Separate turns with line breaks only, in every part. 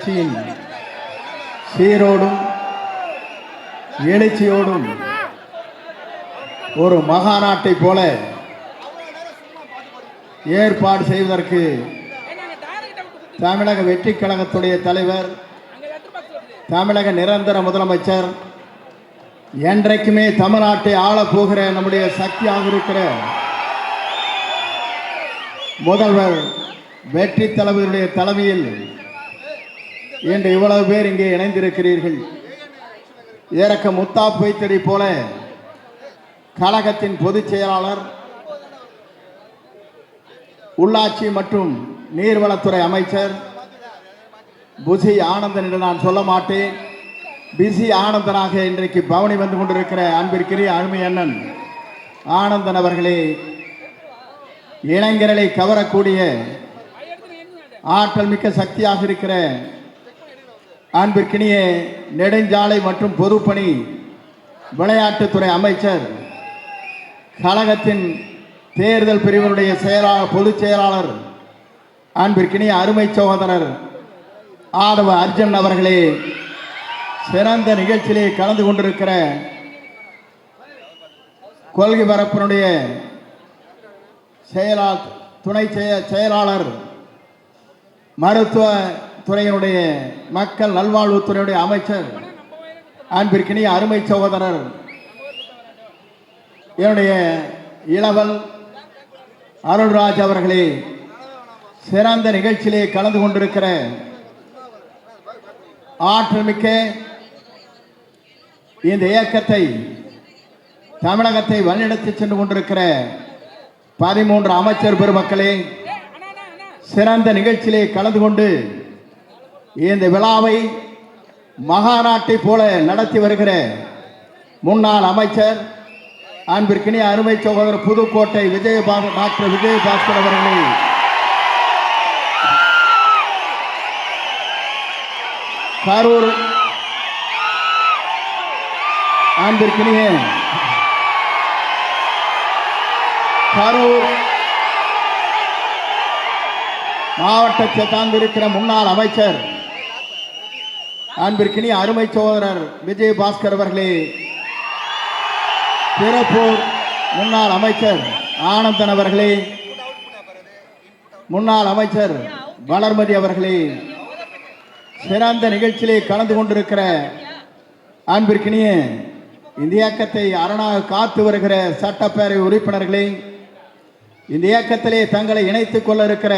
கட்சியின் சீரோடும் எழுச்சியோடும் ஒரு மகாநாட்டை போல ஏற்பாடு செய்வதற்கு தமிழக வெற்றி கழகத்துடைய தலைவர், தமிழக நிரந்தர முதலமைச்சர், என்றைக்குமே தமிழ்நாட்டை ஆளப்போகிற நம்முடைய சக்தியாக இருக்கிற முதல்வர் வெற்றி தலைவருடைய தலைமையில் இன்று இவ்வளவு பேர் இங்கே இணைந்திருக்கிறீர்கள். ஏறக்க முத்தாப் வைத்தடி போல கழகத்தின் பொதுச் செயலாளர், உள்ளாட்சி மற்றும் நீர்வளத்துறை அமைச்சர் புசி ஆனந்தன் என்று நான் சொல்ல மாட்டேன், பிசி ஆனந்தனாக இன்றைக்கு பவனி வந்து கொண்டிருக்கிற அன்பிற்குரிய அருமை அண்ணன் ஆனந்தன் அவர்களே, இளைஞர்களை கவரக்கூடிய ஆற்றல் மிக்க சக்தியாக இருக்கிற அன்பிற்கினிய நெடுஞ்சாலை மற்றும் பொதுப்பணி விளையாட்டுத்துறை அமைச்சர், கழகத்தின் தேர்தல் பிரிவினுடைய பொதுச் செயலாளர் அன்பிற்கினிய அருமை சகோதரர் ஆதவ அர்ஜுன் அவர்களே, சிறந்த நிகழ்ச்சியிலே கலந்து கொண்டிருக்கிற கொள்கை பரப்பினுடைய துணை செயலாளர், மருத்துவ துறையினுடைய மக்கள் நல்வாழ்வுத்துறையுடைய அமைச்சர் அன்பிற்கினிய அருமை சகோதரர் என்னுடைய இளவல் அருள்ராஜ் அவர்களே, சிறந்த நிகழ்ச்சியிலே கலந்து கொண்டிருக்கிற ஆற்றல் மிக்க இந்த இயக்கத்தை தமிழகத்தை வழிநடத்தி சென்று கொண்டிருக்கிற 13 அமைச்சர் பெருமக்களே, சிறந்த நிகழ்ச்சியிலே கலந்து கொண்டு இந்த விழாவை மகாநாட்டை போல நடத்தி வருகிற முன்னாள் அமைச்சர் அன்பிற்கினிய அருமை சகோதரர் புதுக்கோட்டை டாக்டர் விஜயபாஸ்கர் அவர்களே, கரூர் அன்பிற்கினிய கரூர் மாவட்டத்தை சார்ந்திருக்கிற முன்னாள் அமைச்சர் அன்பிற்கினிய அருமை சகோதரர் விஜயபாஸ்கர் அவர்களே, திருப்பூர் முன்னாள் அமைச்சர் ஆனந்தன் அவர்களே, முன்னாள் அமைச்சர் வளர்மதி அவர்களே, சிறந்த நிகழ்ச்சியிலே கலந்து கொண்டிருக்கிற அன்பிற்கினிய இந்த இயக்கத்தை அரணாக காத்து வருகிற சட்டப்பேரவை உறுப்பினர்களே, இந்த இயக்கத்திலே தங்களை இணைத்துக் கொள்ள இருக்கிற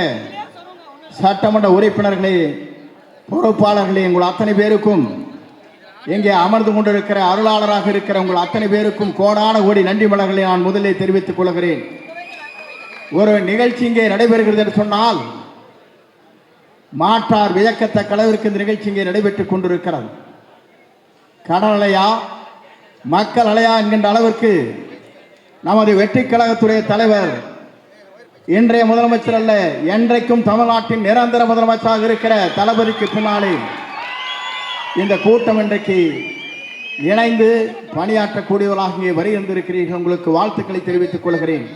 சட்டமன்ற உறுப்பினர்களே, பொறுப்பாளர்களே, உங்கள் அத்தனை பேருக்கும், இங்கே அமர்ந்து கொண்டிருக்கிற அருளாளராக இருக்கிற உங்கள் அத்தனை பேருக்கும் கோடான கோடி நன்றி மலர்களை நான் முதலில் தெரிவித்துக் கொள்கிறேன். ஒரு நிகழ்ச்சி இங்கே நடைபெறுகிறது என்று சொன்னால் மாற்றார் வியக்கத்தக்க அளவிற்கு இந்த நிகழ்ச்சி இங்கே நடைபெற்றுக் கொண்டிருக்கிறது. கடல் அலையா மக்கள் அலையா என்கின்ற அளவிற்கு நமது வெற்றி கழகத்துடைய தலைவர், இன்றைய முதலமைச்சர் அல்ல, என்றைக்கும் தமிழ்நாட்டின் நிரந்தர முதலமைச்சராக இருக்கிற தளபதிக்கு பின்னாலே இந்த கூட்டம் இன்றைக்கு இணைந்து பணியாற்றக்கூடியவர்களாக இங்கே வருகின்றிருக்கிறீர்கள். உங்களுக்கு வாழ்த்துக்களை தெரிவித்துக் கொள்கிறேன்.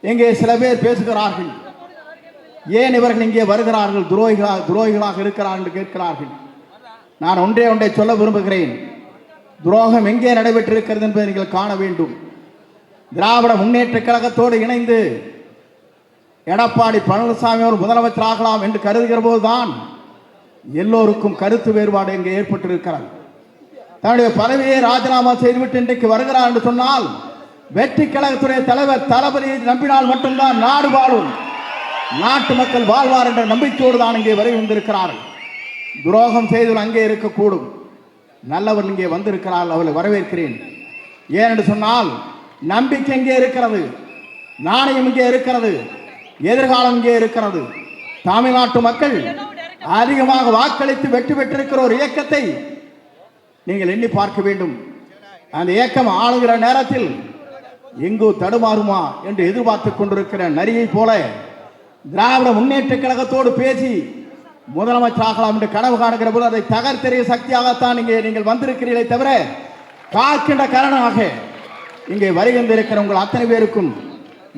இங்கே சில பேர் பேசுகிறார்கள், ஏன் இவர்கள் இங்கே வருகிறார்கள், துரோகிகளாக இருக்கிறார்கள் என்று கேட்கிறார்கள். நான் ஒன்றை சொல்ல விரும்புகிறேன். துரோகம் எங்கே நடைபெற்றிருக்கிறது என்பதை நீங்கள் காண வேண்டும். திராவிட முன்னேற்ற கழகத்தோடு இணைந்து எடப்பாடி பழனிசாமி அவர் முதலமைச்சர் ஆகலாம் என்று கருதுகிற போதுதான் எல்லோருக்கும் கருத்து வேறுபாடு இங்கே ஏற்பட்டிருக்கிறது. தன்னுடைய பதவியை ராஜினாமா செய்துவிட்டு இன்றைக்கு வருகிறார் என்று சொன்னால் வெற்றி கழகத்துடைய தலைவர் தளபதியை நம்பினால் மட்டும்தான் நாடு வாழும், நாட்டு மக்கள் வாழ்வார் என்ற நம்பிக்கையோடு தான் இங்கே வரை வந்திருக்கிறார்கள். துரோகம் செய்து அங்கே இருக்கக்கூடும், நல்லவர் இங்கே வந்திருக்கிறார்கள், அவளை வரவேற்கிறேன். ஏனென்று சொன்னால் நம்பிக்கை இங்கே இருக்கிறது, நாணயம் இங்கே இருக்கிறது, எதிர்காலம் இங்கே இருக்கிறது. தமிழ்நாட்டு மக்கள் அதிகமாக வாக்களித்து வெற்றி பெற்றிருக்கிற ஒரு இயக்கத்தை நீங்கள் எண்ணி பார்க்க வேண்டும். அந்த இயக்கம் ஆளுகிற நேரத்தில் எங்கோ தடுமாறுமா என்று எதிர்பார்த்து கொண்டிருக்கிற நரியை போல திராவிட முன்னேற்ற கழகத்தோடு பேசி முதலமைச்சர் ஆகலாம் என்று கனவு காணுகிற போது அதை தகர்த்தெறிய சக்தியாகத்தான் இங்கே நீங்கள் வந்திருக்கிறீர்களே தவிர காக்கின்ற காரணமாக இங்கே வருகின்றிருக்கிற உங்கள் அத்தனை பேருக்கும்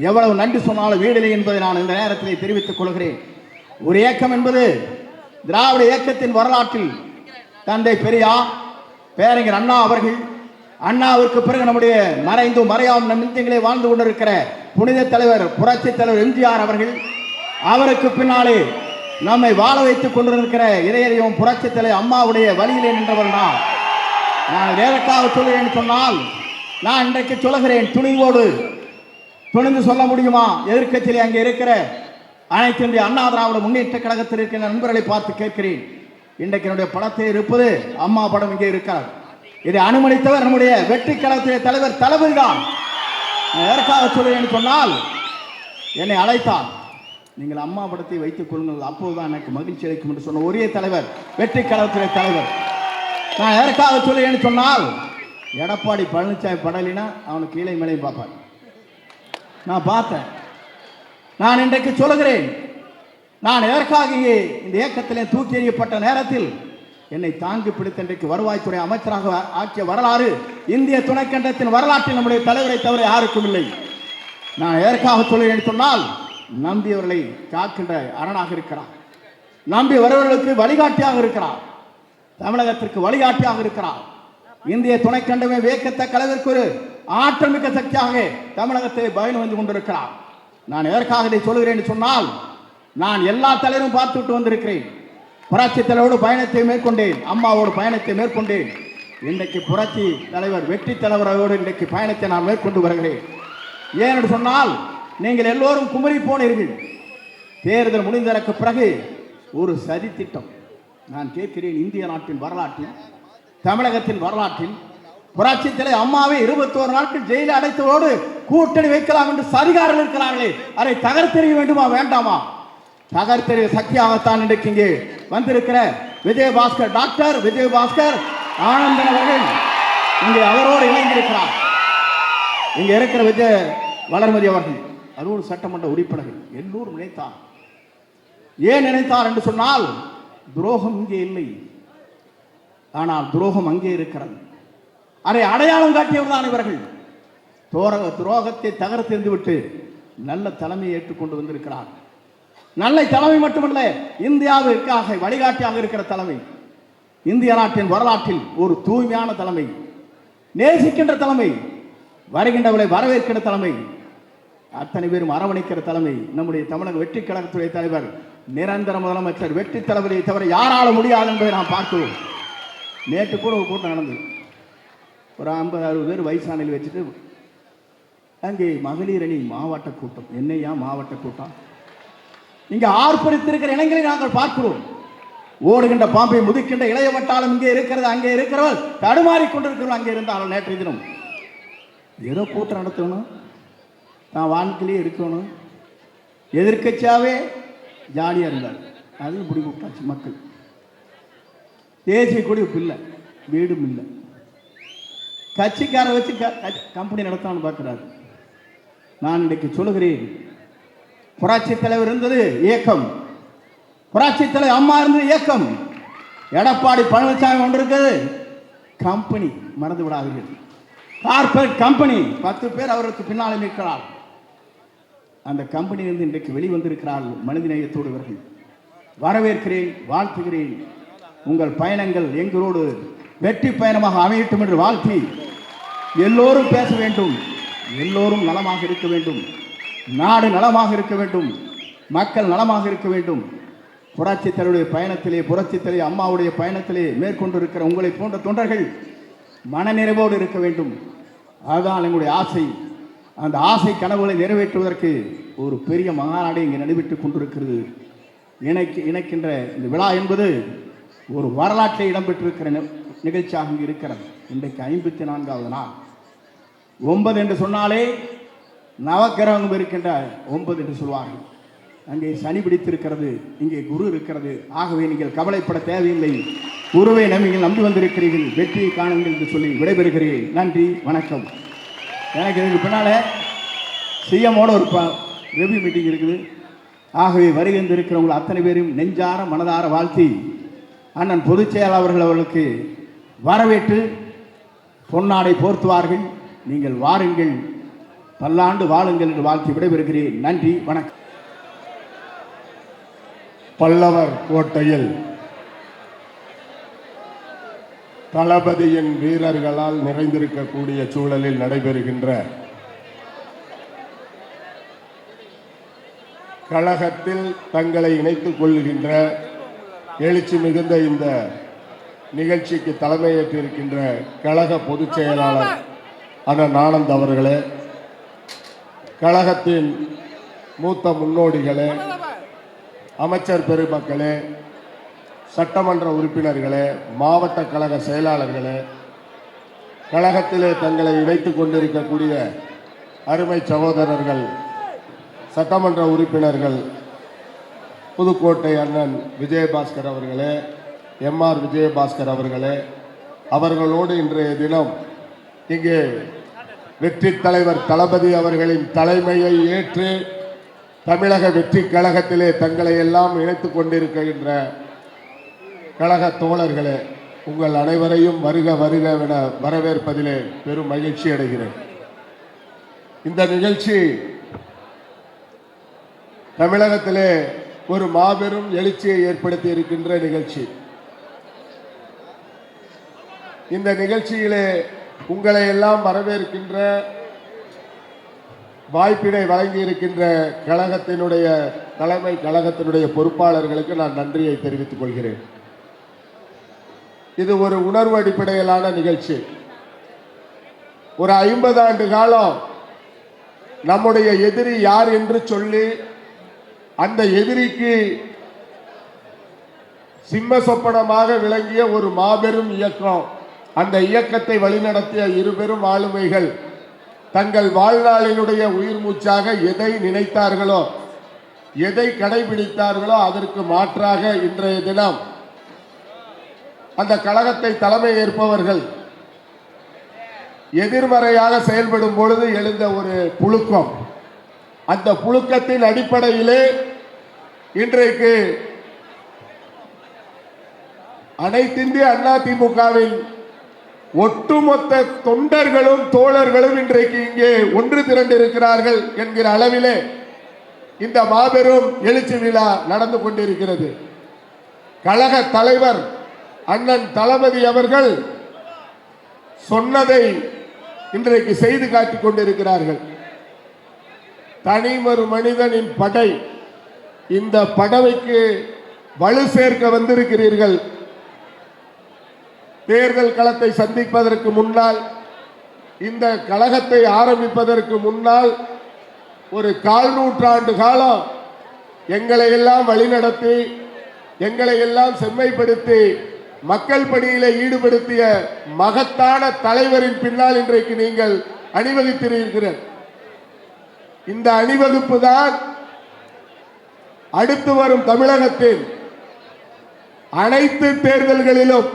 எவ்வளவு நன்றி சொன்னாலும் வீடில்லை என்பதை நான் இந்த நேரத்தில் தெரிவித்துக் கொள்கிறேன். ஒரு இயக்கம் என்பது திராவிட இயக்கத்தின் வரலாற்றில் தந்தை பெரியார், பேரறிஞர் அண்ணா அவர்கள், அண்ணாவிற்கு பிறகு நம்முடைய மறைந்து மறையாமல் நெஞ்சங்களே வாழ்ந்து கொண்டிருக்கிற புனித தலைவர் புரட்சி தலைவர் எம்ஜிஆர் அவர்கள், அவருக்கு பின்னாலே நம்மை வாழ வைத்துக் கொண்டிருக்கிற இதயம் புரட்சி தலைவர் அம்மாவுடைய வழியிலே நின்றவர் நான் வேறக்காக சொல்கிறேன் சொன்னால், நான் இன்றைக்கு சொல்கிறேன் துணிவோடு, துணிந்து சொல்ல முடியுமா? எதிர்க்கட்சியில் அங்கே இருக்கிற அனைத்து இந்திய அண்ணா திராவிட முன்னேற்ற கழகத்தில் இருக்கிற நண்பர்களை பார்த்து கேட்கிறேன். இன்றைக்கு என்னுடைய படத்தில் இருப்பது அம்மா படம் இங்கே இருக்கிறார். இதை அனுமதித்தவர் நம்முடைய வெற்றி கழகத்துடைய தலைவர் தளபதி தான். எதற்காக சொல்கிறேன் சொன்னால், என்னை அழைத்தார், நீங்கள் அம்மா படத்தை வைத்துக் கொள்ளுங்கள், அப்போதுதான் எனக்கு மகிழ்ச்சி அளிக்கும் என்று சொன்ன ஒரே தலைவர் வெற்றி கழகத்துடைய தலைவர். நான் எதற்காக சொல்கிறேன்னு சொன்னால், எடப்பாடி பழனிசாமி படலினா அவனுக்கு கீழே மேலே பார்ப்பார். நான் பார்த்தேன். நான் இன்றைக்கு சொல்லுகிறேன், நான் எதற்காக இந்த இயக்கத்திலே தூக்கி எறியப்பட்ட நேரத்தில் என்னை தாங்கி பிடித்த இன்றைக்கு வருவாய்த்துறை அமைச்சராக ஆக்கிய வரலாறு இந்திய துணைக்கண்டத்தின் வரலாற்றில் நம்முடைய தலைவரை தவிர யாருக்கும் இல்லை. நான் எதற்காக சொல்லுகிறேன் சொன்னால், நம்பியவர்களை காக்கின்ற அரணாக இருக்கிறார், நம்பி வருவர்களுக்கு வழிகாட்டியாக இருக்கிறார், தமிழகத்திற்கு வழிகாட்டியாக இருக்கிறார். இந்திய துணைக்கண்டமே வியக்கத்தக்க அளவிற்கு ஒரு ஆற்றல் மிக்க சக்தியாக தமிழகத்தை பயணம் வந்து கொண்டிருக்கிறார். நான் எதற்காக இதை சொல்கிறேன் சொன்னால், நான் எல்லா தலைவரும் பார்த்துவிட்டு வந்திருக்கிறேன். புரட்சி தலைவரோடு பயணத்தை மேற்கொண்டேன், அம்மாவோடு பயணத்தை மேற்கொண்டேன். இன்றைக்கு புரட்சி தலைவர் வெற்றி தலைவரோடு இன்றைக்கு பயணத்தை நான் மேற்கொண்டு வருகிறேன். ஏனென்று சொன்னால், நீங்கள் எல்லோரும் குமரி போனீர்கள். தேர்தல் முடிந்ததற்கு பிறகு ஒரு சதி திட்டம். நான் கேட்கிறேன், இந்திய நாட்டின் வரலாற்றில், தமிழகத்தின் வரலாற்றில் புரட்சி தலைவர் அம்மாவை 21 நாட்கள் ஜெயிலில் அடைத்ததோடு கூட்டணி வைக்கலாம் என்று சரிகாரர்கள் இருக்கிறார்களே, அதை தகர்த்தெறிய வேண்டுமா வேண்டாமா? தகர்த்தெறிய சக்தியாகத்தான் இன்றைக்கு இங்கே வந்திருக்கிற விஜயபாஸ்கர், டாக்டர் விஜயபாஸ்கர் ஆனந்தன் அவர்கள் இங்கே அவரோடு இணைந்திருக்கிறார். இங்கே இருக்கிற விஜய வளர்மதி அவர்கள், அதோடு சட்டமன்ற உறுப்பினர்கள் எல்லோரும் நினைத்தார். ஏன் நினைத்தார் என்று சொன்னால், துரோகம் இங்கே இல்லை, ஆனால் துரோகம் அங்கே இருக்கிறது. அதை அடையாளம் காட்டியவர் தான் இவர்கள். துரோகத்தை தகர்த்தெறிந்து விட்டு நல்ல தலைமையை ஏற்றுக்கொண்டு வந்திருக்கிறார். நல்ல தலைமை மட்டுமல்ல, இந்தியாவிற்காக வழிகாட்டியாக இருக்கிற தலைமை, இந்திய நாட்டின் வரலாற்றில் ஒரு தூய்மையான தலைமை, நேசிக்கின்ற தலைமை, வருகின்றவர்களை வரவேற்கிற தலைமை, அத்தனை பேரும் அரவணைக்கிற தலைமை நம்முடைய தமிழக வெற்றி கழகத்துறை தலைவர் நிரந்தர முதலமைச்சர் வெற்றி தலைவரை தவிர யாரால முடியாது என்பதை நாம் பார்க்கிறோம். நேற்று கூட ஒரு கூட்டம் நடந்தது. ஒரு 50-60 பேர் வயசானில் வச்சுட்டு அங்கே மகளிர் அணி மாவட்ட கூட்டம். என்னையா மாவட்ட கூட்டம்? இங்கே ஆர்ப்பரித்திருக்கிற இளைஞரை நாங்கள் பார்க்கிறோம். ஓடுகின்ற பாம்பை முதிக்கின்ற இளைய வட்டாளம் இங்கே இருக்கிறது, அங்கே இருக்கிறவர் தடுமாறி கொண்டிருக்கிறவர்கள் அங்கே இருந்தாலும் நேற்றைய தினம் ஏதோ கூட்டம் நடத்தணும், நான் வாழ்க்கையிலே இருக்கணும், எதிர்கட்சியாவே ஜாலியாக இருந்தார். அதுவும் இப்படி கூப்பிட்டாச்சு மக்கள். தேசிய கொடி இல்லை, வீடும் இல்லை, கட்சிக்கார வச்சு கம்பெனி நடத்தான்னு பார்க்கிறாரு. நான் இன்றைக்கு சொல்லுகிறேன், புரட்சி தலைவர் இருந்தது இயக்கம், புரட்சி தலைவர் அம்மா இருந்தது இயக்கம், எடப்பாடி பழனிசாமி ஒன்று இருக்குது கம்பெனி. மறந்து விடாதீர்கள், கார்பரேட் கம்பெனி. 10 பேர் அவருக்கு பின்னாலே நிற்கிறார். அந்த கம்பெனியிலிருந்து இன்றைக்கு வெளிவந்திருக்கிறார்கள் மனிதநேயத்தோடு. இவர்கள் வரவேற்கிறேன், வாழ்த்துகிறேன். உங்கள் பயணங்கள் எங்களோடு வெற்றி பயணமாக அமையட்டும் என்று வாழ்த்தி, எல்லோரும் பேச வேண்டும், எல்லோரும் நலமாக இருக்க வேண்டும், நாடு நலமாக இருக்க வேண்டும், மக்கள் நலமாக இருக்க வேண்டும். புரட்சி தலைவருடைய பயணத்திலே, புரட்சி தலைவர் அம்மாவுடைய பயணத்திலே மேற்கொண்டிருக்கிற உங்களை போன்ற தொண்டர்கள் மனநிறைவோடு இருக்க வேண்டும். அதுதான் எங்களுடைய ஆசை. அந்த ஆசை கனவுகளை நிறைவேற்றுவதற்கு ஒரு பெரிய மாநாடு இங்கே நடைபெற்றுக் கொண்டிருக்கிறது. இணைக்கின்ற இந்த விழா என்பது ஒரு வரலாற்றில் இடம்பெற்றிருக்கிற நிகழ்ச்சியாக இங்கு இருக்கிறது. இன்றைக்கு 54வது நாள். 9 என்று சொன்னாலே நவக்கிரகம் இருக்கின்ற 9 என்று சொல்வார்கள். அங்கே சனி பிடித்திருக்கிறது, இங்கே குரு இருக்கிறது. ஆகவே நீங்கள் கவலைப்பட தேவையில்லை, குருவை நீங்கள் நம்பி வந்திருக்கிறீர்கள், வெற்றியை காணுங்கள் என்று சொல்லி விடைபெறுகிறேன். நன்றி, வணக்கம். எனக்கு இதுக்கு பின்னால் சிஎம்மோட ஒரு ரெவ்யூ மீட்டிங் இருக்குது. ஆகவே வருகின்ற இருக்கிறவங்க அத்தனை பேரும் நெஞ்சார மனதார வாழ்த்தி, அண்ணன் பொதுச் செயலாளர்கள் அவர்களுக்கு வரவேற்று பொன்னாடை போர்த்துவார்கள். நீங்கள் வாருங்கள், பல்லாண்டு வாழுங்கள் என்று வாழ்த்தி விடைபெறுகிறேன். நன்றி, வணக்கம்.
பல்லவர் கோட்டையில் தளபதியின் வீரர்களால் நிறைந்திருக்கக்கூடிய சூழலில் நடைபெறுகின்ற கழகத்தில் தங்களை இணைத்துக் கொள்கின்ற எழுச்சி மிகுந்த இந்த நிகழ்ச்சிக்கு தலைமையேற்றிருக்கின்ற கழக பொதுச் செயலாளர் அண்ணன் ஆனந்த் அவர்களே, கழகத்தின் மூத்த முன்னோடிகளே, அமைச்சர் பெருமக்களே, சட்டமன்ற உறுப்பினர்களே, மாவட்ட கழக செயலாளர்களே, கழகத்திலே தங்களை இணைத்துக் கொண்டிருக்கக்கூடிய அருமை சகோதரர்கள், சட்டமன்ற உறுப்பினர்கள், புதுக்கோட்டை அண்ணன் விஜயபாஸ்கர் அவர்களே, எம்ஆர் விஜயபாஸ்கர் அவர்களே, அவர்களோடு இன்றைய தினம் இங்கே வெற்றி தலைவர் தளபதி அவர்களின் தலைமையை ஏற்று தமிழக வெற்றி கழகத்திலே தங்களை எல்லாம் இணைத்துக் கொண்டிருக்கின்ற கழக தோழர்களே, உங்கள் அனைவரையும் வருக வருக என வரவேற்பதிலே பெரும் மகிழ்ச்சி அடைகிறேன். இந்த நிகழ்ச்சி தமிழகத்திலே ஒரு மாபெரும் எழுச்சியை ஏற்படுத்தி இருக்கின்ற நிகழ்ச்சி. இந்த நிகழ்ச்சியிலே உங்களை எல்லாம் வரவேற்கின்ற வாய்ப்பினை வழங்கி இருக்கின்ற கழகத்தினுடைய தலைமை கழகத்தினுடைய பொறுப்பாளர்களுக்கு நான் நன்றியை தெரிவித்துக் கொள்கிறேன். இது ஒரு உணர்வு அடிப்படையிலான நிகழ்ச்சி. ஒரு 50 ஆண்டு காலம் நம்முடைய எதிரி யார் என்று சொல்லி அந்த எதிரிக்கு சிம்ம சொப்பனமாக விளங்கிய ஒரு மாபெரும் இயக்கம், அந்த இயக்கத்தை வழிநடத்திய இருபெரும் ஆளுமைகள் தங்கள் வாழ்நாளினுடைய உயிர் மூச்சாக எதை நினைத்தார்களோ, எதை கடைபிடித்தார்களோ அதற்கு மாற்றாக இன்றைய தினம் அந்த கழகத்தை தலைமை ஏற்பவர்கள் எதிர்மறையாக செயல்படும் பொழுது எழுந்த ஒரு புழுக்கம், அந்த புழுக்கத்தின் அடிப்படையிலே இன்றைக்கு அனைத்திந்திய அண்ணா திமுகவின் ஒட்டுமொத்த தொண்டர்களும் தோழர்களும் இன்றைக்கு இங்கே ஒன்று திரண்டிருக்கிறார்கள் என்கிற அளவிலே இந்த மாபெரும் எழுச்சி விழா நடந்து கொண்டிருக்கிறது. கழக தலைவர் அண்ணன் தளபதி அவர்கள் சொன்னதை இன்றைக்கு செய்து காட்டிக் கொண்டிருக்கிறார்கள். தனிமொரு மனிதனின் படை, இந்த படவைக்கு வலு சேர்க்க வந்திருக்கிறீர்கள். தேர்தல் களத்தை சந்திப்பதற்கு முன்னால், இந்த கழகத்தை ஆரம்பிப்பதற்கு முன்னால் ஒரு 1/4 நூற்றாண்டு காலம் எங்களை எல்லாம் வழிநடத்தி, எங்களை எல்லாம் செம்மைப்படுத்தி, மக்கள் பணியிலே ஈடுபடுத்திய மகத்தான தலைவரின் பின்னால் இன்றைக்கு நீங்கள் அணிவகுத்திருக்கிறீர்கள். இந்த அணிவகுப்பு தான் அடுத்து வரும் தமிழகத்தில் அனைத்து தேர்தல்களிலும்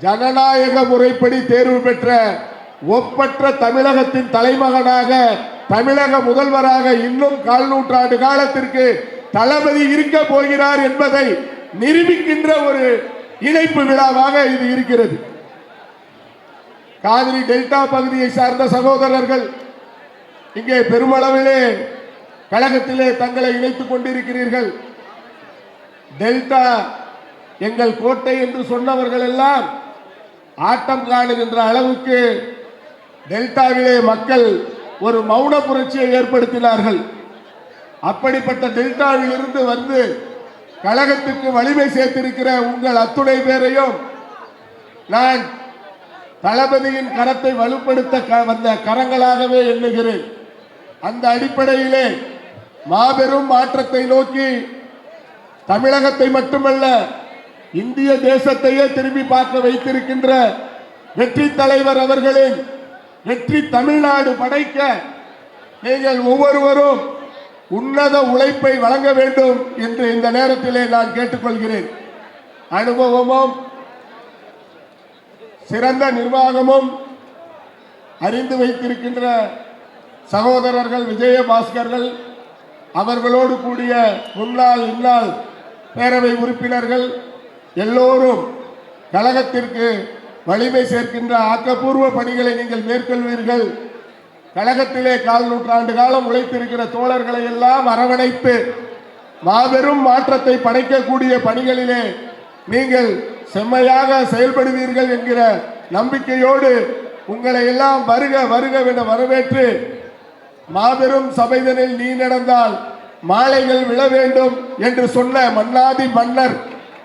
ஜனநாயக முறைப்படி தேர்வு பெற்ற ஒப்பற்ற தமிழகத்தின் தலைமகனாக, தமிழக முதல்வராக இன்னும் 1/4 நூற்றாண்டு காலத்திற்கு தளபதி இருக்க போகிறார் என்பதை நிரூபிக்கின்ற ஒரு இணைப்பு விழாவாக இது இருக்கிறது. காவிரி டெல்டா பகுதியை சார்ந்த சகோதரர்கள் இங்கே பெருமளவிலே கழகத்திலே தங்களை இணைத்துக் கொண்டிருக்கிறீர்கள். டெல்டா எங்கள் கோட்டை என்று சொன்னவர்கள் எல்லாம் ஆட்டம் காணுகின்ற அளவுக்கு டெல்டாவிலே மக்கள் ஒரு மௌன புரட்சியை ஏற்படுத்தினார்கள். அப்படிப்பட்ட டெல்டாவில் இருந்து வந்து கழகத்துக்கு வலிமை சேர்த்திருக்கிற உங்கள் அத்துணை பேரையும் நான் தளபதியின் கரத்தை வலுப்படுத்த வந்த கரங்களாகவே எண்ணுகிறேன். அந்த அடிப்படையிலே மாபெரும் மாற்றத்தை நோக்கி தமிழகத்தை மட்டுமல்ல இந்திய தேசத்தையே திரும்பி பார்க்க வைத்திருக்கின்ற வெற்றி தலைவர் அவர்களின் வெற்றி தமிழ்நாடு படைக்க நீங்கள் ஒவ்வொருவரும் உன்னத உழைப்பை வழங்க வேண்டும் என்று இந்த நேரத்திலே நான் கேட்டுக்கொள்கிறேன். அனுபவமும் சிறந்த நிர்வாகமும் அறிந்து வைத்திருக்கின்ற சகோதரர்கள் விஜயபாஸ்கர்கள், அவர்களோடு கூடிய முன்னாள் இந்நாள் பேரவை உறுப்பினர்கள் எல்லோரும் கழகத்திற்கு வலிமை சேர்க்கின்ற ஆக்கப்பூர்வ பணிகளை நீங்கள் மேற்கொள்வீர்கள். கழகத்திலே 1/4 நூற்றாண்டு காலம் உழைத்திருக்கிற தோழர்களை எல்லாம் அரவணைத்து மாபெரும் மாற்றத்தை படைக்கக்கூடிய பணிகளிலே நீங்கள் செம்மையாக செயல்படுவீர்கள் என்கிற நம்பிக்கையோடு உங்களை எல்லாம் வருக வருக என வரவேற்று, மாபெரும் சபைதனில் நீ நடந்தால் மாலைகள் விழ வேண்டும் என்று சொன்ன மன்னாதி மன்னர்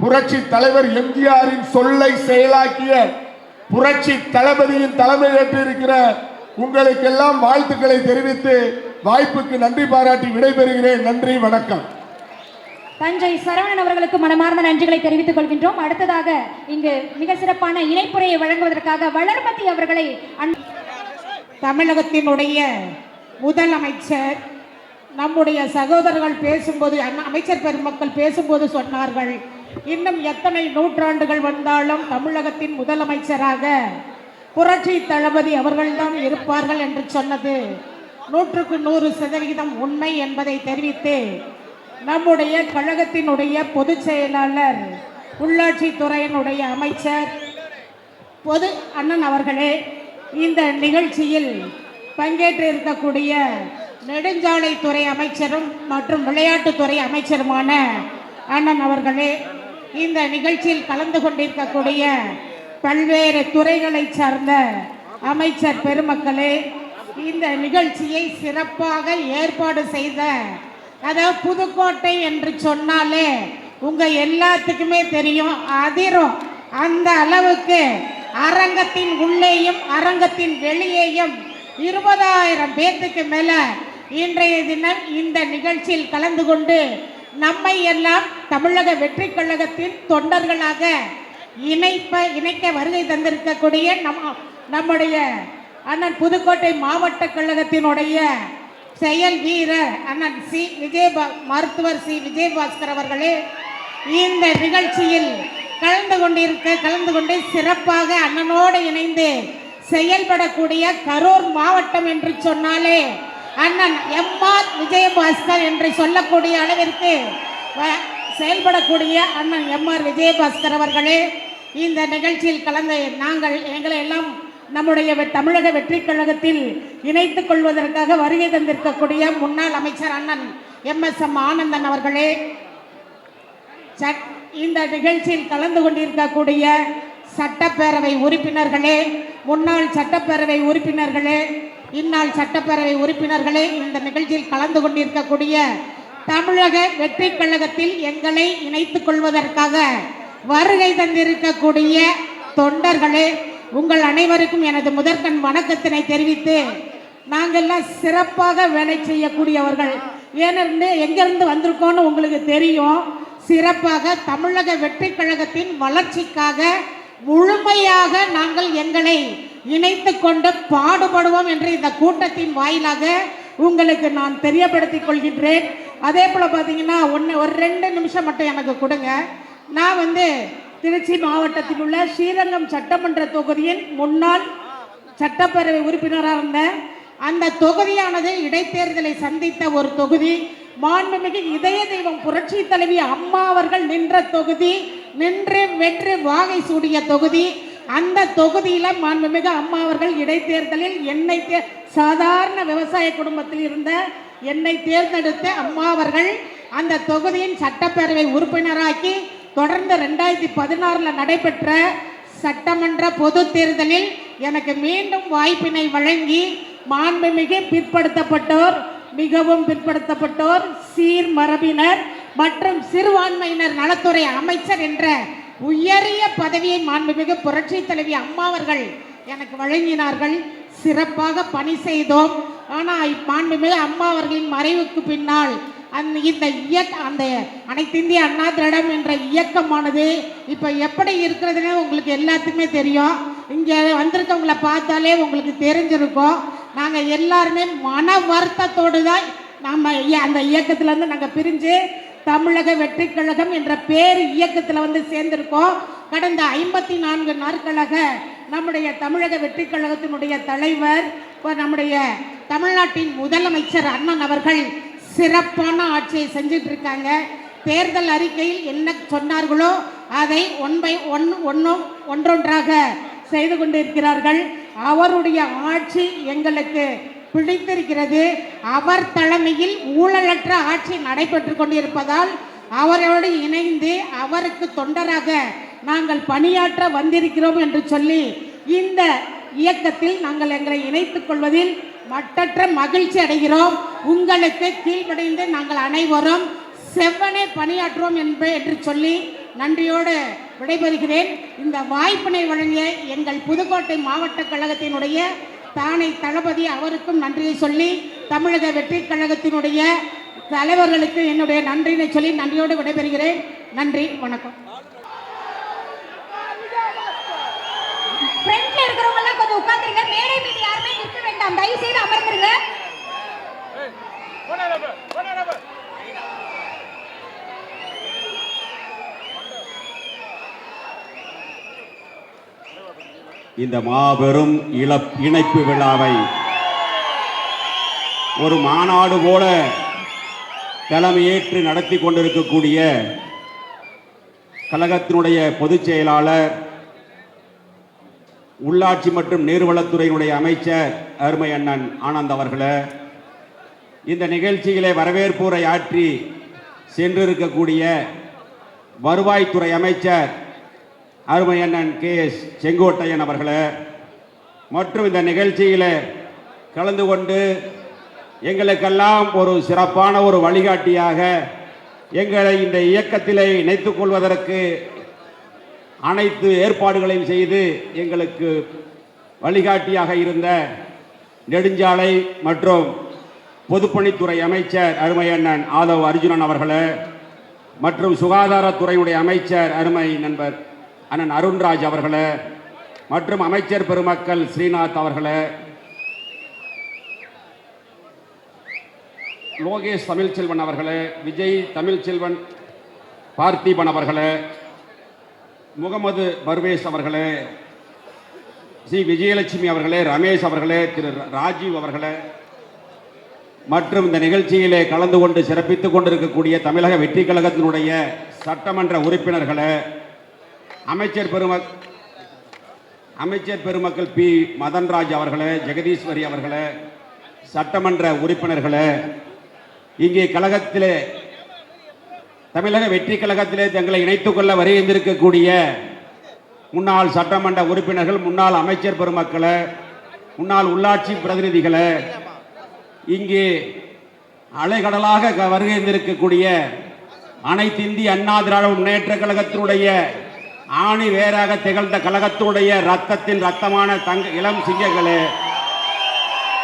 புரட்சி தலைவர் எம்ஜிஆரின் சொல்லை செயலாக்கிய புரட்சி தளபதியின் தலைமை ஏற்றிருக்கிற உங்களுக்கெல்லாம் வாழ்த்துக்களை தெரிவித்து வாய்ப்புக்கு நன்றி பாராட்டி விடைபெறுகிறேன். நன்றி, வணக்கம்.
தஞ்சை சரவணன் அவர்களுக்கு மனமார்ந்த நன்றிகளை தெரிவித்துக் கொள்கின்றோம். அடுத்ததாக இங்கு மிக சிறப்பான இணைப்புரையை வழங்குவதற்காக வளர்மதி அவர்களை
தமிழகத்தினுடைய முதலமைச்சர் நம்முடைய சகோதரர்கள் பேசும்போது, அமைச்சர் பெருமக்கள் பேசும்போது சொன்னார்கள், இன்னும் எத்தனை நூற்றாண்டுகள் வந்தாலும் தமிழகத்தின் முதலமைச்சராக புரட்சி தளபதி அவர்கள்தான் இருப்பார்கள் என்று சொன்னது 100% உண்மை என்பதை தெரிவித்து, நம்முடைய கழகத்தினுடைய பொதுச் செயலாளர், உள்ளாட்சி துறையினுடைய அமைச்சர் பொது அண்ணன் அவர்களே, இந்த நிகழ்ச்சியில் பங்கேற்று இருக்கக்கூடிய நெடுஞ்சாலைத்துறை அமைச்சரும் மற்றும் விளையாட்டுத்துறை அமைச்சருமான அண்ணன் அவர்களே, இந்த நிகழ்ச்சியில் கலந்து கொண்டிருக்கக்கூடிய பல்வேறு துறைகளை சார்ந்த அமைச்சர் பெருமக்களே, இந்த நிகழ்ச்சியை சிறப்பாக ஏற்பாடு செய்த, அதாவது புதுக்கோட்டை என்று சொன்னாலே உங்க எல்லாத்துக்குமே தெரியும், அதிரும். அந்த அளவுக்கு அரங்கத்தின் உள்ளேயும் அரங்கத்தின் வெளியேயும் 20,000 பேர்த்துக்கு மேல இன்றைய தினம் இந்த நிகழ்ச்சியில் கலந்து கொண்டு நம்மை எல்லாம் தமிழக வெற்றி கழகத்தின் தொண்டர்களாக இணைக்க வருகை தந்திருக்கக்கூடிய நம்முடைய அண்ணன் புதுக்கோட்டை மாவட்ட கழகத்தினுடைய செயல் வீரர் அண்ணன் மருத்துவர் சி விஜயபாஸ்கர் அவர்களே, இந்த நிகழ்ச்சியில் கலந்து கொண்டு சிறப்பாக அண்ணனோடு இணைந்து செயல்படக்கூடிய கரூர் மாவட்டம் என்று சொன்னாலே அண்ணன் எம்ஆர் விஜயபாஸ்கர் என்று சொல்லக்கூடிய அளவிற்கு செயல்படக்கூடிய அண்ணன் எம்ஆர் விஜயபாஸ்கர் அவர்களே, இந்த நிகழ்ச்சியில் கலந்து எங்களை எல்லாம் நம்முடைய தமிழக வெற்றி கழகத்தில் இணைத்துக் கொள்வதற்காக வருகை தந்திருக்கக்கூடிய முன்னாள் அமைச்சர் அண்ணன் MSM ஆனந்தன் அவர்களே, இந்த நிகழ்ச்சியில் கலந்து கொண்டிருக்கக்கூடிய சட்டப்பேரவை உறுப்பினர்களே, முன்னாள் சட்டப்பேரவை உறுப்பினர்களே, இந்நாள் சட்டப்பேரவை உறுப்பினர்களே, இந்த நிகழ்ச்சியில் கலந்து கொண்டிருக்கக்கூடிய தமிழக வெற்றி கழகத்தில் எங்களை இணைத்துக் கொள்வதற்காக வருகை தந்திருக்கக்கூடிய தொண்டர்களே, உங்கள் அனைவருக்கும் எனது முதற்கண் வணக்கத்தினை தெரிவித்து, நாங்கள்லாம் சிறப்பாக வேலை செய்யக்கூடியவர்கள். ஏனென்று எங்கிருந்து வந்திருக்கோன்னு உங்களுக்கு தெரியும். சிறப்பாக தமிழக வெற்றி கழகத்தின் வளர்ச்சிக்காக முழுமையாக நாங்கள் எங்களை இணைத்து கொண்டு பாடுபடுவோம் என்று இந்த கூட்டத்தின் வாயிலாக உங்களுக்கு நான் தெரியப்படுத்திக் கொள்கின்றேன். அதே போல் பார்த்தீங்கன்னா ஒரு 2 நிமிஷம் மட்டும் எனக்கு கொடுங்க. நான் திருச்சி மாவட்டத்தில் உள்ள ஸ்ரீரங்கம் சட்டமன்ற தொகுதியின் முன்னாள் சட்டப்பேரவை உறுப்பினராக இருந்தேன். அந்த தொகுதியானது இடைத்தேர்தலை சந்தித்த ஒரு தொகுதி. மாண்புமிகு இதய தெய்வம் புரட்சி தலைவி அம்மா அவர்கள் நின்ற தொகுதி, நின்று வென்று வாகை சூடிய தொகுதி. அந்த தொகுதியில மாண்புமிகு அம்மா அவர்கள் இடைத்தேர்தலில் என்னை சாதாரண விவசாய குடும்பத்தில் இருந்த என்னை தேர்ந்தெடுத்த அம்மா அவர்கள் அந்த தொகுதியின் சட்டப்பேரவை உறுப்பினராக்கி தொடர்ந்து 2016 நடைபெற்ற சட்டமன்ற பொது தேர்தலில் எனக்கு மீண்டும் வாய்ப்பினை வழங்கி மாண்புமிகு பிற்படுத்தப்பட்டோர், மிகவும் பிற்படுத்தப்பட்டோர், சீர் மரபினர் மற்றும் சிறுபான்மையினர் நலத்துறை அமைச்சர் என்ற உயரிய பதவியை மாண்புமிகு புரட்சி தலைவி அம்மா அவர்கள் எனக்கு வழங்கினார்கள். சிறப்பாக பணி செய்தோம். ஆனால் மாண்புமிகு அம்மா அவர்களின் மறைவுக்கு பின்னால் அந்த அனைத்து இந்திய அண்ணா திராவிடம் என்ற இயக்கமானது இப்போ எப்படி இருக்கிறதுன்னு உங்களுக்கு எல்லாத்துக்குமே தெரியும். இங்கே வந்திருக்கவங்களை பார்த்தாலே உங்களுக்கு தெரிஞ்சிருக்கும். நாங்கள் எல்லாருமே மன வருத்தத்தோடு தான் நம்ம அந்த இயக்கத்திலேருந்து நாங்கள் பிரிஞ்சு தமிழக வெற்றி கழகம் என்ற பேர் இயக்கத்தில் சேர்ந்திருக்கோம். கடந்த 54 நாட்களாக நம்முடைய தமிழக வெற்றி கழகத்தினுடைய தலைவர், நம்முடைய தமிழ்நாட்டின் முதலமைச்சர் அண்ணன் அவர்கள் சிறப்பான ஆட்சியை செஞ்சிட்டு இருக்காங்க. தேர்தல் அறிக்கையில் என்ன சொன்னார்களோ அதை ஒன்றொன்றாக செய்து கொண்டிருக்கிறார்கள். அவருடைய ஆட்சி எங்களுக்கு பிடித்திருக்கிறது. அவர் தலைமையில் ஊழலற்ற ஆட்சி நடைபெற்று கொண்டிருப்பதால் அவரோடு இணைந்து அவருக்கு தொண்டராக நாங்கள் பணியாற்ற வந்திருக்கிறோம் என்று சொல்லி இந்த இயக்கத்தில் நாங்கள் எங்களை இணைத்துக் கொள்வதில் மட்டற்ற மகிழ்ச்சி அடைகிறோம். உங்களுக்கு கீழ்ப்படைந்து நாங்கள் அனைவரும் செவ்வனே பணியாற்றுவோம் என்று சொல்லி நன்றியோடு விடைபெறுகிறேன். இந்த வாய்ப்பினை வழங்கிய எங்கள் புதுக்கோட்டை மாவட்ட கழகத்தினுடைய தானை தளபதி அவருக்கும் நன்றியை சொல்லி, தமிழக வெற்றி கழகத்தினுடைய தலைவர்களுக்கு என்னுடைய நன்றியை சொல்லி நன்றியோடு விடைபெறுகிறேன். நன்றி, வணக்கம்.
ஃப்ரண்ட்ல இருக்கிறவங்க எல்லாம் கொஞ்சம் உட்கார்ந்துருங்க. மேடை மீது யாருமே நிற்க வேண்டாம். தயவு செய்து அமர்ந்துருங்க.
இந்த மாபெரும் இணைப்பு விழாவை ஒரு மாநாடு போல தலைமையேற்று நடத்தி கொண்டிருக்கக்கூடிய கழகத்தினுடைய பொதுச் செயலாளர், உள்ளாட்சி மற்றும் நீர்வளத்துறையினுடைய அமைச்சர் அருமை அண்ணன் ஆனந்த் அவர்களே, இந்த நிகழ்ச்சியிலே வரவேற்புரை ஆற்றி சென்றிருக்கக்கூடிய வருவாய்த்துறை அமைச்சர் அருமை அண்ணன் KS செங்கோட்டையன் அவர்களே, மற்றும் இந்த நிகழ்ச்சியில் கலந்து கொண்டு எங்களுக்கெல்லாம் ஒரு சிறப்பான ஒரு வழிகாட்டியாக எங்களை இந்த இயக்கத்திலே இணைத்துக் கொள்வதற்கு அனைத்து ஏற்பாடுகளையும் செய்து எங்களுக்கு வழிகாட்டியாக இருந்த நெடுஞ்சாலை மற்றும் பொதுப்பணித்துறை அமைச்சர் அருமை அண்ணன் ஆதவ் அர்ஜுனன் அவர்களே, மற்றும் சுகாதாரத்துறையுடைய அமைச்சர் அருமை நண்பர் அண்ணன் அருண்ராஜ் அவர்களே, மற்றும் அமைச்சர் பெருமக்கள் ஸ்ரீநாத் அவர்களே, லோகேஷ் தமிழ்ச்செல்வன் அவர்களே, விஜய் தமிழ்ச்செல்வன் பார்த்திபன் அவர்களே, முகமது பர்வேஸ் அவர்களே, சி விஜயலட்சுமி அவர்களே, ரமேஷ் அவர்களே, திரு ராஜீவ் அவர்களே, மற்றும் இந்த நிகழ்ச்சியிலே கலந்து கொண்டு சிறப்பித்துக் கொண்டிருக்கக்கூடிய தமிழக வெற்றி கழகத்தினுடைய சட்டமன்ற உறுப்பினர்களே, அமைச்சர் பெருமக்கள் பி மதன்ராஜ் அவர்களே, ஜெகதீஸ்வரி அவர்களே, சட்டமன்ற உறுப்பினர்களே, இங்கே கழகத்திலே தமிழக வெற்றி கழகத்திலே தங்களை இணைத்துக் கொள்ள வருகின்றிருக்கக்கூடிய முன்னாள் சட்டமன்ற உறுப்பினர்கள், முன்னாள் அமைச்சர் பெருமக்களே, முன்னாள் உள்ளாட்சி பிரதிநிதிகளே, இங்கே அலைகடலாக வருகின்றிருக்கக்கூடிய அனைத்து இந்திய அண்ணா திராவிட முன்னேற்ற கழகத்தினுடைய ஆணி வேறாக திகழ்ந்த கழகத்தினுடைய ரத்தத்தின் ரத்தமான இளம் சிங்கங்களே,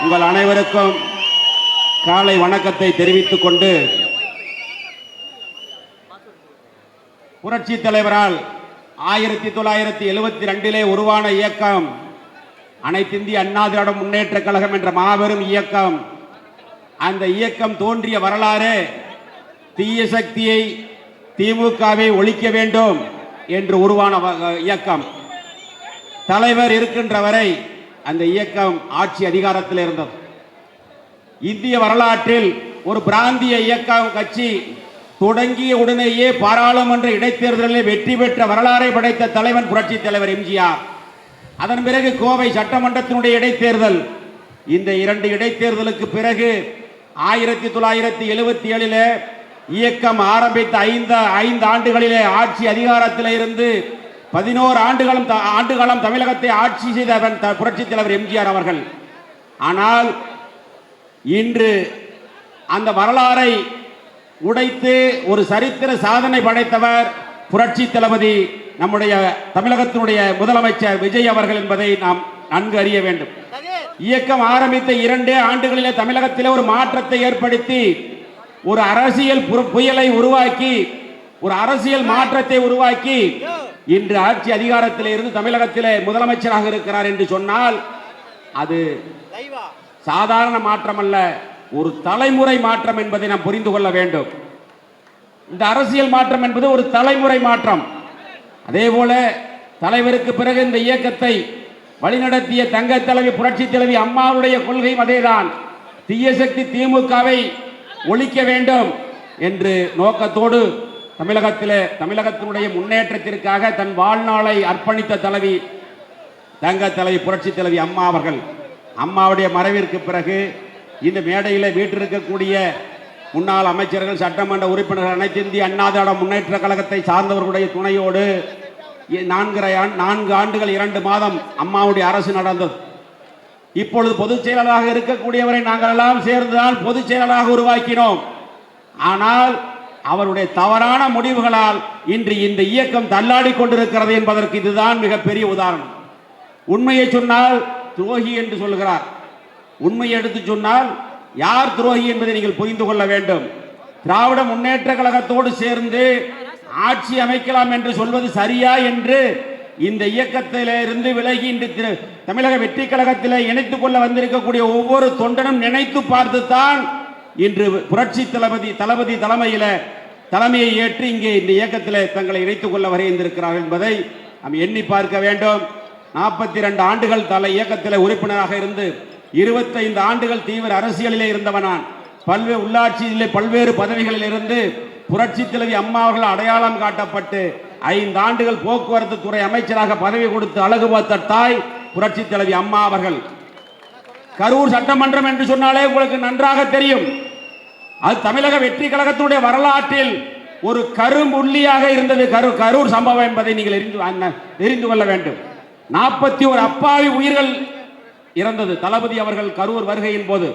உங்கள் அனைவருக்கும் காலை வணக்கத்தை தெரிவித்துக் கொண்டு, புரட்சி தலைவரால் 1972 உருவான இயக்கம் அனைத்து இந்திய அண்ணா திராவிட முன்னேற்ற கழகம் என்ற மாபெரும் இயக்கம். அந்த இயக்கம் தோன்றிய வரலாறு தீய சக்தியை, திமுகவை ஒழிக்க வேண்டும் என்று உருவான இயக்கம். தலைவர் இருக்கின்ற வரை அந்த இயக்கம் ஆட்சி அதிகாரத்தில் இருந்தது. இந்திய வரலாற்றில் ஒரு பிராந்திய இயக்கம் கட்சி தொடங்கிய உடனேயே பாராளுமன்ற இடைத்தேர்தலில் வெற்றி பெற்ற வரலாறை படைத்த தலைவன் புரட்சி தலைவர் எம்ஜிஆர். அதன் பிறகு கோவை சட்டமன்றத்தினுடைய இடைத்தேர்தல். இந்த 2 இடைத்தேர்தலுக்கு பிறகு 1977 இயக்கம் ஆரம்பித்த 5 ஆண்டுகளிலே ஆட்சி அதிகாரத்தில் இருந்து 11 ஆண்டுகாலம் தமிழகத்தை ஆட்சி செய்த புரட்சி தலைவர் எம்ஜிஆர் அவர்கள். ஆனால் இன்று அந்த வரலாறை உடைத்து ஒரு சரித்திர சாதனை படைத்தவர் புரட்சி தளபதி நம்முடைய தமிழகத்தினுடைய முதலமைச்சர் விஜய் அவர்கள் என்பதை நாம் நன்கு அறிய வேண்டும். இயக்கம் ஆரம்பித்த 2 ஆண்டுகளிலே தமிழகத்திலே ஒரு மாற்றத்தை ஏற்படுத்தி ஒரு அரசியல் புயலை உருவாக்கி, ஒரு அரசியல் மாற்றத்தை உருவாக்கி இன்று ஆட்சி அதிகாரத்தில் இருந்து தமிழகத்திலே முதலமைச்சராக இருக்கிறார் என்று சொன்னால் அது சாதாரண மாற்றம் அல்ல, ஒரு தலைமுறை மாற்றம் என்பதை நாம் புரிந்து கொள்ள வேண்டும். இந்த அரசியல் மாற்றம் என்பது ஒரு தலைமுறை மாற்றம். அதே போல தலைவருக்கு பிறகு இந்த இயக்கத்தை வழிநடத்திய தங்க தலைவி புரட்சி தலைவி அம்மாவுடைய கொள்கையும் அதேதான். தீய சக்தி திமுகவை ஒழிக்க வேண்டும் என்று நோக்கத்தோடு தமிழகத்தினுடைய முன்னேற்றத்திற்காக தன் வாழ்நாளை அர்ப்பணித்த தலைவி தங்க தலைவி புரட்சி தலைவி அம்மா அவர்கள். அம்மாவுடைய மறைவிற்கு பிறகு இந்த மேடையில் வீட்டிருக்கக்கூடிய முன்னாள் அமைச்சர்கள், சட்டமன்ற உறுப்பினர்கள், அனைத்து இந்திய அண்ணா திராவிட முன்னேற்ற கழகத்தை சார்ந்தவர்களுடைய துணையோடு 4 ஆண்டுகள் 2 மாதம் அம்மாவுடைய அரசு நடந்தது. இப்பொழுது பொதுச் செயலாளராக இருக்கக்கூடியவரை நாங்கள் எல்லாம் சேர்ந்துதான் பொதுச் செயலாளராக உருவாக்கினோம். ஆனால் அவருடைய தவறான முடிவுகளால் இன்று இந்த இயக்கம் தள்ளாடி கொண்டிருக்கிறது என்பதற்கு இதுதான் மிகப்பெரிய உதாரணம். உண்மையை சொன்னால் துரோகி என்று சொல்கிறார். உண்மையை எடுத்து சொன்னால் யார் துரோகி என்பதை நீங்கள் புரிந்து கொள்ள வேண்டும். திராவிட முன்னேற்ற கழகத்தோடு சேர்ந்து ஆட்சி அமைக்கலாம் என்று சொல்வது சரியா என்று இந்த இயக்கத்திலிருந்து விலகி இன்று தமிழக வெற்றி கழகத்தில் இணைத்துக் கொள்ள வந்திருக்கக்கூடிய ஒவ்வொரு தொண்டனும் நினைத்து பார்த்துத்தான் இன்று புரட்சி தளபதி தலைமையை ஏற்று இங்கே இந்த இயக்கத்தில் தங்களை இணைத்துக் கொள்ள வருகின்றிருக்கிறார்கள் என்பதை நாம் எண்ணி பார்க்க வேண்டும். 42 ஆண்டுகள் இயக்கத்தில் உறுப்பினராக இருந்து 25 ஆண்டுகள் தீவிர அரசியலிலே இருந்தவன் நான். பல்வேறு உள்ளாட்சியிலே பல்வேறு பதவிகளில் இருந்து புரட்சி தலைவி அம்மா அவர்கள் அடையாளம் காட்டப்பட்டு 5 ஆண்டுகள் போக்குவரத்து துறை அமைச்சராக பதவி கொடுத்து அழகு பார்த்த தாய் புரட்சி தலைவி அம்மா அவர்கள். கரூர் சட்டமன்றம் என்று சொன்னாலே உங்களுக்கு நன்றாக தெரியும். அது தமிழக வெற்றி கழகத்துடைய வரலாற்றில் ஒரு கரும்புள்ளியாக இருந்தது கரூர் சம்பவம் என்பதை நீங்கள் தெரிந்து கொள்ள வேண்டும். 41 அப்பாவி உயிர்கள் இறந்தது தளபதி அவர்கள் கரூர் வருகையின் போது.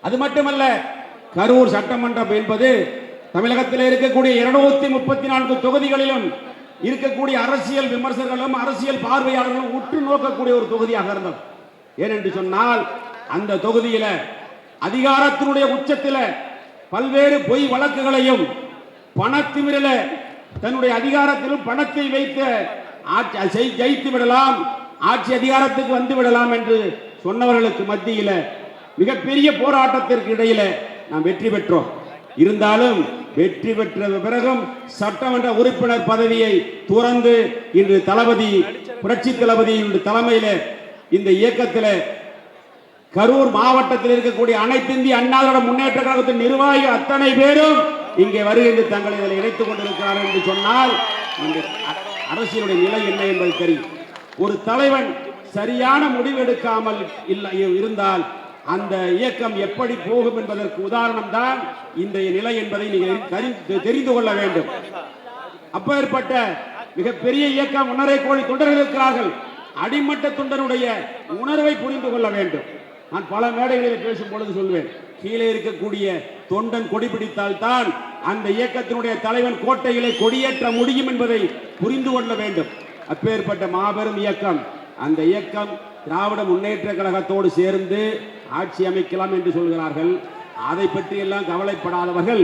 அது மட்டுமல்ல, கரூர் சட்டமன்றம் என்பது தமிழகத்தில் இருக்கக்கூடிய 234 தொகுதிகளிலும் இருக்கக்கூடிய அரசியல் விமர்சகர்களும் அரசியல் பார்வையாளர்களும் உற்று நோக்கக்கூடிய ஒரு தொகுதியாக இருந்தது. ஏனென்று சொன்னால் அந்த தொகுதியில அதிகாரத்தினுடைய உச்சத்தில் பல்வேறு பொய் வழக்குகளையும் பணத்திமிரில தன்னுடைய அதிகாரத்திலும் பணத்தை வைத்து ஜெயித்து விடலாம், ஆட்சி அதிகாரத்துக்கு வந்து விடலாம் என்று சொன்னவர்களுக்கு மத்தியில மிகப்பெரிய போராட்டத்திற்கு இடையில நாம் வெற்றி பெற்றோம். இருந்தாலும் வெற்றி பெற்ற பிறகும் சட்டமன்ற உறுப்பினர் பதவியை துறந்து இன்று புரட்சி தளபதி தலைமையில இந்த இயக்கத்தில் கரூர் மாவட்டத்தில் இருக்கக்கூடிய அனைத்து இந்திய அண்ணா திராவிட முன்னேற்ற கழகத்தின் நிர்வாகிகள் அத்தனை பேரும் இங்கே வருகின்ற தங்களை இதில் இணைத்துக் கொண்டிருக்கிறார்கள் என்று சொன்னால் இந்த அரசியலுடைய நிலை என்ன என்பது தெரியும். ஒரு தலைவன் சரியான முடிவு எடுக்காமல் இருந்தால் அந்த இயக்கம் எப்படி போகும் என்பதற்கு உதாரணம் தான் இன்றைய நிலை என்பதை நீங்கள் தெரிந்து கொள்ள வேண்டும். அப்பேற்பட்ட மிகப்பெரிய இயக்கம் 1.5 கோடி தொண்டர்கள் இருக்கிறார்கள். அடிமட்ட தொண்டருடைய உணர்வை புரிந்து கொள்ள வேண்டும். நான் பல மேடைகளில் பேசும் பொழுது சொல்வேன், கீழே இருக்கக்கூடிய தொண்டன் கொடி பிடித்தால் தான் அந்த இயக்கத்தினுடைய தலைவன் கோட்டைகளை கொடியேற்ற முடியும் என்பதை புரிந்து கொள்ள வேண்டும். அப்பேற்பட்ட மாபெரும் இயக்கம், அந்த இயக்கம் திராவிட முன்னேற்ற கழகத்தோடு சேர்ந்து ஆட்சி அமைக்கலாம் என்று சொல்கிறார்கள். அதை பற்றி எல்லாம் கவலைப்படாதவர்கள்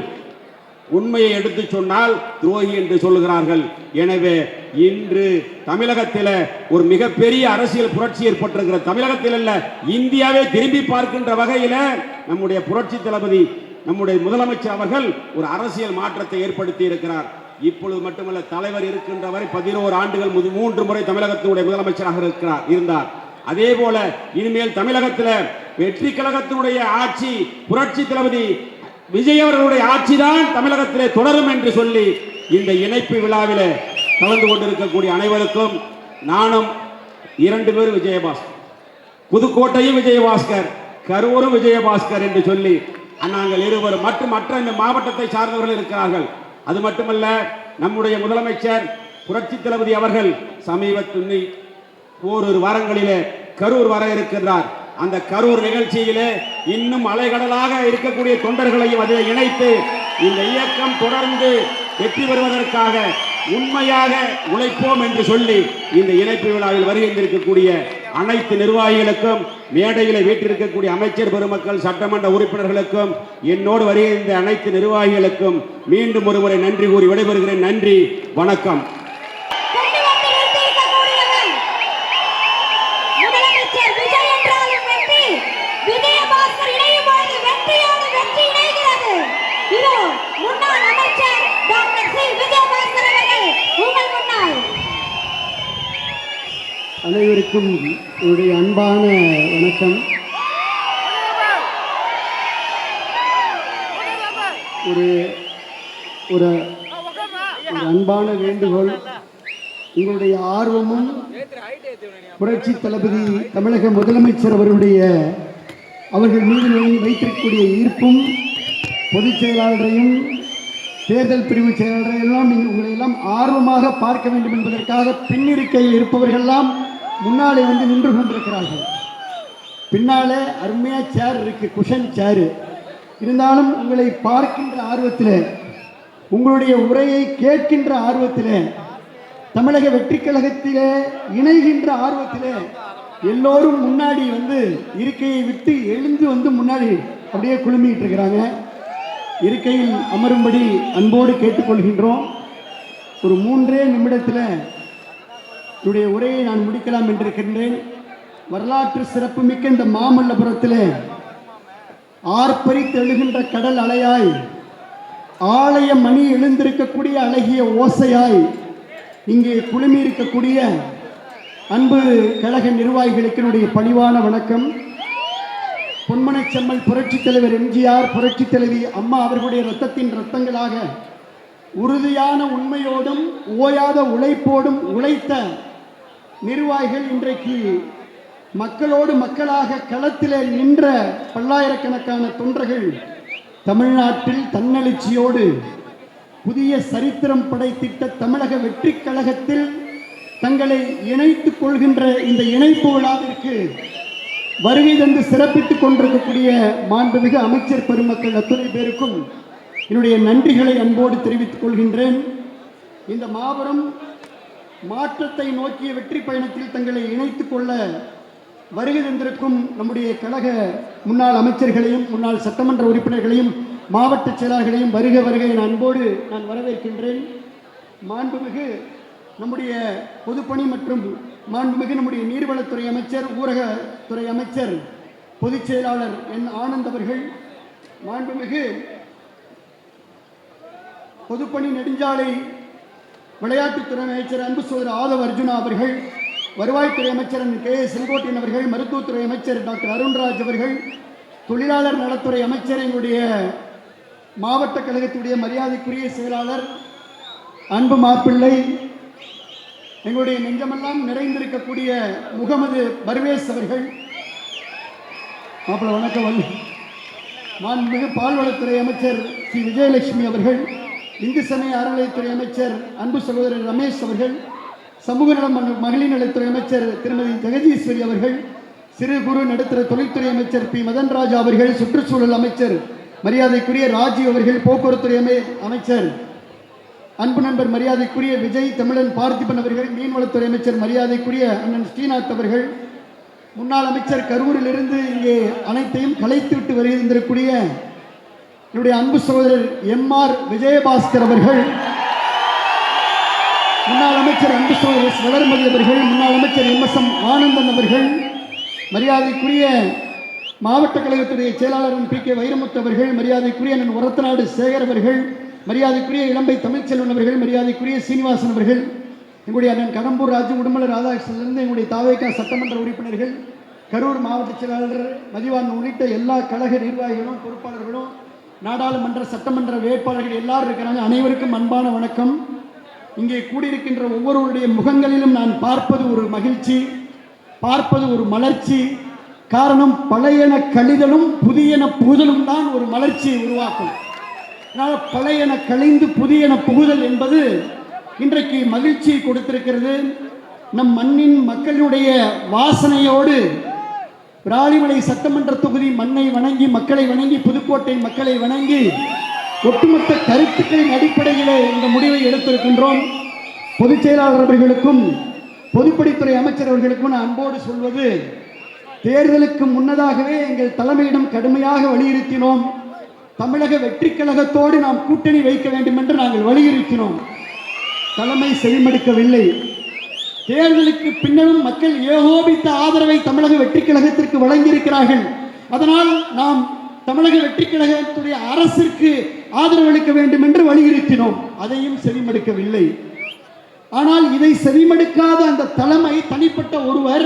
உண்மையை எடுத்து சொன்னால் துரோகி என்று சொல்கிறார்கள். எனவே இன்று தமிழகத்தில் ஒரு மிகப்பெரிய அரசியல் புரட்சி ஏற்பட்டிருக்கிற, தமிழகத்தில் அல்ல இந்தியாவே திரும்பி பார்க்கின்ற வகையில் நம்முடைய புரட்சி தளபதி நம்முடைய முதலமைச்சர் அவர்கள் ஒரு அரசியல் மாற்றத்தை ஏற்படுத்தி இருக்கிறார். இப்பொழுது மட்டுமல்ல, தலைவர் இருக்கின்ற வரை 11 ஆண்டுகள் 3 முறை தமிழகத்தினுடைய முதலமைச்சராக இருந்தார். அதே போல இனிமேல் தமிழகத்தில் வெற்றி கழகத்தினுடைய ஆட்சி, புரட்சி தளபதி விஜய் அவர்களுடைய ஆட்சி தான் தமிழகத்திலே தொடரும் என்று சொல்லி இந்த இணைப்பு விழாவில் கலந்து கொண்டிருக்கக்கூடிய அனைவருக்கும் நானும் 2 பேரும் விஜயபாஸ்கர், புதுக்கோட்டையும் விஜயபாஸ்கர், கரூரும் விஜயபாஸ்கர் என்று சொல்லி நாங்கள் இருவரும் மற்ற இந்த மாவட்டத்தை சார்ந்தவர்கள் இருக்கிறார்கள். அது மட்டுமல்ல, நம்முடைய முதலமைச்சர் புரட்சி தளபதி அவர்கள் சமீபத்தில் ஓரிரு வாரங்களிலே கரூர் வர இருக்கின்றார். அந்த கரூர் நிகழ்ச்சியிலே இன்னும் அலைகடலாக இருக்கக்கூடிய தொண்டர்களையும் அதில் இணைத்து இந்த இயக்கம் தொடர்ந்து வெற்றி பெறுவதற்காக உண்மையாக உழைப்போம் என்று சொல்லி இந்த இணைப்பு விழாவில் வருகின்றிருக்கக்கூடிய அனைத்து நிர்வாகிகளுக்கும், மேடையில் வீட்டிருக்கக்கூடிய அமைச்சர் பெருமக்கள், சட்டமன்ற உறுப்பினர்களுக்கும், என்னோடு வருகின்ற அனைத்து நிர்வாகிகளுக்கும் மீண்டும் ஒருமுறை நன்றி கூறி விடைபெறுகிறேன். நன்றி, வணக்கம்.
அனைவருக்கும் என்னுடைய அன்பான வணக்கம். ஒரு அன்பான வேண்டுகோள், உங்களுடைய ஆர்வமும் புரட்சி தளபதி தமிழக முதலமைச்சர் அவர்கள் மீது வைத்திருக்கக்கூடிய ஈர்ப்பும் பொதுச் செயலாளரையும் தேர்தல் பிரிவு செயலாளர்கள் எல்லாம் உங்களை எல்லாம் ஆர்வமாக பார்க்க வேண்டும் என்பதற்காக பின்னிருக்கையில் இருப்பவர்கள்லாம் முன்னாலே வந்து நின்று கொண்டிருக்கிறார்கள். பின்னாலே அருமையாக சேர் இருக்கு, குஷன் சேரு. இருந்தாலும் உங்களை பார்க்கின்ற ஆர்வத்தில், உங்களுடைய உரையை கேட்கின்ற ஆர்வத்தில், தமிழக வெற்றி கழகத்திலே இணைகின்ற ஆர்வத்திலே எல்லோரும் முன்னாடி வந்து இருக்கையை விட்டு எழுந்து வந்து முன்னாடி அப்படியே குழுமிட்டு இருக்கிறாங்க. இருக்கையில் அமரும்படி அன்போடு கேட்டுக்கொள்கின்றோம். ஒரு 3 நிமிடத்தில் என்னுடைய உரையை நான் முடிக்கலாம் என்றிருக்கின்றேன். வரலாற்று சிறப்புமிக்க இந்த மாமல்லபுரத்தில் ஆர்ப்பரித்து எழுகின்ற கடல் அலையாய், ஆலய மணி எழுந்திருக்கக்கூடிய அழகிய ஓசையாய் இங்கே குழுமி இருக்கக்கூடிய அன்பு கழக நிர்வாகிகளுக்கு என்னுடைய பணிவான வணக்கம். பொன்மனச்செம்மல் புரட்சித் தலைவர் எம்ஜிஆர், புரட்சித் தலைவி அம்மா அவர்களுடைய இரத்தத்தின் இரத்தங்களாக உறுதியான உண்மையோடும் ஓயாத உழைப்போடும் உழைத்த நிர்வாகிகள் இன்றைக்கு மக்களோடு மக்களாக களத்திலே நின்ற பல்லாயிரக்கணக்கான தொண்டர்கள் தமிழ்நாட்டில் தன்னெழுச்சியோடு புதிய சரித்திரம் படைத்திட்ட தமிழக வெற்றி கழகத்தில் தங்களை இணைத்துக் கொள்கின்ற இந்த இணைப்பு விழாவிற்கு வருகை தந்து சிறப்பித்துக் கொண்டிருக்கக்கூடிய மாண்புமிகு அமைச்சர் பெருமக்கள் அத்துணை பேருக்கும் என்னுடைய நன்றிகளை அன்போடு தெரிவித்துக் கொள்கின்றேன். இந்த மாபெரும் மாற்றத்தை நோக்கிய வெற்றி பயணத்தில் தங்களை இணைத்துக் கொள்ள வருகை தந்திருக்கும் நம்முடைய கழக முன்னாள் அமைச்சர்களையும் முன்னாள் சட்டமன்ற உறுப்பினர்களையும் மாவட்ட செயலாளர்களையும் வருக வருகை அன்போடு நான் வரவேற்கின்றேன். மாண்புமிகு நம்முடைய பொதுப்பணி மற்றும் மாண்புமிகு நம்முடைய நீர்வளத்துறை அமைச்சர், ஊரகத்துறை அமைச்சர், பொதுச் செயலாளர் என் ஆனந்த் அவர்கள், மாண்புமிகு பொதுப்பணி நெடுஞ்சாலை விளையாட்டுத்துறை அமைச்சர் அன்பு சோதரர் ஆதவ் அர்ஜுனா அவர்கள், வருவாய்த்துறை அமைச்சர் கே செங்கோட்டையன் அவர்கள், மருத்துவத்துறை அமைச்சர் டாக்டர் அருண்ராஜ் அவர்கள், தொழிலாளர் நலத்துறை அமைச்சர் எங்களுடைய மாவட்ட கழகத்துடைய மரியாதைக்குரிய செயலாளர் அன்பு மாப்பிள்ளை, எங்களுடைய நெஞ்சமெல்லாம் நிறைந்திருக்கக்கூடிய முகமது பர்வேஸ் அவர்கள், மாப்பிள்ளை வணக்கம். மாண்புமிகு பால்வளத்துறை அமைச்சர் ஸ்ரீ விஜயலட்சுமி அவர்கள், இந்து சமய அறநிலையத்துறை அமைச்சர் அன்பு சகோதரர் ரமேஷ் அவர்கள், சமூக நலம் மகளிர் நலத்துறை அமைச்சர் திருமதி ஜெகதீஸ்வரி அவர்கள், சிறு குறு நடுத்தர தொழில்துறை அமைச்சர் பி மதன்ராஜா அவர்கள், சுற்றுச்சூழல் அமைச்சர் மரியாதைக்குரிய ராஜீவ் அவர்கள், போக்குவரத்துறை அமைச்சர் அன்பு நண்பர் மரியாதைக்குரிய விஜய் தமிழன் பார்த்திபன் அவர்கள், மீன்வளத்துறை அமைச்சர் மரியாதைக்குரிய அண்ணன் ஸ்ரீநாத் அவர்கள், முன்னாள் அமைச்சர் கரூரிலிருந்து இங்கே அனைத்தையும் கலைத்துவிட்டு வருகின்றக்கூடிய என்னுடைய அன்பு சகோதரர் எம்ஆர் விஜயபாஸ்கர் அவர்கள், முன்னாள் அமைச்சர் அன்பு சகோதரர் வளர்மதி அவர்கள், முன்னாள் அமைச்சர் எம்எஸ்எம் ஆனந்தன் அவர்கள், மரியாதைக்குரிய மாவட்ட கழகத்துடைய செயலாளர் பி கே வைரமுத்து அவர்கள், மரியாதைக்குரிய அண்ணன் உரத்தநாடு சேகர் அவர்கள், மரியாதைக்குரிய இளம்பை தமிழ்ச்செல்வன் அவர்கள், மரியாதைக்குரிய சீனிவாசன் அவர்கள், எங்களுடைய அண்ணன் கடம்பூர் ராஜு உடுமலை ராதாகிருஷ்ணனிலிருந்து எங்களுடைய தாவேகா சட்டமன்ற உறுப்பினர்கள், கரூர் மாவட்ட செயலாளர் மதிவான் உள்ளிட்ட எல்லா கழக நிர்வாகிகளும் பொறுப்பாளர்களும் நாடாளுமன்ற சட்டமன்ற வேட்பாளர்கள் எல்லாரும் இருக்கிறாங்க. அனைவருக்கும் அன்பான வணக்கம். இங்கே கூடியிருக்கின்ற ஒவ்வொருவருடைய முகங்களிலும் நான் பார்ப்பது ஒரு மகிழ்ச்சி, பார்ப்பது ஒரு மலர்ச்சி. காரணம், பழையன கழிதலும் புதியன புகுதலும் தான் ஒரு மலர்ச்சியை உருவாக்கும். அதனால் பழையன கழிந்து புதியன புகுதல் என்பது இன்றைக்கு மகிழ்ச்சியை கொடுத்திருக்கிறது. நம் மண்ணின் மக்களுடைய வாசனையோடு விராலிமலை சட்டமன்ற தொகுதி மண்ணை வணங்கி, மக்களை வணங்கி, புதுக்கோட்டை மக்களை வணங்கி, ஒட்டுமொத்த கருத்துக்களின் அடிப்படையிலே இந்த முடிவை எடுத்திருக்கின்றோம். பொதுச் செயலாளர் அவர்களுக்கும் பொதுப்பணித்துறை அமைச்சர் அவர்களுக்கும் நான் அன்போடு சொல்வது, தேர்தலுக்கு முன்னதாகவே எங்கள் தலைமையிடம் கடுமையாக வலியுறுத்தினோம். தமிழக வெற்றி கழகத்தோடு நாம் கூட்டணி வைக்க வேண்டும் என்று நாங்கள் வலியுறுத்தினோம். தலைமை செவிமடுக்கவில்லை. தேர்தலுக்கு பின்னரும் மக்கள் ஏகோபித்த ஆதரவை தமிழக வெற்றி கழகத்திற்கு வழங்கியிருக்கிறார்கள். அதனால் நாம் தமிழக வெற்றி கழகத்துடைய அரசிற்கு ஆதரவளிக்க வேண்டும் என்று வலியுறுத்தினோம். அதையும் செவிமடுக்கவில்லை. ஆனால் இதை செவிமடுக்காத அந்த தலைமை, தனிப்பட்ட ஒருவர்,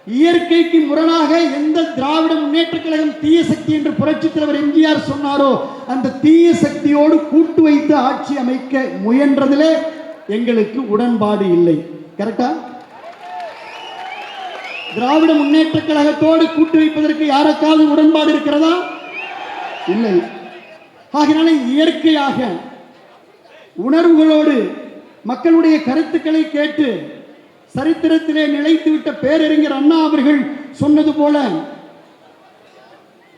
இயற்கைக்கு முரணாக எந்த திராவிட முன்னேற்ற கழகம் தீய சக்தி என்று புரட்சித் தலைவர் எம்ஜிஆர் சொன்னாரோ அந்த தீய சக்தியோடு கூட்டு வைத்து ஆட்சி அமைக்க முயன்றதிலே எங்களுக்கு உடன்பாடு இல்லை. கரெக்டா? திராவிட முன்னேற்ற கழகத்தோடு கூட்டு வைப்பதற்கு யாருக்காவது உடன்பாடு இருக்கிறதா? இல்லை. ஆகினால இயற்கையாக உணர்வுகளோடு மக்களுடைய கருத்துக்களை கேட்டு சரித்திரத்திலே நிலைத்துவிட்ட பேரறிஞர் அண்ணா அவர்கள் சொன்னது போல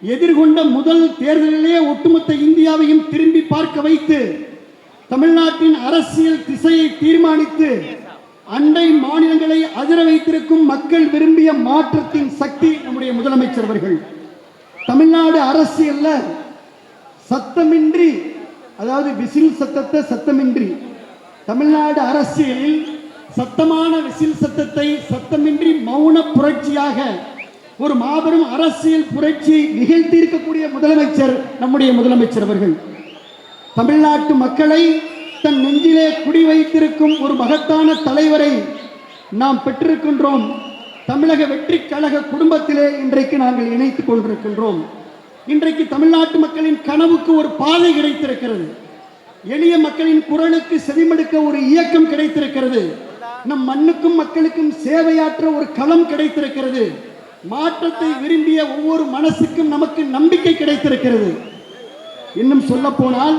எதிர்கொண்ட முதல் தேர்தலிலே ஒட்டுமொத்த இந்தியாவையும் திரும்பி பார்க்க வைத்து தமிழ்நாட்டின் அரசியல் திசையை தீர்மானித்து அண்டை மாநிலங்களை அதிர வைத்திருக்கும் மக்கள் விரும்பிய மாற்றத்தின் சக்தி நம்முடைய முதலமைச்சர் அவர்கள். தமிழ்நாடு அரசியல்ல சத்தமின்றி, அதாவது விசில் சத்தத்தை சத்தமின்றி, தமிழ்நாடு அரசியலில் சத்தமான விசில் சத்தத்தை சத்தமின்றி மௌன புரட்சியாக ஒரு மாபெரும் அரசியல் புரட்சி நிகழ்த்தியிருக்கக்கூடிய முதலமைச்சர் நம்முடைய முதலமைச்சர் அவர்கள். தமிழ்நாட்டு மக்களை தன் நெஞ்சிலே குடி வைத்திருக்கும் ஒரு மகத்தான தலைவரை நாம் பெற்றிருக்கின்றோம். தமிழக வெற்றி கழக குடும்பத்திலே இன்றைக்கு நாங்கள் இணைத்துக் கொண்டிருக்கின்றோம். இன்றைக்கு தமிழ்நாட்டு மக்களின் கனவுக்கு ஒரு பாதை கிடைத்திருக்கிறது. எளிய மக்களின் குரலுக்கு செவிமடுக்க ஒரு இயக்கம் கிடைத்திருக்கிறது. நம் மண்ணுக்கும் மக்களுக்கும் சேவையாற்ற ஒரு களம் கிடைத்திருக்கிறது. மாற்றத்தை விரும்பிய ஒவ்வொரு மனசுக்கும் நமக்கு நம்பிக்கை கிடைத்திருக்கிறது. இன்னும் சொல்ல போனால்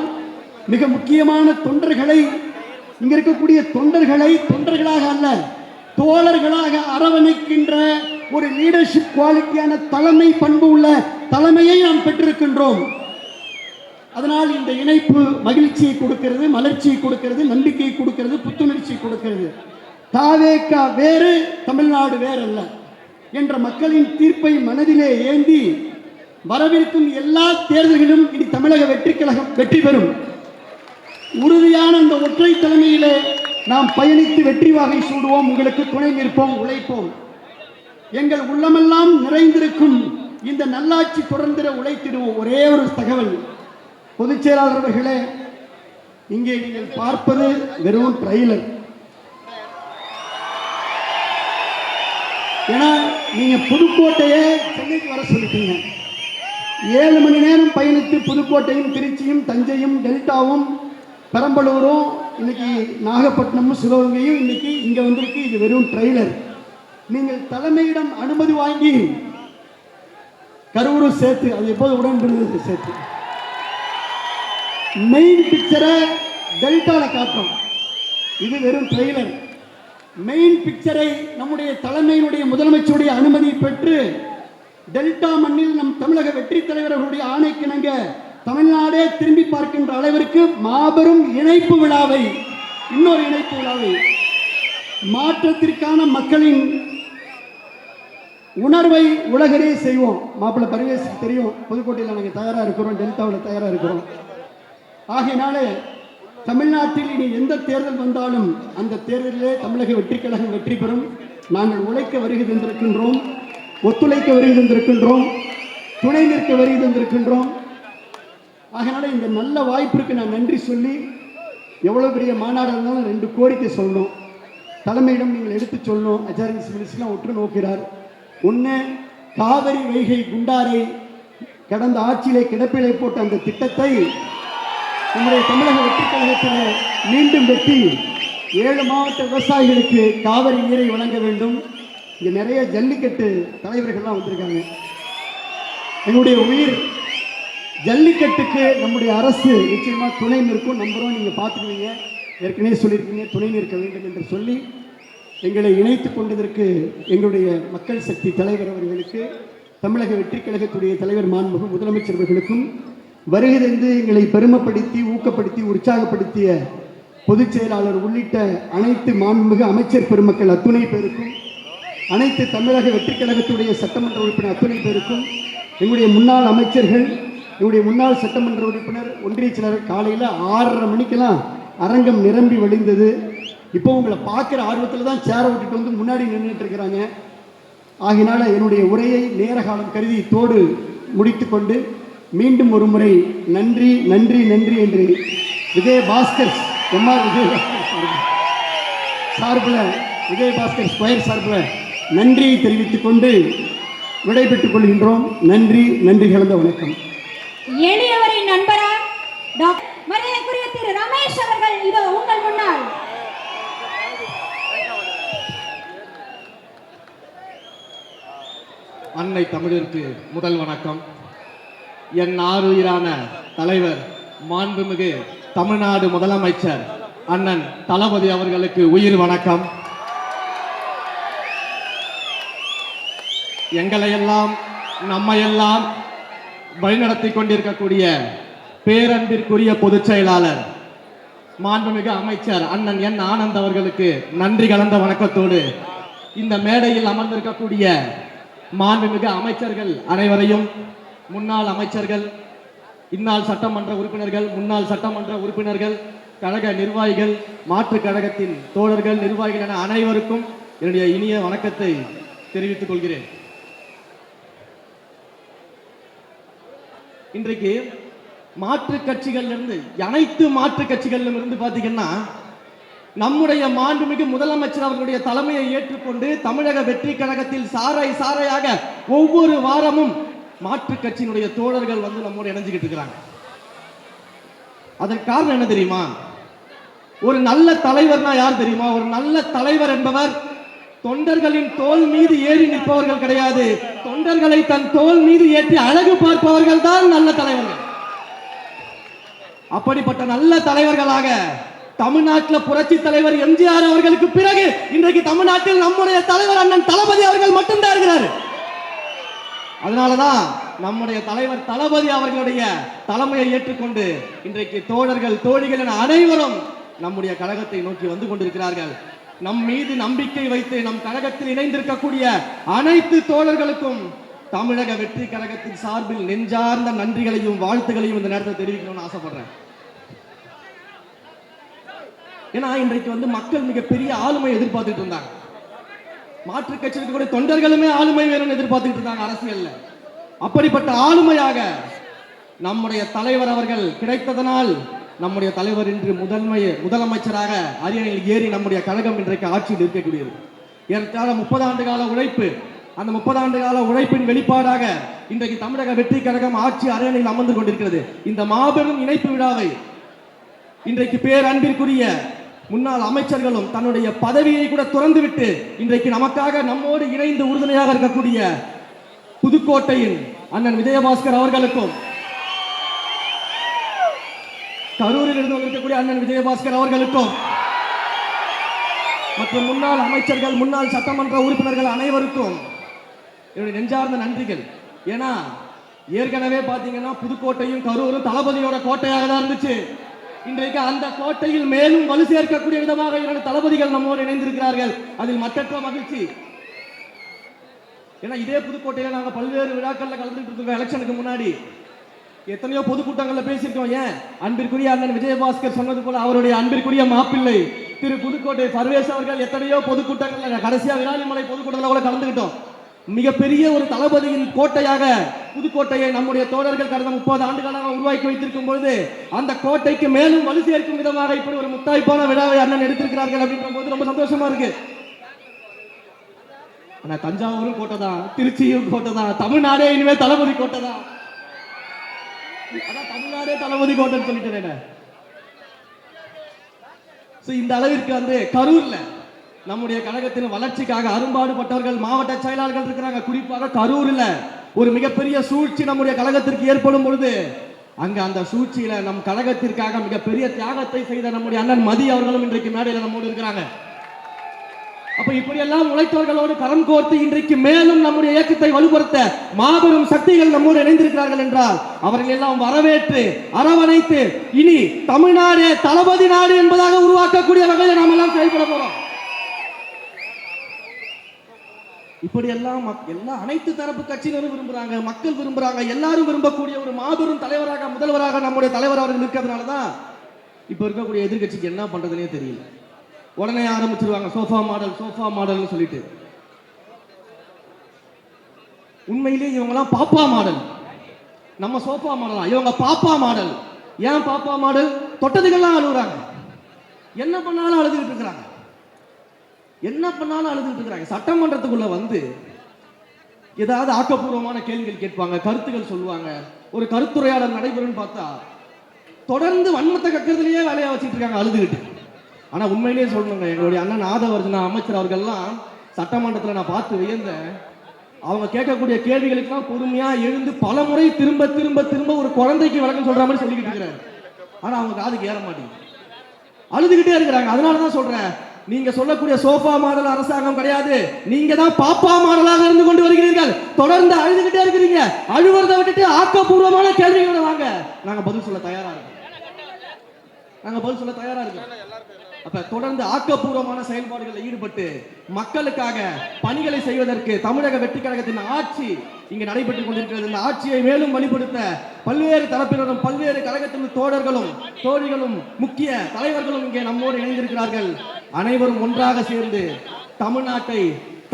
மிக முக்கியமான தொண்டர்களை, இங்க இருக்கக்கூடிய தொண்டர்களை தொண்டர்களாக அல்ல தோழர்களாக அரவணைக்கின்ற ஒரு லீடர்ஷிப் குவாலிட்டியான தலைமை பண்பு உள்ள தலைமையை நாம் பெற்றிருக்கின்றோம். அதனால் இந்த இணைப்பு மகிழ்ச்சியை கொடுக்கிறது, மலர்ச்சியை கொடுக்கிறது, நம்பிக்கையை கொடுக்கிறது, புத்துணர்ச்சியை கொடுக்கிறது. தாவேகா வேறு, தமிழ்நாடு வேறல்ல என்ற மக்களின் தீர்ப்பை மனதிலே ஏந்தி வரவிருக்கும் எல்லா தேர்தல்களிலும் இனி தமிழக வெற்றி கழகம் வெற்றி பெறும். உறுதியான அந்த ஒற்றை தலைமையிலே நாம் பயணித்து வெற்றி வாகை சூடுவோம். உங்களுக்கு துணை நிற்போம், உழைப்போம். எங்கள் உள்ளமெல்லாம் நிறைந்திருக்கும் இந்த நல்லாட்சி தொடர்ந்திட உழைத்திடுவோம். ஒரே ஒரு தகவல், பொதுச் செயலாளர் அவர்களே, இங்கே நீங்கள் பார்ப்பது வெறும் ட்ரைலர். ஏன்னா நீங்க புதுக்கோட்டையை சென்னைக்கு வர சொல்லிட்டீங்க. 7 மணி நேரம் பயணித்து புதுக்கோட்டையும் திருச்சியும் தஞ்சையும் டெல்டாவும் பெரம்பலூரும் இன்னைக்கு நாகப்பட்டினமும் சிவகங்கையும் இன்னைக்கு இங்க வந்திருக்கு. இது வெறும் ட்ரெய்லர். நீங்கள் தலைமையிடம் அனுமதி வாங்கி கரூரும் சேர்த்து, அது எப்போது உடன்பிறந்தது சேர்த்து மெயின் பிக்சரை டெல்டால காட்டும். இது வெறும் ட்ரெய்லர். மெயின் பிக்சரை நம்முடைய தலைமையினுடைய முதலமைச்சருடைய அனுமதி பெற்று டெல்டா மண்ணில் நம் தமிழக வெற்றி தலைவர்களுடைய ஆணைக்கிணங்க தமிழ்நாடே திரும்பி பார்க்கின்ற அளவிற்கு மாபெரும் இணைப்பு விழாவை, இன்னொரு இணைப்பு விழாவை, மாற்றத்திற்கான மக்களின் உணர்வை உலகரே செய்வோம். மாப்பிள்ளை பரிவேசுக்கு தெரியும், புதுக்கோட்டையில் நாங்கள் தயாராக இருக்கிறோம், டெல்டாவில் தயாராக இருக்கிறோம். ஆகையினாலே தமிழ்நாட்டில் இனி எந்த தேர்தல் வந்தாலும் அந்த தேர்தலிலே தமிழக வெற்றி கழகம் வெற்றி பெறும். நாங்கள் உழைக்க வருகை தந்திருக்கின்றோம், ஒத்துழைக்க வருகை தந்திருக்கின்றோம், துணை நிற்க வருகை தந்திருக்கின்றோம். ஆகையினால இந்த நல்ல வாய்ப்பிற்கு நான் நன்றி சொல்லி, எவ்வளோ பெரிய மாநாடு இருந்தாலும் 2 கோரிக்கை சொல்லணும். தலைமையிடம் நீங்கள் எடுத்து சொல்லணும். ஆச்சாரிய சிவிலிஸ்லாம் ஒற்று நோக்கிறார். ஒன்று, காவிரி வைகை குண்டாரை கடந்த ஆட்சியிலே கிடப்பிலை போட்ட அந்த திட்டத்தை நம்முடைய தமிழக வெற்றி கழகத்தில் மீண்டும் வெட்டி 7 மாவட்ட விவசாயிகளுக்கு காவிரி நீரை வழங்க வேண்டும். இங்கே நிறைய ஜல்லிக்கட்டு தலைவர்கள்லாம் வந்திருக்காங்க. எங்களுடைய உயிர் ஜல்லிக்கட்டுக்கு நம்முடைய அரசு நிச்சயமாக துணை நிற்கும் நம்புகிறோம். நீங்கள் பார்த்துக்குவீங்க, ஏற்கனவே சொல்லியிருக்கீங்க துணை நிற்க வேண்டும் என்று சொல்லி எங்களை இணைத்து கொண்டதற்கு எங்களுடைய மக்கள் சக்தி தலைவர் அவர்களுக்கு, தமிழக வெற்றி கழகத்துடைய தலைவர் மாண்புமிகு முதலமைச்சர் அவர்களுக்கும், வருகை தந்து எங்களை பெருமைப்படுத்தி ஊக்கப்படுத்தி உற்சாகப்படுத்திய பொதுச் செயலாளர் உள்ளிட்ட அனைத்து மாண்புமிகு அமைச்சர் பெருமக்கள் அத்துணை பேருக்கும், அனைத்து தமிழக வெற்றி கழகத்துடைய சட்டமன்ற உறுப்பினர் அத்துணை பேருக்கும், எங்களுடைய முன்னாள் அமைச்சர்கள், எங்களுடைய முன்னாள் சட்டமன்ற உறுப்பினர், ஒன்றிய செயலாளர், காலையில் 6:30 மணிக்கெல்லாம் அரங்கம் நிரம்பி வழிந்தது. இப்போ உங்களை பார்க்குற ஆர்வத்தில் தான் சேரை விட்டுட்டு வந்து முன்னாடி நின்றுட்டு இருக்கிறாங்க. ஆகினால என்னுடைய உரையை நேர காலம் கருதி தோடு முடித்து கொண்டு மீண்டும் ஒரு முறை நன்றி நன்றி நன்றி என்று விஜயபாஸ்கர் எம்ஆர் விஜயபாஸ்கர் சார்பில், விஜயபாஸ்கர் ஸ்கொயர் சார்பில் நன்றியை தெரிவித்துக் கொண்டு விடைபெற்றுக் கொள்கின்றோம். நன்றி, நன்றி கலந்த வணக்கம்.
எளியவரின் நண்பரா டாக்டர் மரியாதைக்குரிய திரு ரமேஷ் அவர்கள் இதோ உங்கள் முன்னால்.
அன்னை தமிழிற்கு முதல் வணக்கம். என் ஆருயிரான தலைவர் மாண்புமிகு தமிழ்நாடு முதலமைச்சர் அண்ணன் தளபதி அவர்களுக்கு உயிர் வணக்கம். எங்களையெல்லாம் நம்மையெல்லாம் வழிநடத்தி கொண்டிருக்கக்கூடிய பேரன்பிற்குரிய பொதுச் செயலாளர் மாண்புமிகு அமைச்சர் அண்ணன் என் ஆனந்த் அவர்களுக்கு நன்றி கலந்த வணக்கத்தோடு இந்த மேடையில் அமர்ந்திருக்கக்கூடிய மாண்புமிகு அமைச்சர்கள் அனைவரையும், முன்னாள் அமைச்சர்கள், இந்நாள் சட்டமன்ற உறுப்பினர்கள், முன்னாள் சட்டமன்ற உறுப்பினர்கள், கழக நிர்வாகிகள், மாற்றுக் கழகத்தின் தோழர்கள், நிர்வாகிகள் என அனைவருக்கும் என்னுடைய இனிய வணக்கத்தை தெரிவித்துக் கொள்கிறேன். இன்றைக்கு மாற்றுக் கட்சிகள் இருந்து, அனைத்து மாற்றுக் கட்சிகளிலும் இருந்து பார்த்தீங்கன்னா நம்முடைய மாண்புமிகு முதலமைச்சர் அவர்களுடைய தலைமையை ஏற்றுக்கொண்டு தமிழக வெற்றி கழகத்தில் சாறை சாறையாக ஒவ்வொரு வாரமும் மாற்றுக் கட்சியினுடைய தோழர்கள் வந்து நம்மோடு இணைஞ்சுக்கிட்டு இருக்கிறாங்க. அதற்கு காரணம் என்ன தெரியுமா? ஒரு நல்ல தலைவர்னா யார் தெரியுமா? ஒரு நல்ல தலைவர் என்பவர் தொண்டர்களின் தோல் மீது ஏறி நிற்பவர்கள் கிடையாது. தொண்டர்களை தன் தோல் மீது ஏற்றி அழகு பார்ப்பவர்கள் தான் நல்ல தலைவர்கள். அப்படிப்பட்ட நல்ல தலைவர்களாக தமிழ்நாட்டில் புரட்சி தலைவர் எம்ஜிஆர் அவர்களுக்கு பிறகு இன்றைக்கு தமிழ்நாட்டில் நம்முடைய தலைவர் அண்ணன் தளபதி அவர்கள் மட்டும்தான் இருக்கிறார். அதனாலதான் நம்முடைய தலைவர் தளபதி அவர்களுடைய தலைமையை ஏற்றுக்கொண்டு இன்றைக்கு தோழர்கள், தோழிகள் என அனைவரும் நம்முடைய கழகத்தை நோக்கி வந்து கொண்டிருக்கிறார்கள். நம் மீது நம்பிக்கை வைத்து நம் கழகத்தில் இணைந்திருக்கக்கூடிய அனைத்து தோழர்களுக்கும் தமிழக வெற்றி கழகத்தின் சார்பில் நெஞ்சார்ந்த நன்றிகளையும் வாழ்த்துகளையும் இந்த நேரத்தில் தெரிவிக்கணும்னு ஆசைப்படுறேன். ஏன்னா இன்றைக்கு வந்து மக்கள் மிகப்பெரிய ஆளுமை எதிர்பார்த்துட்டு இருந்தாங்க. மாற்றுக் கட்சிகளுக்கு கூட தொண்டர்களுமே ஆளுமை வேணும்னு எதிர்பார்த்துட்டு இருந்தாங்க அரசியல்ல. அப்படிப்பட்ட ஆளுமையாக நம்முடைய தலைவர் அவர்கள் கிடைத்ததனால் நம்முடைய தலைவர் இன்று முதலமைச்சராக அரியணையில் ஏறி நம்முடைய கழகம் இன்றைக்கு ஆட்சியில் இருக்கக்கூடியது. ஏற்கால 30 ஆண்டு கால உழைப்பு, அந்த 30 ஆண்டு கால உழைப்பின் வெளிப்பாடாக இன்றைக்கு தமிழக வெற்றி கழகம் ஆட்சி அரியணையில் அமர்ந்து கொண்டிருக்கிறது. இந்த மாபெரும் இணைப்பு விழாவை இன்றைக்கு பேரன்பிற்குரிய முன்னாள் அமைச்சர்களும் தன்னுடைய பதவியை கூட துறந்துவிட்டு இன்றைக்கு நமக்காக நம்மோடு இணைந்து உறுதுணையாக இருக்கக்கூடிய புதுக்கோட்டையின் அண்ணன் விஜயபாஸ்கர் அவர்களுக்கும், கரூரில் இருந்து இருக்கக்கூடிய அண்ணன் விஜயபாஸ்கர் அவர்களுக்கும் மற்றும் முன்னாள் அமைச்சர்கள், முன்னாள் சட்டமன்ற உறுப்பினர்கள் அனைவருக்கும் என்னுடைய நெஞ்சார்ந்த நன்றிகள். ஏன்னா ஏற்கனவே பாத்தீங்கன்னா புதுக்கோட்டையும் கரூரும் தளபதியோட கோட்டையாக தான் இருந்துச்சு. இன்றைக்கு அந்த கோட்டையில் மேலும் வலு சேர்க்கக்கூடிய விதமாக 2 தளபதிகள் நம்மோடு இணைந்திருக்கிறார்கள். அதில் மற்றற்ற மகிழ்ச்சி. ஏன்னா இதே புதுக்கோட்டையில நாங்க பல்வேறு விழாக்கள்ல கலந்துட்டு இருக்கோம். எலெக்ஷனுக்கு முன்னாடி எத்தனையோ பொதுக்கூட்டங்கள்ல பேசியிருக்கோம். ஏன் அன்பிற்குரிய அண்ணன் விஜயபாஸ்கர் சொன்னது போல அவருடைய அன்பிற்குரிய மாப்பிள்ளை திரு புதுக்கோட்டை பர்வேஸ் அவர்கள் எத்தனையோ பொதுக்கூட்டங்கள்ல, கடைசியா விராலிமலை பொதுக்கூட்டத்தில் கூட கலந்துகிட்டோம். மிகப்பெரிய ஒரு தளபதியின் கோட்டையாக புதுக்கோட்டையை நம்முடைய தோழர்கள் கடந்த 30 ஆண்டுகளாக உருவாக்கி வைத்திருக்கும் பொழுது அந்த கோட்டைக்கு மேலும் வலு சேர்க்கும் விதமாக இப்படி ஒரு முத்தாய்ப்பான விழாவை அண்ணன் எடுத்திருக்கிறார்கள் அப்படின்ற போது ரொம்ப சந்தோஷமா இருக்கு. ஆனா தஞ்சாவூரும் கோட்டை தான், திருச்சியும் கோட்டை தான், தமிழ்நாடே இனிமே தளபதி கோட்டை தான். அதான் தமிழ்நாடே தளபதி கோட்டைன்னு சொல்லிட்டேன். இந்த அளவிற்கு வந்து கரூர்ல நம்முடைய கழகத்தின் வளர்ச்சிக்காக அரும்பாடுபட்டவர்கள் மாவட்ட செயலாளர்கள் இருக்கிறாங்க. குறிப்பாக கரூரில் ஒரு மிகப்பெரிய சூழ்ச்சி நம்முடைய கழகத்திற்கு ஏற்படும் பொழுது அங்க அந்த சூழ்ச்சியில நம் கழகத்திற்காக மிகப்பெரிய தியாகத்தை செய்த நம்முடைய அண்ணன் மதி அவர்களும் இன்றைக்கு மேடையில் நம்மோடு இருக்கிறாங்க. அப்ப இப்படியெல்லாம் உழைத்தவர்களோடு கரம் கோர்த்து இன்றைக்கு மேலும் நம்முடைய இயக்கத்தை வலுப்படுத்த மாபெரும் சக்திகள் நம்மோடு இணைந்திருக்கிறார்கள் என்றால் அவர்கள் எல்லாம் வரவேற்று அரவணைத்து இனி தமிழ்நாடு தளபதி நாடு என்பதாக உருவாக்கக்கூடிய வகையில் நாம் எல்லாம் செயல்பட போறோம். இப்படி எல்லாம் அனைத்து தரப்பு கட்சியினரும் விரும்புறாங்க, மக்கள் விரும்புறாங்க, எல்லாரும் விரும்பக்கூடிய ஒரு மாபெரும் தலைவராக, முதல்வராக நம்முடைய தலைவர் அவர்கள் இருக்கிறதுனாலதான் இப்ப இருக்கக்கூடிய எதிர்கட்சிக்கு என்ன பண்றதுனே தெரியல. உடனே ஆரம்பிச்சிருவாங்க சோஃபா மாடல் சொல்லிட்டு. உண்மையிலேயே இவங்கெல்லாம் பாப்பா மாடல், நம்ம சோஃபா மாடலா, இவங்க பாப்பா மாடல். ஏன் பாப்பா மாடல்? தொட்டதுக்கெல்லாம் அழுகுறாங்க, என்ன பண்ணாலும் அழுதுகிட்டு இருக்கிறாங்க, சட்டமன்றத்துக்குள்ள வந்து ஏதாவது ஆக்கப்பூர்வமான கேள்விகள் கேட்பாங்க, கருத்துக்கள் சொல்லுவாங்க, ஒரு கருத்துரையாடல் நடைபெறும் பார்த்தா தொடர்ந்து வன்மத்தை கக்கிறதுலயே வேலையா வச்சுட்டு இருக்காங்க அழுதுகிட்டு. ஆனா உண்மையிலேயே சொல்லணுங்க, எங்களுடைய அண்ணன் ஆதவர்ஜனா அமைச்சர் அவர்கள்லாம் சட்டமன்றத்தில் நான் பார்த்து வியந்தேன். அவங்க கேட்கக்கூடிய கேள்விகளுக்கெல்லாம் பொறுமையா எழுந்து பல முறை திரும்ப திரும்ப திரும்ப ஒரு குழந்தைக்கு விளக்கம் சொல்ற மாதிரி சொல்லிக்கிட்டு இருக்கிறாரு. ஆனா அவங்க காதுக்கு ஏற மாட்டேங்குது, அழுதுகிட்டே இருக்கிறாங்க. அதனால தான் சொல்றேன், நீங்க சொல்லக்கூடிய சோஃபா மாடல் அரசாங்கம் கிடையாது, நீங்க தான் பாப்பா மாடலாக இருந்து கொண்டு வருகிறீர்கள். தொடர்ந்து அழுதுகிட்டே இருக்கிறீங்க. அழுவறதை விட்டுட்டு ஆக்கப்பூர்வமான கேள்விகளை வாங்க, நாங்க பதில் சொல்ல தயாரா இருக்கோம். அப்ப தொடர்ந்து ஆக்கப்பூர்வமான செயல்பாடுகளில் ஈடுபட்டு மக்களுக்காக பணிகளை செய்வதற்கு தமிழக வெற்றி கழகத்தின் ஆட்சி இங்கு நடைபெற்றுக் கொண்டிருக்கிறது. இந்த ஆட்சியை மேலும் வலுப்படுத்த பல்வேறு தரப்பினரும் பல்வேறு கழகத்தின் தோழர்களும் தோழிகளும் முக்கிய தலைவர்களும் இங்கே நம்மோடு இணைந்திருக்கிறார்கள். அனைவரும் ஒன்றாக சேர்ந்து தமிழ்நாட்டை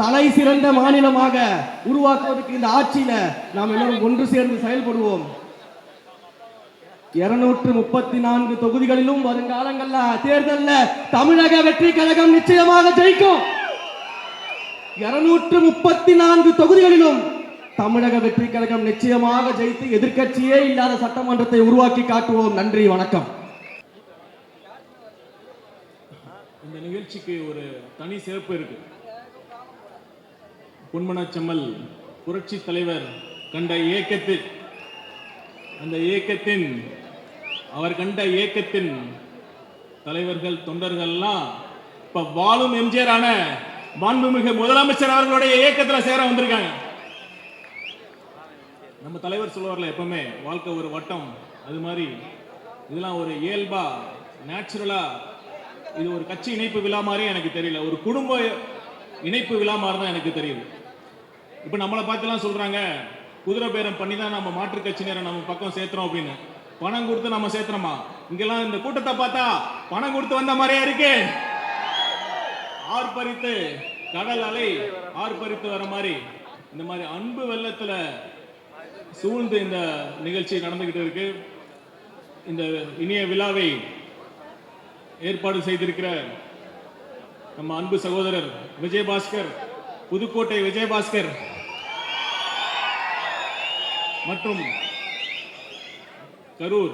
தலை சிறந்த மாநிலமாக உருவாக்குவதற்கு இந்த ஆட்சியில நாம் எல்லாரும் ஒன்று சேர்ந்து செயல்படுவோம். 234 தொகுதிகளிலும் வருங்காலங்கள்ல தேர்தலில் தமிழக வெற்றி கழகம் நிச்சயமாக ஜெயிக்கும். 234 தொகுதிகளிலும் தமிழக வெற்றி கழகம் நிச்சயமாக ஜெயித்து எதிர்க்கட்சியே இல்லாத சட்டமன்றத்தை உருவாக்கி காட்டுவோம். நன்றி, வணக்கம்.
இந்த நிகழ்ச்சிக்கு ஒரு தனி சிறப்பு இருக்கு. பொன்மனச்செம்மல் புரட்சி தலைவர் கண்ட இயக்கத்தில் அவர் கண்ட இயக்கத்தின் தலைவர்கள் தொண்டர்கள்லாம் இப்ப வாழும் எம்ஜிஆரான மாண்புமிகு முதலமைச்சர் அவர்களுடைய இயக்கத்தில் சேர வந்திருக்காங்க. நம்ம தலைவர் சொல்லுவார்ல, எப்பவுமே வாழ்க்கை ஒரு வட்டம், அது மாதிரி இதெல்லாம் ஒரு இயல்பா நேச்சுரலா, இது ஒரு கட்சி இணைப்பு விழா மாதிரி எனக்கு தெரியல, ஒரு குடும்ப இணைப்பு விழா மாதிரி தான் எனக்கு தெரியுது. இப்ப நம்மளை பார்த்துலாம் சொல்றாங்க, குதிரை பேரம் பண்ணி தான் நம்ம மாற்றுக் கட்சியினரை நம்ம பக்கம் சேர்த்துறோம் அப்படின்னு. பணம் கொடுத்து நம்ம சேர்த்துறோமா? இங்கெல்லாம் இந்த கூட்டத்தை பார்த்தா பணம் கொடுத்து வந்த மாதிரியே இருக்கு. ஆர்ப்பரித்து கடல் அலை ஆர்ப்பரித்து வர மாதிரி இந்த மாதிரி அன்பு வெள்ளத்துல சூழ்ந்து இந்த நிகழ்ச்சி நடந்துகிட்டு இருக்கு. இந்த இனிய விழாவை ஏற்பாடு செய்திருக்கிற நம்ம அன்பு சகோதரர் விஜயபாஸ்கர், புதுக்கோட்டை விஜயபாஸ்கர் மற்றும் கரூர்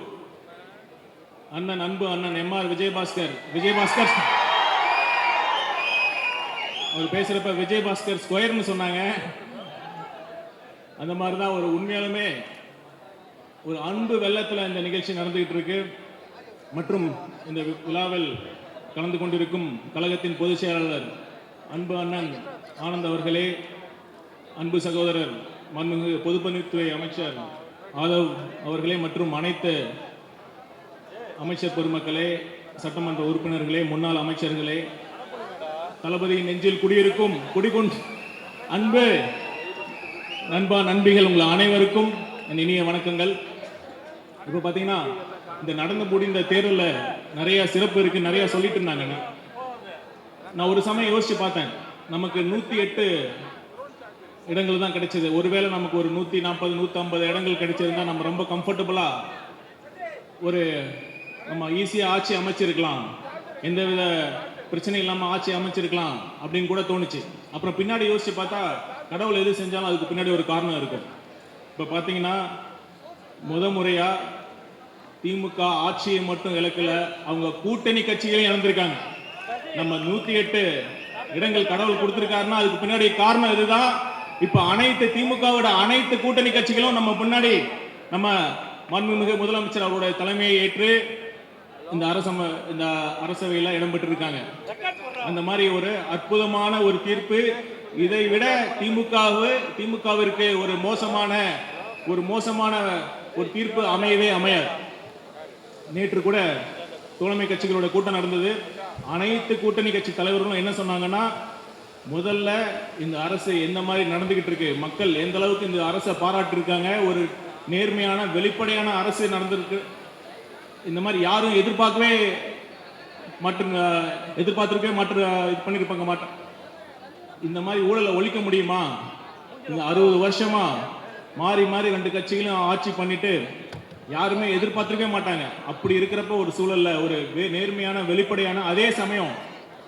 அண்ணன் அன்பு அண்ணன் எம்ஆர் விஜயபாஸ்கர் அவர் பேசுறப்ப விஜயபாஸ்கர் ஸ்கொயர்னு சொன்னாங்க. அந்த மாதிரிதான் ஒரு உண்மையாலுமே ஒரு அன்பு வெள்ளத்துல இந்த நிகழ்ச்சி நடந்துகிட்டு இருக்கு. மற்றும் இந்த விழாவில் கலந்து கொண்டிருக்கும் கழகத்தின் பொதுச் செயலாளர் அன்பு அண்ணன் ஆனந்த் அவர்களே, அன்பு சகோதரர் மாண்புமிகு பொதுப்பணித்துறை அமைச்சர் ஆதவ் அவர்களே மற்றும் அனைத்து அமைச்சர் பெருமக்களே, சட்டமன்ற உறுப்பினர்களே, முன்னாள் அமைச்சர்களே, தளபதியின் நெஞ்சில் குடியிருக்கும் குடிகொண்டு அன்பு நண்பா நண்பிகள், உங்கள் அனைவருக்கும் என் இனிய வணக்கங்கள். இப்போ பார்த்தீங்கன்னா இந்த நடந்து முடிந்த தேர்தலில் நிறைய சிறப்பு இருக்கு, நிறைய சொல்லிட்டு இருந்தாங்க. நான் ஒரு சமயம் யோசிச்சு பார்த்தேன், நமக்கு 108 இடங்கள் தான் கிடைச்சது. ஒருவேளை நமக்கு ஒரு 140 150 இடங்கள் கிடைச்சிருந்தா நம்ம ரொம்ப கம்ஃபர்டபுளா ஒரு நம்ம ஈஸியா ஆட்சி அமைச்சிருக்கலாம், எந்தவித பிரச்சனை இல்லாம ஆட்சி அமைச்சிருக்கலாம் அப்படின்னு கூட தோணுச்சு. அப்புறம் பின்னாடி யோசிச்சு பார்த்தா கடவுள் எது செஞ்சாலும் அதுக்கு பின்னாடி ஒரு காரணம் இருக்கும். இப்ப பாத்தீங்கன்னா முறையா திமுக ஆட்சியை மட்டும் இழக்கல, அவங்க கூட்டணி கட்சிகளையும் இழந்திருக்காங்க. நம்ம 108 இடங்கள் கடவுள் கொடுத்திருக்காருன்னா அதுக்கு பின்னாடி காரணம் இதுதான். இப்ப அனைத்து திமுகவோட அனைத்து கூட்டணி கட்சிகளும் நம்ம முன்னாடி நம்ம மாண்புமிகு முதலமைச்சர் அவருடைய தலைமையை ஏற்று இந்த அரசவையில இடம்பெற்றிருக்காங்க. அந்த மாதிரி ஒரு அற்புதமான ஒரு தீர்ப்பு. இதை விட திமுகவிற்கு ஒரு மோசமான ஒரு தீர்ப்பு அமையவே அமையாது. நேற்று கூட தோழமை கட்சிகளோட கூட்டம் நடந்தது. அனைத்து கூட்டணி கட்சி தலைவர்களும் என்ன சொன்னாங்கன்னா, முதல்ல இந்த அரசு எந்த மாதிரி நடந்துகிட்டு இருக்கு, மக்கள் எந்த அளவுக்கு இந்த அரசை பாராட்டிருக்காங்க, ஒரு நேர்மையான வெளிப்படையான அரசு நடந்திருக்கு. இந்த மாதிரி யாரும் எதிர்பார்த்திருக்கவே இது பண்ணிருப்பாங்க மாட்டேன். இந்த மாதிரி ஊழலை ஒழிக்க முடியுமா? இந்த 60 வருஷமா மாறி மாறி 2 கட்சிகளும் ஆட்சி பண்ணிட்டு யாருமே எதிர்பார்த்திருக்கவே மாட்டாங்க. அப்படி இருக்கிறப்ப ஒரு சூழல்ல ஒரு நேர்மையான வெளிப்படையான அதே சமயம்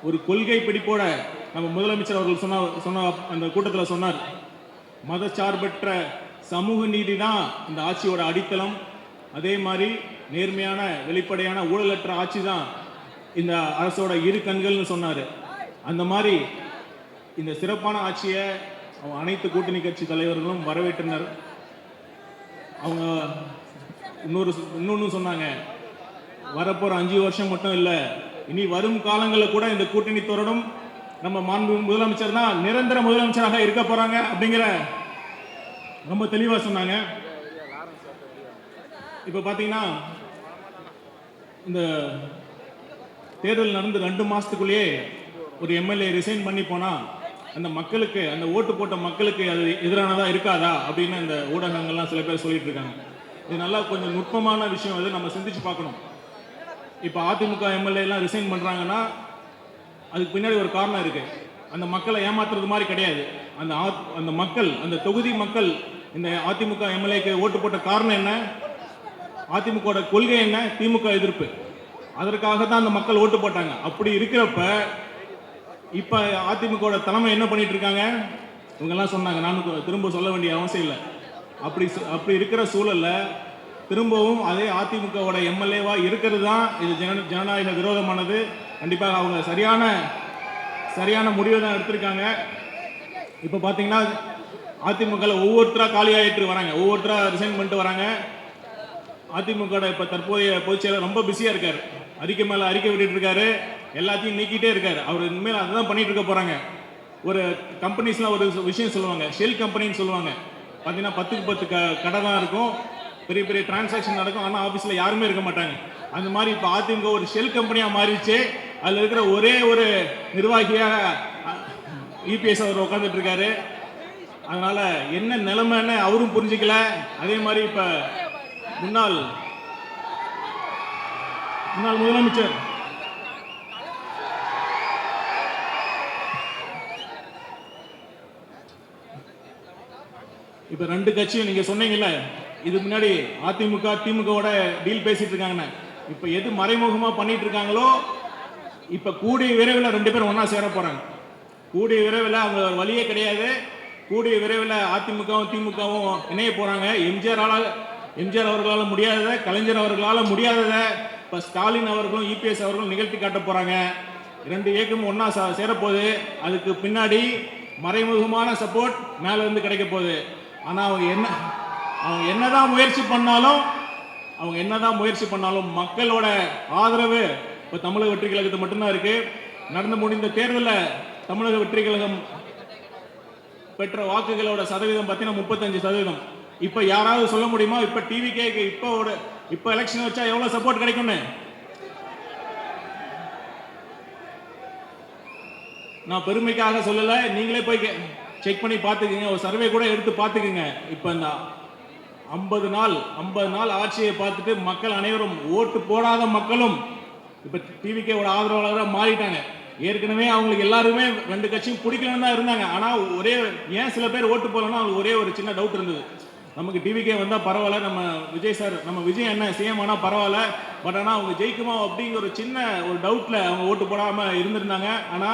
ஒரு கொள்கை பிடிப்போட நம்ம முதலமைச்சர் அவர்கள் சொன்ன அந்த கூட்டத்தில் சொன்னார், மதச்சார்பற்ற சமூக நீதி தான் இந்த ஆட்சியோட அடித்தளம். அதே மாதிரி நேர்மையான வெளிப்படையான ஊழலற்ற ஆட்சி தான் இந்த அரசோட இரு கண்கள்னு சொன்னாரு. அந்த மாதிரி இந்த சிறப்பான ஆட்சியை அனைத்து கூட்டணி கட்சி தலைவர்களும் வரவேற்றனர். அவங்க இன்னொன்னு சொன்னாங்க, வரப்போற 5 வருஷம் மட்டும் இல்லை, இனி வரும் காலங்களில் கூட இந்த கூட்டணி தொடரும். நம்ம மாண்பு முதலமைச்சர் தான் நிரந்தர முதலமைச்சராக இருக்க போறாங்க அப்படிங்கிற ரொம்ப தெளிவா சொன்னாங்க. இப்ப பாத்தீங்கன்னா இந்த தேர்தல் நடந்து 2 மாசத்துக்குள்ளேயே ஒரு எம்எல்ஏ ரிசைன் பண்ணி போனா அந்த மக்களுக்கு, அந்த ஓட்டு போட்ட மக்களுக்கு அது எதிரானதா இருக்காதா அப்படின்னு அந்த ஊடகங்கள்லாம் சில பேர் சொல்லிட்டு இருக்காங்க. இது நல்லா கொஞ்சம் நுட்பமான விஷயம், அது நம்ம சிந்திச்சு பார்க்கணும். இப்போ அதிமுக எம்எல்ஏ எல்லாம் ரிசைன் பண்றாங்கன்னா அதுக்கு பின்னாடி ஒரு காரணம் இருக்கு. அந்த மக்களை ஏமாத்துறது மாதிரி கிடையாது. அந்த மக்கள், அந்த தொகுதி மக்கள் இந்த அதிமுக எம்எல்ஏக்கு ஓட்டு போட்ட காரணம் என்ன? அதிமுக கொள்கை என்ன? திமுக எதிர்ப்பு. அதற்காக தான் அந்த மக்கள் ஓட்டு போட்டாங்க. அப்படி இருக்கிறப்ப இப்ப அதிமுக தலைமை என்ன பண்ணிட்டு இருக்காங்க? இவங்கெல்லாம் சொன்னாங்க, நானும் திரும்ப சொல்ல வேண்டிய அவசியம் இல்லை. அப்படி இருக்கிற சூழல்ல திரும்பவும் அதே அதிமுகவோட எம்எல்ஏவா இருக்கிறது தான் இது ஜனநாயக விரோதமானது. கண்டிப்பாக அவங்க சரியான முடிவை தான் எடுத்திருக்காங்க. இப்போ பார்த்தீங்கன்னா அதிமுகவில் ஒவ்வொருத்தரா காலியாயிட்டு வராங்க, ஒவ்வொருத்தரா ரிசைன் பண்ணிட்டு வராங்க. அதிமுக இப்போ தற்போதைய பொதுச் செயலர் ரொம்ப பிஸியாக இருக்காரு, அறிக்கை மேலே அறிக்கை விட்டுட்டு இருக்காரு, எல்லாத்தையும் நீக்கிட்டே இருக்காரு. அவர் இனிமேல் அதுதான் பண்ணிட்டு இருக்க போறாங்க. ஒரு கம்பெனிஸ்லாம் ஒரு விஷயம் சொல்லுவாங்க, ஷெல் கம்பெனின்னு சொல்லுவாங்க. பார்த்தீங்கன்னா 10க்கு 10 கடை தான் இருக்கும், பெரிய பெரிய டிரான்சாக்ஷன் நடக்கும், ஆனால் ஆஃபீஸில் யாருமே இருக்க மாட்டாங்க. அந்த மாதிரி இப்போ அதிமுக ஒரு ஷெல் கம்பெனியாக மாறிடுச்சு. அதில் இருக்கிற ஒரே ஒரு நிர்வாகியாக இபிஎஸ் அவர் உட்காந்துட்டு இருக்காரு. அதனால என்ன நிலைமைன்னு அவரும் புரிஞ்சுக்கல. அதே மாதிரி இப்போ முன்னாள் முதலமைச்சர் இப்ப 2 கட்சியும் நீங்க சொன்னீங்கல்ல, இது முன்னாடி அதிமுக திமுகவோட டீல் பேசிட்டு இருக்காங்கன்னு. இப்ப எது மறைமுகமா பண்ணிட்டு இருக்காங்களோ, இப்ப கூடிய விரைவில் 2 பேரும் ஒன்னா சேர போறாங்க. கூடிய விரைவில், அவங்க வழியே கிடையாது, கூடிய விரைவில் அதிமுகவும் திமுகவும் இணைய போறாங்க. எம்ஜிஆர் அவர்களால் முடியாதத, கலைஞர் அவர்களால் முடியாதத இப்ப ஸ்டாலின் அவர்களும் இபிஎஸ் அவர்களும் நிகழ்த்தி காட்ட போறாங்க. 2 இயக்கமும் ஒன்னா சேரப்போகுது. அதுக்கு பின்னாடி மறைமுகமான சப்போர்ட் மேல இருந்து கிடைக்க போகுது. ஆனா அவங்க என்னதான் முயற்சி பண்ணாலும் மக்களோட ஆதரவு இப்ப தமிழக வெற்றி கழகத்து மட்டும்தான் இருக்கு. நடந்து முடிந்த தேர்தலில் தமிழக வெற்றி கழகம் பெற்ற வாக்குகளோட சதவீதம் பார்த்தீங்கன்னா 35%. இப்ப யாராவது சொல்ல முடியுமா இப்ப டிவிகே இப்ப எலெக்ஷன் வச்சா எவ்வளவு சப்போர்ட் கிடைக்கும்னு? நான் பெருமைக்காக சொல்லல, நீங்களே போய் செக் பண்ணி பார்த்துக்கங்க, ஒரு சர்வே கூட எடுத்து பார்த்துக்குங்க. இப்ப இந்த 50 நாள் ஆட்சியை பார்த்துட்டு மக்கள் அனைவரும், ஓட்டு போடாத மக்களும் இப்ப டிவிகேவோட ஆதரவாளராக மாறிட்டாங்க. ஏற்கனவே அவங்களுக்கு எல்லாருமே 2 கட்சியும் பிடிக்கலன்னு தான் இருந்தாங்க. ஆனா ஏன் சில பேர் ஓட்டு போடலன்னா அவங்களுக்கு ஒரே ஒரு சின்ன டவுட் இருந்தது, நமக்கு டிவிகே வந்தா பரவாயில்ல, நம்ம விஜய் சார், நம்ம விஜய் என்ன சிஎம் ஆனா பரவாயில்ல, பட் ஆனா அவங்க ஜெயிக்குமா அப்படிங்கிற ஒரு சின்ன ஒரு டவுட்ல அவங்க ஓட்டு போடாம இருந்திருந்தாங்க. ஆனா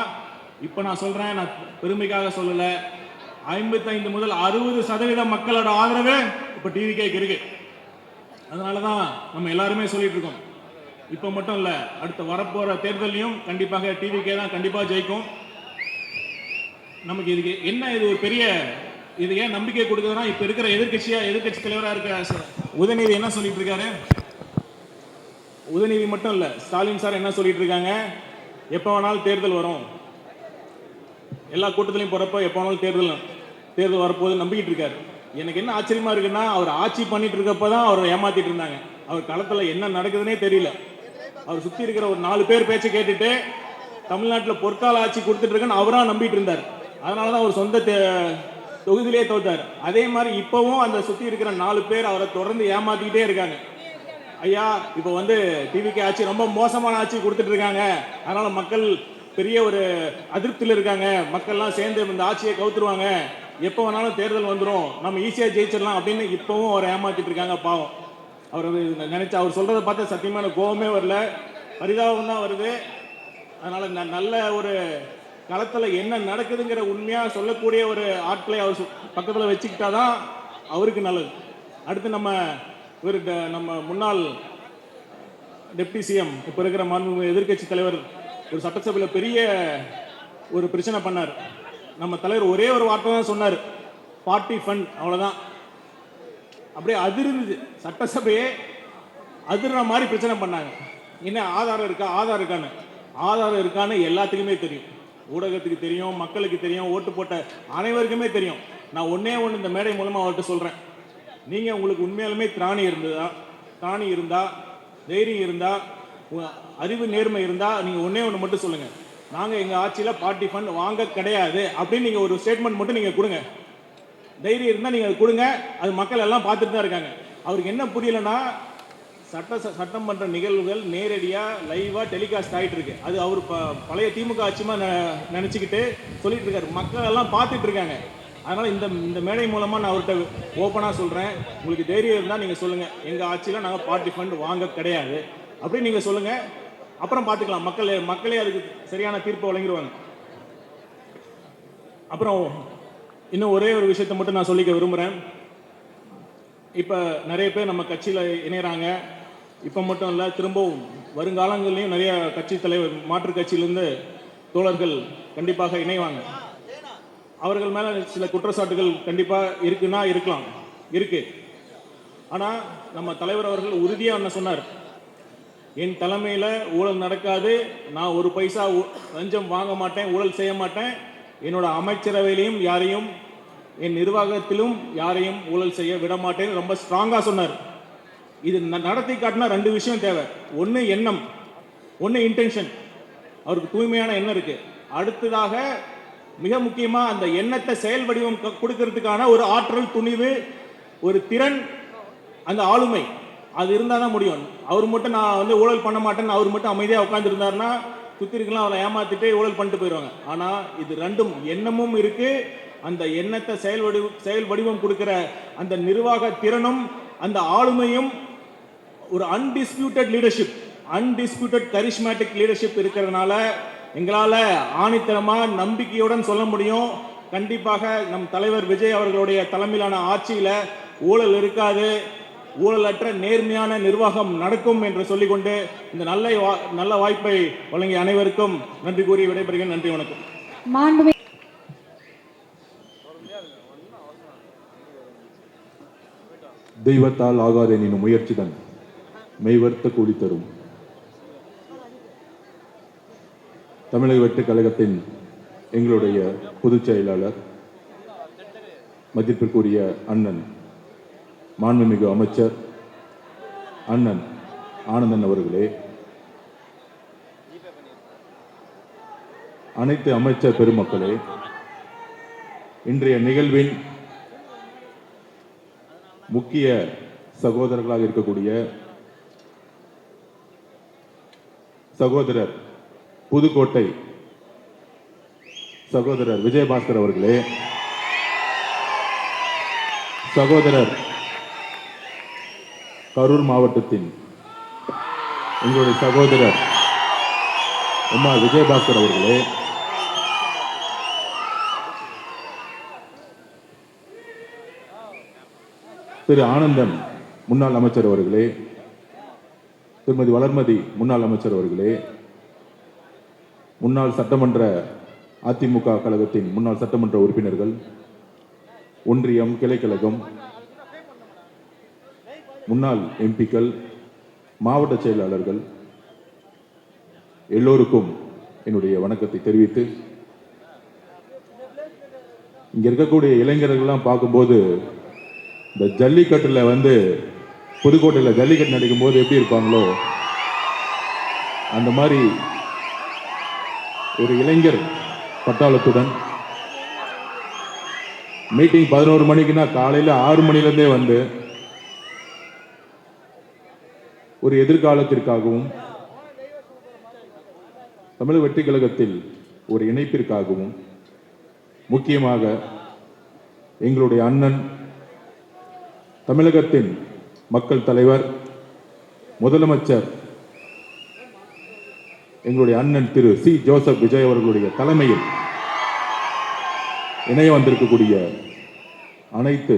இப்ப நான் சொல்றேன், நான் பெருமைக்காக சொல்லல, 55 முதல் 60% மக்களோட ஆதரவு இப்ப டிவிகேக்கு இருக்கு. அதனாலதான் நம்ம எல்லாருமே சொல்லிட்டு இருக்கோம், இப்ப மட்டும் இல்ல, அடுத்த வரப்போற தேர்தலையும் கண்டிப்பாக டிவிகே தான் கண்டிப்பா ஜெயிக்கும். நமக்கு இதுக்கு என்ன, இது ஒரு பெரிய, இது ஏன் நம்பிக்கை கொடுக்குதுன்னா, இப்ப இருக்கிற எதிர்கட்சி தலைவராக இருக்கிற உதயநிதி என்ன சொல்லிட்டு இருக்காரு? உதயநிதி மட்டும் இல்ல, ஸ்டாலின் சார் என்ன சொல்லிட்டு இருக்காங்க, எப்ப வேணாலும் தேர்தல் வரும், எல்லா கூட்டத்திலையும் போறப்ப எப்ப வேணாலும் தேர்தல் வரப்போது நம்பிக்கிட்டு இருக்காரு. எனக்கு என்ன ஆச்சரியமா இருக்குன்னா, அவர் ஆட்சி பண்ணிட்டு இருக்கப்பதான் அவர் ஏமாத்திட்டு இருந்தாங்க. அவர் களத்துல என்ன நடக்குதுன்னே தெரியல. அவர் சுத்தி இருக்கிற ஒரு 4 பேர் பேச்சை கேட்டுட்டு தமிழ்நாட்டில் பொற்கால ஆட்சி கொடுத்துட்டு இருக்கேன்னு அவரா நம்பிட்டு இருந்தார். அதனாலதான் அவர் சொந்த தொகுதியிலே தோத்தார். அதே மாதிரி இப்பவும் அந்த சுத்தி இருக்கிற 4 பேர் அவரை தொடர்ந்து ஏமாத்திக்கிட்டே இருக்காங்க. ஐயா, இப்ப டிவிகே ஆட்சி ரொம்ப மோசமான ஆட்சி கொடுத்துட்டு இருக்காங்க, அதனால மக்கள் பெரிய ஒரு அதிருப்தியில் இருக்காங்க, மக்கள்லாம் சேர்ந்து இந்த ஆட்சியை கவுத்துருவாங்க, எப்போ வேணாலும் தேர்தல் வந்துடும், நம்ம ஈஸியா ஜெயிச்சிடலாம் அப்படின்னு இப்பவும் அவரை ஏமாத்திட்டு இருக்காங்க. பாவம், அவர் நினைச்சா, அவர் சொல்றதை பார்த்து சத்தியமான கோபமே வரல, பரிதாபம் தான் வருது. அதனால நல்ல ஒரு களத்துல என்ன நடக்குதுங்கிற உண்மையா சொல்லக்கூடிய ஒரு ஆட்களை அவர் பக்கத்துல வச்சுக்கிட்டாதான் அவருக்கு நல்லது. அடுத்து நம்ம முன்னாள் டெப்டி சிஎம், இப்ப இருக்கிற மாண்புமிகு எதிர்கட்சி தலைவர் ஒரு சட்டசபையில் பெரிய ஒரு பிரச்சனை பண்ணார். நம்ம தலைவர் ஒரே ஒரு வார்த்தை தான் சொன்னார், பார்ட்டி ஃபண்ட், அவ்வளவுதான். அப்படியே அதிர்ந்து சட்டசபையே அதிர்ற மாதிரி பிரச்சனை பண்ணாங்க. என்ன ஆதாரம் இருக்கா, ஆதாரம் இருக்கான்னு எல்லாத்துக்குமே தெரியும். ஊடகத்துக்கு தெரியும், மக்களுக்கு தெரியும், ஓட்டு போட்ட அனைவருக்குமே தெரியும். நான் ஒண்ணே ஒன்று இந்த மேடை மூலமா அவர்கிட்ட சொல்றேன். நீங்க உங்களுக்கு உண்மையாலுமே திராணி இருந்தா, தைரியம் இருந்தா, அறிவு நேர்மை இருந்தா நீங்க ஒண்ணே ஒன்று மட்டும் சொல்லுங்க. நாங்க எங்க ஆட்சியில பார்ட்டி ஃபண்ட் வாங்க கிடையாது அப்படின்னு நீங்க ஒரு ஸ்டேட்மெண்ட் மட்டும் நீங்க கொடுங்க. தைரியம் இருந்தா நீங்க கொடுங்க. அது மக்கள் எல்லாம் பார்த்துட்டு தான் இருக்காங்க. அவருக்கு என்ன புரியலன்னா, சட்டமன்ற நிகழ்வுகள் நேரடியா லைவா டெலிகாஸ்ட் ஆயிட்டு இருக்கு. அது அவர் பழைய திமுக ஆட்சிமா நினைச்சுக்கிட்டு சொல்லிட்டு இருக்காரு. மக்கள் எல்லாம் பார்த்துட்டு இருக்காங்க. அதனால இந்த மேடை மூலமா நான் அவர்கிட்ட ஓப்பனா சொல்றேன், உங்களுக்கு தைரியம் இருந்தா நீங்க சொல்லுங்க, எங்க ஆட்சியில நாங்க பார்ட்டி ஃபண்ட் வாங்க கிடையாது அப்படின்னு நீங்க சொல்லுங்க. அப்புறம் பார்த்துக்கலாம். மக்களே அதுக்கு சரியான தீர்ப்பு வழங்கிடுவாங்க. அப்புறம் இன்னும் ஒரே ஒரு விஷயத்தை மட்டும் நான் சொல்லிக்க விரும்புகிறேன். இப்போ நிறைய பேர் நம்ம கட்சியில் இணைகிறாங்க. இப்போ மட்டும் இல்லை, திரும்பவும் வருங்காலங்கள்லையும் நிறைய கட்சி தலைவர் மாற்றுக் கட்சியிலேருந்து தோழர்கள் கண்டிப்பாக இணைவாங்க. அவர்கள் மேலே சில குற்றச்சாட்டுகள் கண்டிப்பாக இருக்கு. ஆனால் நம்ம தலைவர் அவர்கள் உறுதியாக என்ன சொன்னார், என் தலைமையில் ஊழல் நடக்காது, நான் ஒரு பைசா லஞ்சம் வாங்க மாட்டேன், ஊழல் செய்ய மாட்டேன், என்னோட அமைச்சரவையிலையும் யாரையும், என் நிர்வாகத்திலும் யாரையும் ஊழல் செய்ய விட மாட்டேன்னு ரொம்ப ஸ்ட்ராங்காக சொன்னார். இது நடத்தி காட்டினா ரெண்டு விஷயம் தேவை. ஒன்று எண்ணம், ஒன்று இன்டென்ஷன். அவருக்கு தூய்மையான எண்ணம் இருக்கு. அடுத்ததாக மிக முக்கியமாக அந்த எண்ணத்தை செயல் வடிவம் கொடுக்கறதுக்கான ஒரு ஆற்றல், துணிவு, ஒரு திறன், அந்த ஆளுமை, அது இருந்தால் தான் முடியும். அவர் மட்டும் நான் ஊழல் பண்ண மாட்டேன்னு அவர் மட்டும் அமைதியாக உட்காந்துருந்தாருன்னா குத்திருக்கலாம், அவரை ஏமாத்திட்டு ஊழல் பண்ணிட்டு போயிடுவாங்க. ஆனால் இது ரெண்டும், எண்ணமும் இருக்கு, அந்த எண்ணத்தை செயல் வடிவம் கொடுக்கிற அந்த நிர்வாக திறனும் அந்த ஆளுமையும், ஒரு undisputed leadership, undisputed charismatic leadership இருக்கிறதுனால எங்களால் ஆணித்தரமாக நம்பிக்கையுடன் சொல்ல முடியும், கண்டிப்பாக நம் தலைவர் விஜய் அவர்களுடைய தலைமையிலான ஆட்சியில் ஊழல் இருக்காது, ஊழலற்ற நேர்மையான நிர்வாகம் நடக்கும் என்று சொல்லிக்கொண்டு இந்த நல்ல வாய்ப்பை வழங்கிய அனைவருக்கும் நன்றி கூறி விடைபெறுகிறேன். நன்றி, வணக்கம்.
தெய்வத்தால் ஆகாத எனும் முயற்சிதான் மெய்வர்த்த கூலி தரும். தமிழக வெட்டுக் கழகத்தின் எங்களுடைய பொதுச் செயலாளர், மதிப்பிற்குரிய அண்ணன் மாண்புமிகு அமைச்சர் அண்ணன் ஆனந்தன் அவர்களே, அனைத்து அமைச்சர் பெருமக்களே, இன்றைய நிகழ்வின் முக்கிய சகோதரர்களாக இருக்கக்கூடிய சகோதரர் புதுக்கோட்டை சகோதரர் விஜயபாஸ்கர் அவர்களே, சகோதரர் கரூர் மாவட்டத்தின் எங்களுடைய சகோதரர் விஜயபாஸ்கர் அவர்களே, திரு ஆனந்தன் முன்னாள் அமைச்சர் அவர்களே, திருமதி வளர்மதி முன்னாள் அமைச்சர் அவர்களே, முன்னாள் சட்டமன்ற அதிமுக கழகத்தின் முன்னாள் சட்டமன்ற உறுப்பினர்கள், ஒன்றியம், கிளைக்கழகம், முன்னாள் எம்பிக்கள், மாவட்ட செயலாளர்கள் எல்லோருக்கும் என்னுடைய வணக்கத்தை தெரிவித்து, இங்க இருக்கக்கூடிய இளைஞர்கள்லாம் பார்க்கும்போது இந்த ஜல்லிக்கட்டுல புதுக்கோட்டையில் ஜல்லிக்கட்டு நடக்கும் போது எப்படி இருப்பாங்களோ அந்த மாதிரி ஒரு இளைஞர் பட்டாளத்துடன் மீட்டிங் 11 மணிக்குன்னா காலையில் 6 மணிலேருந்தே ஒரு எதிர்காலத்திற்காகவும் தமிழக வெட்டுக் கழகத்தில் ஒரு இணைப்பிற்காகவும், முக்கியமாக எங்களுடைய அண்ணன், தமிழகத்தின் மக்கள் தலைவர், முதலமைச்சர் எங்களுடைய அண்ணன் திரு சி ஜோசப் விஜய் அவர்களுடைய தலைமையில் இணைய வந்திருக்கக்கூடிய அனைத்து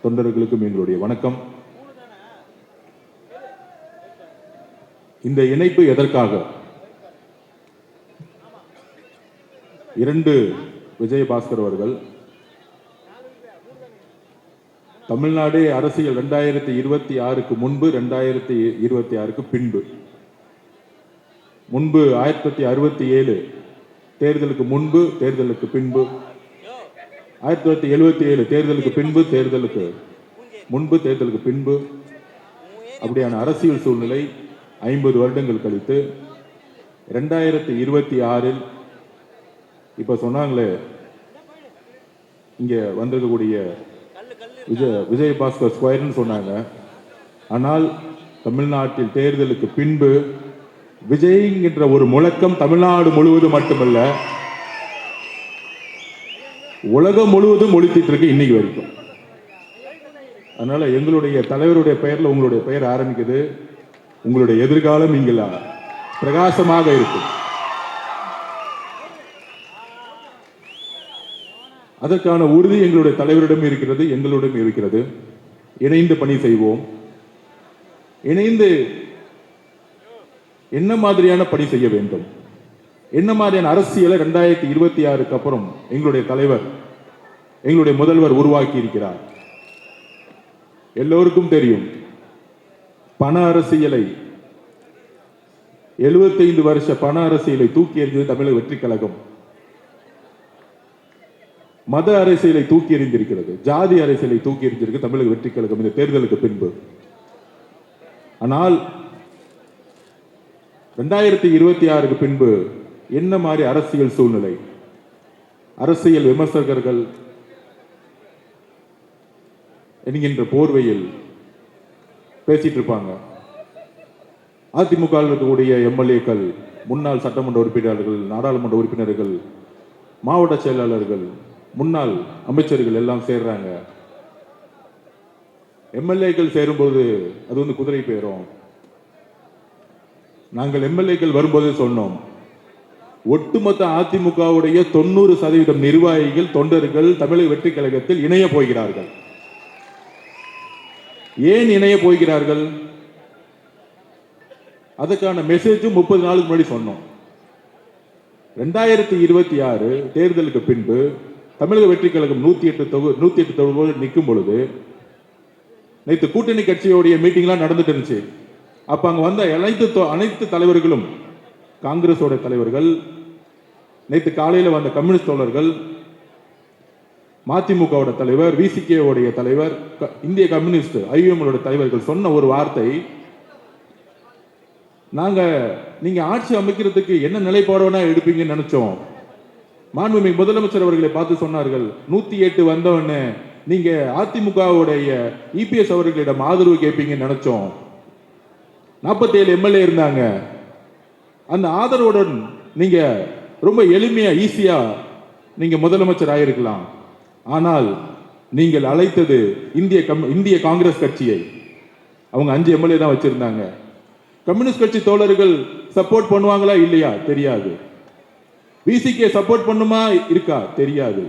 தொண்டர்களுக்கும் எங்களுடைய வணக்கம். இந்த இணைப்பு எதற்காக? 2 விஜயபாஸ்கர் அவர்கள் தமிழ்நாடு அரசியல் 2026க்கு முன்பு, 2026க்கு பின்பு முன்பு 1967 தேர்தலுக்கு முன்பு தேர்தலுக்கு பின்பு, 1977 தேர்தலுக்கு பின்பு தேர்தலுக்கு முன்பு தேர்தலுக்கு பின்பு, அப்படியான அரசியல் சூழ்நிலை 50 வருடங்கள் கழித்து 2026 இப்ப சொன்னாங்களே இங்க வந்திருக்கக்கூடிய விஜயபாஸ்கர் ஸ்கொயர்னு சொன்னாங்க. ஆனால் தமிழ்நாட்டில் தேர்தலுக்கு பின்பு விஜய்ங்கிற ஒரு முழக்கம் தமிழ்நாடு முழுவதும் மட்டுமல்ல உலகம் முழுவதும் ஒலித்திட்டு இருக்கு இன்னைக்கு வரைக்கும். அதனால எங்களுடைய தலைவருடைய பெயர்ல உங்களுடைய பெயர் ஆரம்பிக்குது. உங்களுடைய எதிர்காலம் இங்கே பிரகாசமாக இருக்கும். அதற்கான உறுதி எங்களுடைய தலைவரிடம் இருக்கிறது, எங்களிடம் இருக்கிறது. இணைந்து பணி செய்வோம். இணைந்து என்ன மாதிரியான பணி செய்ய வேண்டும், என்ன மாதிரியான அரசியலை 2026க்கு அப்புறம் எங்களுடைய தலைவர் எங்களுடைய முதல்வர் உருவாக்கி இருக்கிறார். எல்லோருக்கும் தெரியும், பண அரசியலை 75 வருஷ பண அரசியலை தூக்கி எறிந்தது தமிழக வெற்றி கழகம். மத அரசியலை தூக்கி எறிந்திருக்கிறது, ஜாதி அரசியலை தூக்கி எறிந்திருக்கு தமிழக வெற்றி கழகம் இந்த தேர்தலுக்கு பின்பு. ஆனால் 2026க்கு பின்பு என்ன மாதிரி அரசியல் சூழ்நிலை, அரசியல் விமர்சகர்கள் என்கின்ற போர்வையில் பேசிட்டு இருப்பாங்க. அதிமுக இருக்கக்கூடிய எம்எல்ஏக்கள், முன்னாள் சட்டமன்ற உறுப்பினர்கள், நாடாளுமன்ற உறுப்பினர்கள், மாவட்ட செயலாளர்கள், முன்னாள் அமைச்சர்கள் எல்லாம் சேர்றாங்க. எம்எல்ஏக்கள் சேரும்போது அது வந்து குதிரை பேரும். நாங்கள் எம்எல்ஏக்கள் வரும்போது சொன்னோம், ஒட்டுமொத்த அதிமுகவுடைய 90% நிர்வாகிகள், தொண்டர்கள் தமிழக வெற்றி கழகத்தில் இணைய போகிறார்கள். ஏன் இணைய போகிறார்கள்? அதுக்கான மெசேஜும் 30 நாளுக்கு முன்னாடி சொன்னோம். 2026 தேர்தலுக்கு பின்பு தமிழக வெற்றி கழகம் 108 தொகுதிகள் நிற்கும் பொழுது, நேற்று கூட்டணி கட்சியோடைய மீட்டிங்லாம் நடந்துட்டு இருந்துச்சு. அப்ப அங்க வந்த அனைத்து தலைவர்களும், காங்கிரஸோட தலைவர்கள், நேற்று காலையில் வந்த கம்யூனிஸ்ட் தோழர்கள், மதிமுகவோட தலைவர், விசிகே உடைய தலைவர், இந்திய கம்யூனிஸ்ட் ஐஎம்ஓட தலைவர்கள் சொன்ன ஒரு வார்த்தை, நீங்க ஆட்சி அமைக்கிறதுக்கு என்ன நிலைப்பாடுனா எடுப்பீங்கன்னு நினைச்சோம். மாண்புமிகு முதலமைச்சர் அவர்களை பார்த்து சொன்னார்கள், 108 வந்தவன்னு நீங்க அதிமுகவுடைய இபிஎஸ் அவர்களிடம் ஆதரவு கேட்பீங்கன்னு நினைச்சோம். 47 எம்எல்ஏ இருந்தாங்க. அந்த ஆதரவுடன் நீங்க ரொம்ப எளிமையா ஈஸியா நீங்க முதலமைச்சர் ஆயிருக்கலாம். ஆனால் நீங்கள் அழைத்தது இந்திய காங்கிரஸ் கட்சியை. அவங்க 5 எம்எல்ஏ தான் வச்சிருந்தாங்க. கம்யூனிஸ்ட் கட்சி தோழர்கள் சப்போர்ட் பண்ணுவாங்களா இல்லையா தெரியாது. விசிகே சப்போர்ட் பண்ணுமா இருக்கா தெரியாது.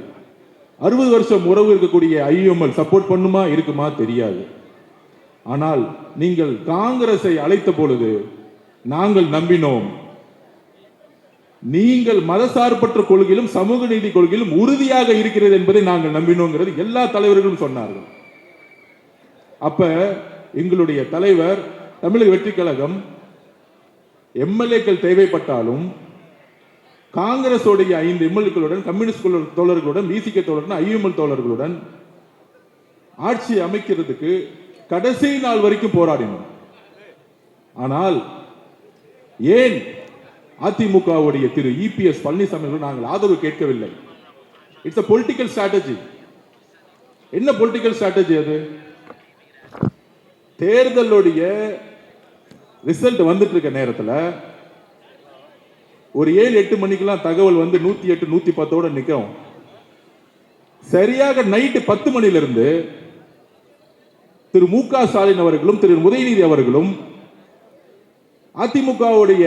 60 வருஷம் உறவு இருக்கக்கூடிய ஐஎம்எல் சப்போர்ட் பண்ணுமா இருக்குமா தெரியாது. ஆனால் நீங்கள் காங்கிரஸை அழைத்த பொழுது நாங்கள் நம்பினோம், நீங்கள் மதசார்பற்ற கொள்கையிலும் சமூக நீதி கொள்கையிலும் உறுதியாக இருக்கிறது என்பதை நாங்கள் நம்பினோங்கிறது எல்லா தலைவர்களும் சொன்னார்கள். அப்ப எங்களுடைய தலைவர், தமிழக வெற்றி கழகம் எம்எல்ஏக்கள் தேவைப்பட்டாலும் காங்கிரஸோடைய 5 எம்எல்ஏக்களுடன், கம்யூனிஸ்ட் தோழர்களுடன், விசிகே தோழருடன், ஐஎம்எல் தோழர்களுடன் ஆட்சி அமைக்கிறதுக்கு கடைசி நாள் வரைக்கும் போராடினோம். ஆனால் ஏன் அதிமுகவுடைய திரு இபிஎஸ் பழனிசாமி நாங்கள் ஆதரவு கேட்கவில்லை? It's a political strategy. என்ன பொலிட்டிக்கல் ஸ்ட்ராட்டஜி அது? தேர்தலுடைய ரிசல்ட் வந்துட்டு இருக்க நேரத்தில் ஒரு 7-8 மணிக்கெல்லாம் தகவல் வந்து 108 110 நிற்கும். சரியாக நைட்டு 10 மணிலிருந்து திரு மு.க. ஸ்டாலின் அவர்களும் திரு உதயநிதி அவர்களும் அதிமுகவுடைய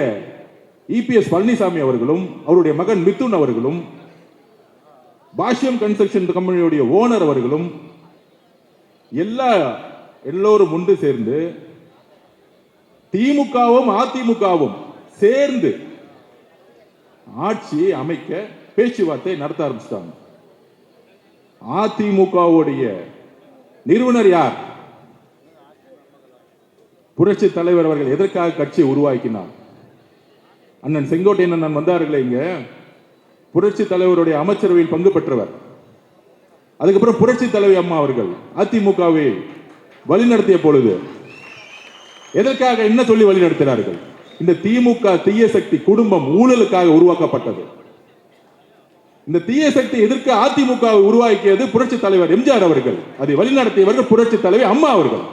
இபிஎஸ் பழனிசாமி அவர்களும் அவருடைய மகன் மிதுன் அவர்களும் பாஷ்யம் கன்ஸ்ட்ரக்ஷன் கம்பெனியுடைய ஓனர் அவர்களும் எல்லோரும் ஒன்று சேர்ந்து திமுகவும் அதிமுகவும் சேர்ந்து ஆட்சியை அமைக்க பேச்சுவார்த்தை நடத்த ஆரம்பிச்சிட்டாங்க. அதிமுகவுடைய நிறுவனர் யார்? புரட்சி தலைவர் அவர்கள் எதற்காக கட்சியை உருவாக்கினார்? அண்ணன் செங்கோட்டையன் அண்ணன் வந்தார்களே இங்க, புரட்சி தலைவருடைய அமைச்சரவையில் பங்கு பெற்றவர். அதுக்கப்புறம் புரட்சி தலைவி அம்மா அவர்கள் அதிமுகவை வழிநடத்திய பொழுது எதற்காக என்ன சொல்லி வழிநடத்தினார்கள்? இந்த திமுக தீய சக்தி குடும்பம் ஊழலுக்காக உருவாக்கப்பட்டது. இந்த தீய சக்தி எதிர்க்க அதிமுக உருவாக்கியது புரட்சி தலைவர் எம்ஜிஆர் அவர்கள். அதை வழிநடத்தியவர்கள் புரட்சி தலைவி அம்மா அவர்கள்.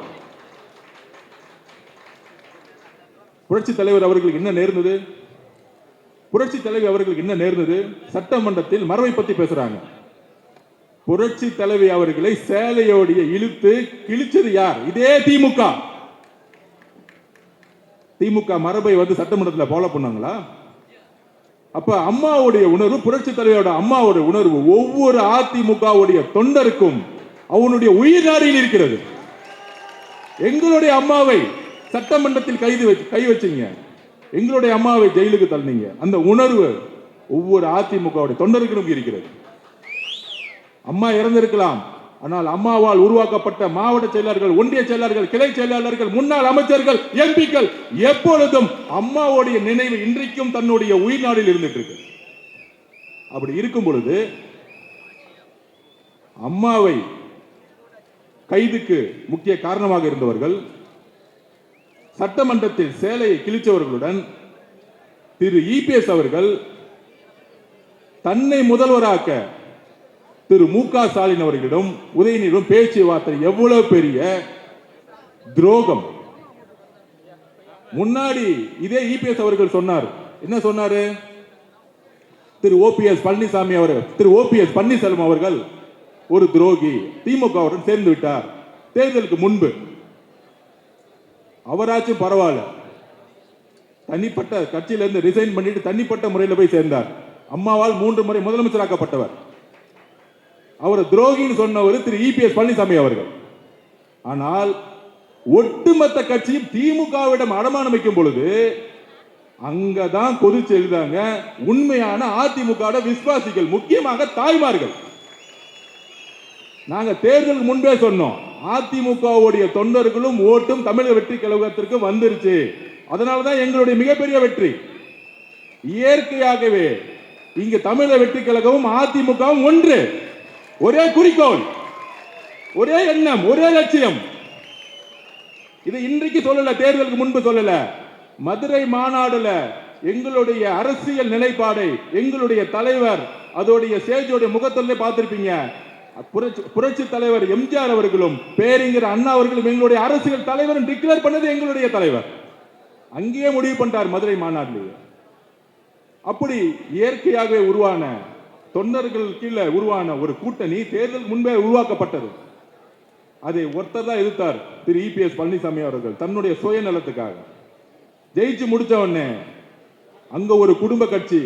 புரட்சி தலைவர் அவர்களுக்கு என்ன நேர்ந்தது? புரட்சி தலைவி அவர்களுக்கு என்ன நேர்ந்தது? சட்டமன்றத்தில் மரபை பத்தி பேசுறாங்க. புரட்சி தலைவி அவர்களை சேலையோடைய இழுத்து கிழிச்சது யார்? இதே திமுக. திமுக மரபை வந்து சட்டமன்றத்தில் ஃபாலோ பண்ணாங்களா? அப்ப அம்மாவுடைய உணர்வு, புரட்சி தலைவியோட அம்மாவுடைய உணர்வு ஒவ்வொரு அதிமுகவுடைய தொண்டருக்கும் அவனுடைய உயிர் நாடியில் இருக்கிறது. எங்களுடைய அம்மாவை சட்டமன்றத்தில் கை வச்சீங்க, எங்களுடைய அம்மாவை ஜெயிலுக்கு தள்ளினீங்க. அந்த உணர்வு ஒவ்வொரு அதிமுகவுடைய தொண்டருக்கும் இருக்கிறது. அம்மா இறந்திருக்கலாம், ஆனால் அம்மாவால் உருவாக்கப்பட்ட மாவட்ட செயலாளர்கள், ஒன்றிய செயலாளர்கள், கிளை செயலாளர்கள், முன்னாள் அமைச்சர்கள், எம்பிக்கள் எப்பொழுதும் அம்மாவுடைய நினைவு இன்றைக்கும் தன்னுடைய உயிர் நாடில் இருந்துட்டு இருக்கு. அப்படி இருக்கும் பொழுது அம்மாவை கைதுக்கு முக்கிய காரணமாக இருந்தவர்கள் சட்டமன்றத்தில் சேலையை கிழிச்சவர்களுடன் திரு இபிஎஸ் அவர்கள் தன்னை முதல்வராக்க திரு மு.க. ஸ்டாலின் அவர்களிடம் உதயநிதியிடம் பேச்சுவார்த்தை எவ்வளவு பெரிய துரோகம். முன்னாடி இதே இபிஎஸ் அவர்கள் சொன்னார். என்ன சொன்னாரு? திரு ஓபிஎஸ் பழனிசாமி அவர்கள், திரு ஓபிஎஸ் பன்னீர்செல்வம் அவர்கள் ஒரு துரோகி, திமுகவுடன் சேர்ந்து விட்டார். தேர்தலுக்கு முன்பு அவராச்சும் பரவாயில்ல, தனிப்பட்ட கட்சியிலிருந்து ரிசைன் பண்ணிட்டு தனிப்பட்ட முறையில் போய் சேர்ந்தார். அம்மாவால் 3 முறை முதலமைச்சராக்கப்பட்டவர். அவர் துரோகின்னு சொன்னவர் திரு இபிஎஸ் பழனிசாமி அவர்கள். ஆனால் ஒட்டுமொத்த கட்சியும் திமுகவிடம் அடமானம் வைக்கும் பொழுது அங்கதான் கொதிச்சு எழுதாங்க உண்மையான அதிமுக விசுவாசிகள், முக்கியமாக தாய்மார்கள். நாங்க தேர்தலுக்கு முன்பே சொன்னோம், அதிமுகவுடைய தொண்டர்களும் ஓட்டும் தமிழக வெற்றி கழகத்திற்கு வந்துருச்சு. அதனாலதான் எங்களுடைய மிகப்பெரிய வெற்றி. இயற்கையாகவே இங்க தமிழக வெற்றி கழகமும் அதிமுகவும் ஒன்று, ஒரே குறிக்கோள், ஒரே எண்ணம், ஒரே லட்சியம். இது இன்றைக்கு சொல்லல, தேர்தலுக்கு முன்பு சொல்லல. மதுரை மாநாடுல எங்களுடைய அரசியல் நிலைப்பாடை எங்களுடைய தலைவர் அதோடைய சேஜோடைய முகத்திலே பார்த்திருப்பீங்க. புரட்சி தலைவர் எம்ஜிஆர் அவர்களும் பேரிங்கர் அண்ணா அவர்களும் எங்களுடைய அரசியல் தலைவர் டிக்ளேர் பண்ணது எங்களுடைய தலைவர். அங்கேயே முடிவு பண்ணிட்டார் மதுரை மாநாட்டிலேயே. அப்படி இயற்கையாகவே உருவான தொண்டர்கள் கீழே உருவான ஒரு கூட்டணி தேர்தல் முன்பே உருவாக்கப்பட்டது. அதை ஒருத்தர் தான் எதிர்த்தார், திரு இபிஎஸ் பழனிசாமி அவர்கள், தன்னுடைய சுயநலத்துக்காக. ஜெயிச்சு முடிச்ச உடனே அங்க ஒரு குடும்ப கட்சி,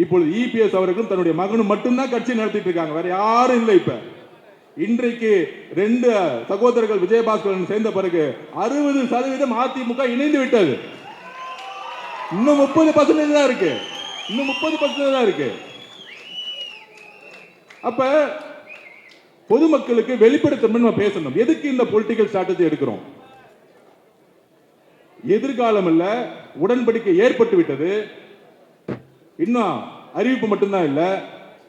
இப்பொழுது இபிஎஸ் அவர்களும் தன்னுடைய மகனும் மட்டும்தான் கட்சி நடத்திட்டு இருக்காங்க, வேற யாரும் இல்லை. இப்ப இன்றைக்கு 2 சகோதரர்கள் விஜயபாஸ்கரன் சேர்ந்த பிறகு 60% அதிமுக இணைந்து விட்டது. இன்னும் 30% தான் இருக்கு, இன்னும் 30% தான் இருக்கு. அப்ப பொதுமக்களுக்கு வெளிப்படுத்தணும், நம்ம பேசணும். எதுக்கு இந்த பொலிட்டிக்கல் ஸ்ட்ராட்டஜி எடுக்கிறோம்? எதிர்காலம் இல்ல, உடன்படிக்கை ஏற்பட்டு விட்டது. இன்னும் அறிவிப்பு மட்டும்தான் இல்ல.